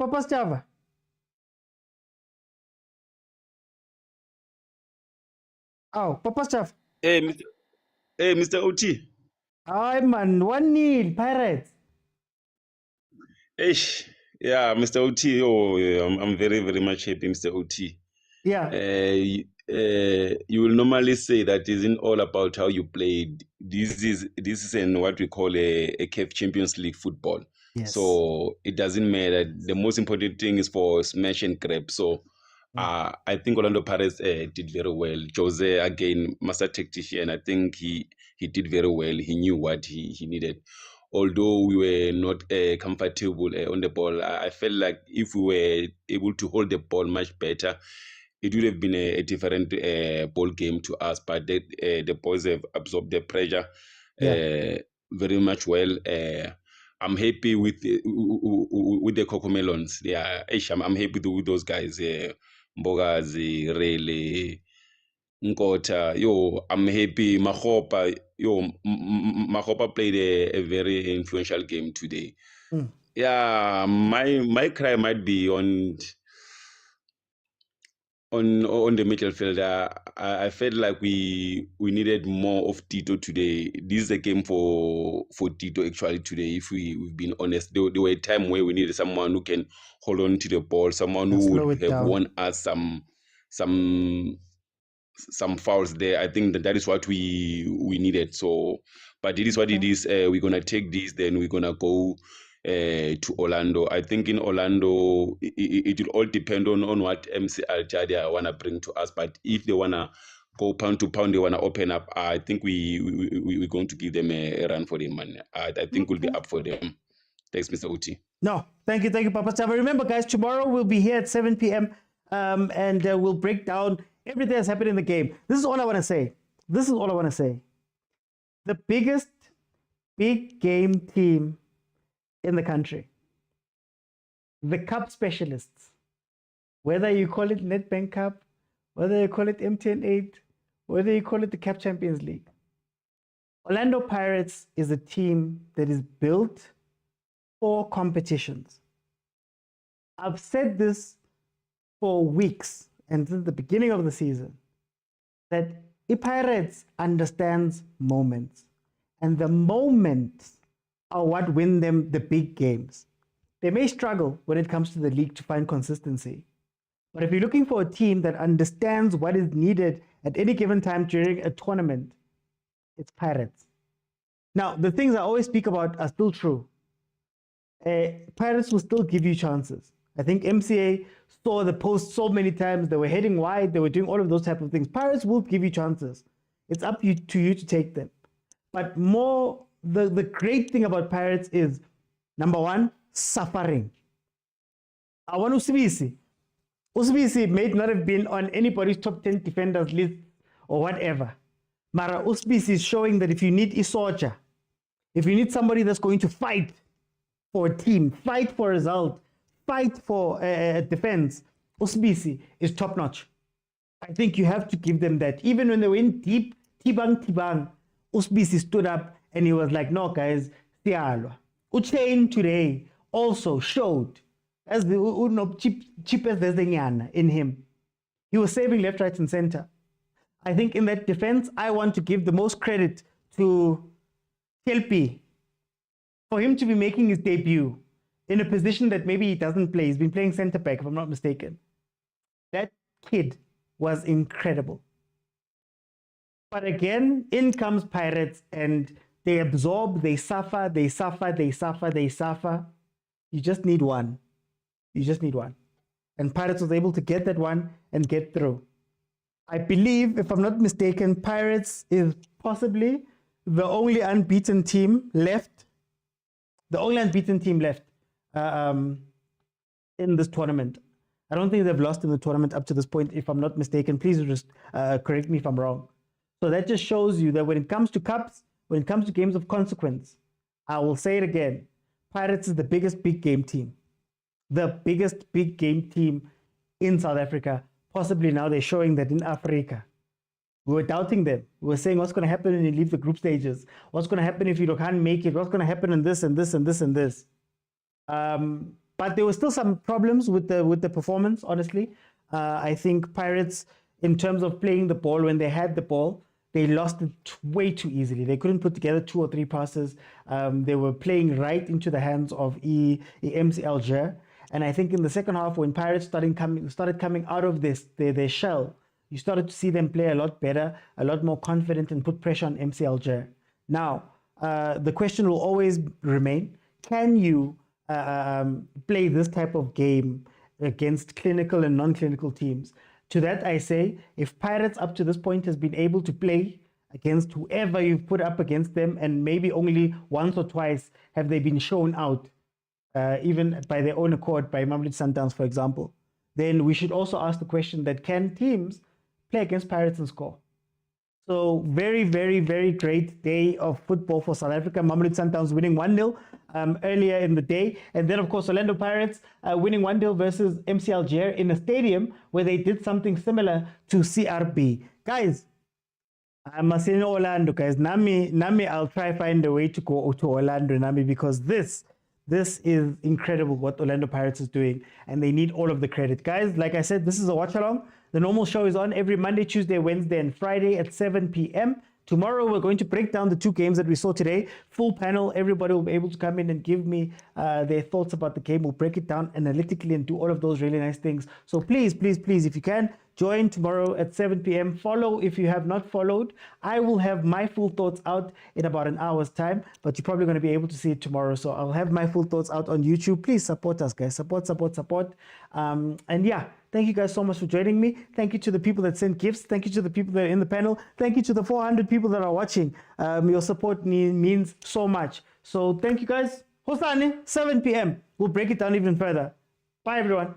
Oh, Papa's Java. Hey, Mr. OT. Hi man, 1-0 Pirates. Ish, yeah, Mr. OT. Oh, yeah, I'm very, very much happy, Mr. OT. Yeah. You will normally say that isn't all about how you played. This is in what we call a CAF Champions League football. Yes. So it doesn't matter. The most important thing is for smash and grab. So I think Orlando Pirates did very well. Jose, again, master tactician. I think he did very well. He knew what he needed. Although we were not comfortable on the ball, I felt like if we were able to hold the ball much better, it would have been a different ball game to us. But the boys have absorbed the pressure very much well. I'm happy with the Cocomelons. Yeah, I'm happy with those guys. Mbogazi, Rele, Nkota. Yo, I'm happy. Mahopa. Yo, Mahopa played a very influential game today. Yeah, my cry might be on the midfield. I felt like we needed more of Tito today. This is a game for Tito actually today. If we've been honest, there were a time where we needed someone who can hold on to the ball, someone who would have won us some fouls there. I think that is what we needed. So, but it is what it is. We're gonna take this, then we're gonna go to Orlando. I think in Orlando, it will all depend on what MC Alger wanna bring to us. But if they wanna go pound to pound, they wanna open up, I think we're going to give them a run for them, man. I think we'll be up for them. Thanks, Mr. Uti. No, thank you, Papa Sava. Remember, guys, tomorrow we'll be here at 7 p.m. And we'll break down everything that's happened in the game. This is all I want to say. The biggest big game team in the country, the cup specialists, whether you call it Nedbank Cup, whether you call it MTN8, whether you call it the CAF Champions League, Orlando Pirates is a team that is built for competitions. I've said this for weeks and since the beginning of the season, that Pirates understands moments, and the moments are what win them the big games. They may struggle when it comes to the league to find consistency, but if you're looking for a team that understands what is needed at any given time during a tournament, it's Pirates. Now, the things I always speak about are still true. Pirates will still give you chances. I think MCA saw the post so many times. They were heading wide. They were doing all of those type of things. Pirates will give you chances. It's up to you to take them. But more, the great thing about Pirates is, number one, suffering. I want Usibisi. Usibisi may not have been on anybody's top 10 defenders list or whatever. Mara Usibisi is showing that if you need Isocha, if you need somebody that's going to fight for a team, fight for a result, fight for defense, Usibisi is top notch. I think you have to give them that. Even when they were in deep, Tibang, Usibisi stood up and he was like, no, guys, Sialwa. Uchain today also showed as the cheap as there's in him. He was saving left, right, and center. I think in that defense, I want to give the most credit to Kelpi for him to be making his debut in a position that maybe he doesn't play. He's been playing center back, if I'm not mistaken. That kid was incredible. But again, in comes Pirates and they absorb, they suffer. You just need one. And Pirates was able to get that one and get through. I believe, if I'm not mistaken, Pirates is possibly the only unbeaten team left. In this tournament. I don't think they've lost in the tournament up to this point, if I'm not mistaken. Please just correct me if I'm wrong. So that just shows you that when it comes to cups, when it comes to games of consequence, I will say it again, Pirates is the biggest big game team. The biggest big game team in South Africa. Possibly now they're showing that in Africa. We were doubting them. We were saying, what's going to happen when you leave the group stages? What's going to happen if you can't make it? What's going to happen in this and this and this and this? But there were still some problems with the performance, honestly. I think Pirates, in terms of playing the ball, when they had the ball, they lost it way too easily. They couldn't put together 2 or 3 passes. They were playing right into the hands of MC Alger. And I think in the second half, when Pirates started coming out of their shell, you started to see them play a lot better, a lot more confident, and put pressure on MC Alger. Now, the question will always remain, can you play this type of game against clinical and non-clinical teams? To that I say, if Pirates up to this point has been able to play against whoever you've put up against them, and maybe only once or twice have they been shown out, even by their own accord, by Mamelodi Sundowns, for example, then we should also ask the question that can teams play against Pirates and score? So very, very, very great day of football for South Africa. Mamelodi Sundowns winning 1-0 earlier in the day. And then, of course, Orlando Pirates winning 1-0 versus MC Alger in a stadium where they did something similar to CRB. Guys, I'm in Orlando, guys. Nami, I'll try find a way to go to Orlando, Nami, because this is incredible what Orlando Pirates is doing, and they need all of the credit. Guys, like I said, this is a watch-along. The normal show is on every Monday, Tuesday, Wednesday, and Friday at 7 p.m. Tomorrow, we're going to break down the 2 games that we saw today. Full panel. Everybody will be able to come in and give me their thoughts about the game. We'll break it down analytically and do all of those really nice things. So please, please, please, if you can, join tomorrow at 7 p.m. Follow if you have not followed. I will have my full thoughts out in about an hour's time, but you're probably going to be able to see it tomorrow. So I'll have my full thoughts out on YouTube. Please support us, guys. Support. And yeah, thank you guys so much for joining me. Thank you to the people that sent gifts. Thank you to the people that are in the panel. Thank you to the 400 people that are watching. Your support means so much. So thank you guys. Hosani, 7 p.m. We'll break it down even further. Bye, everyone.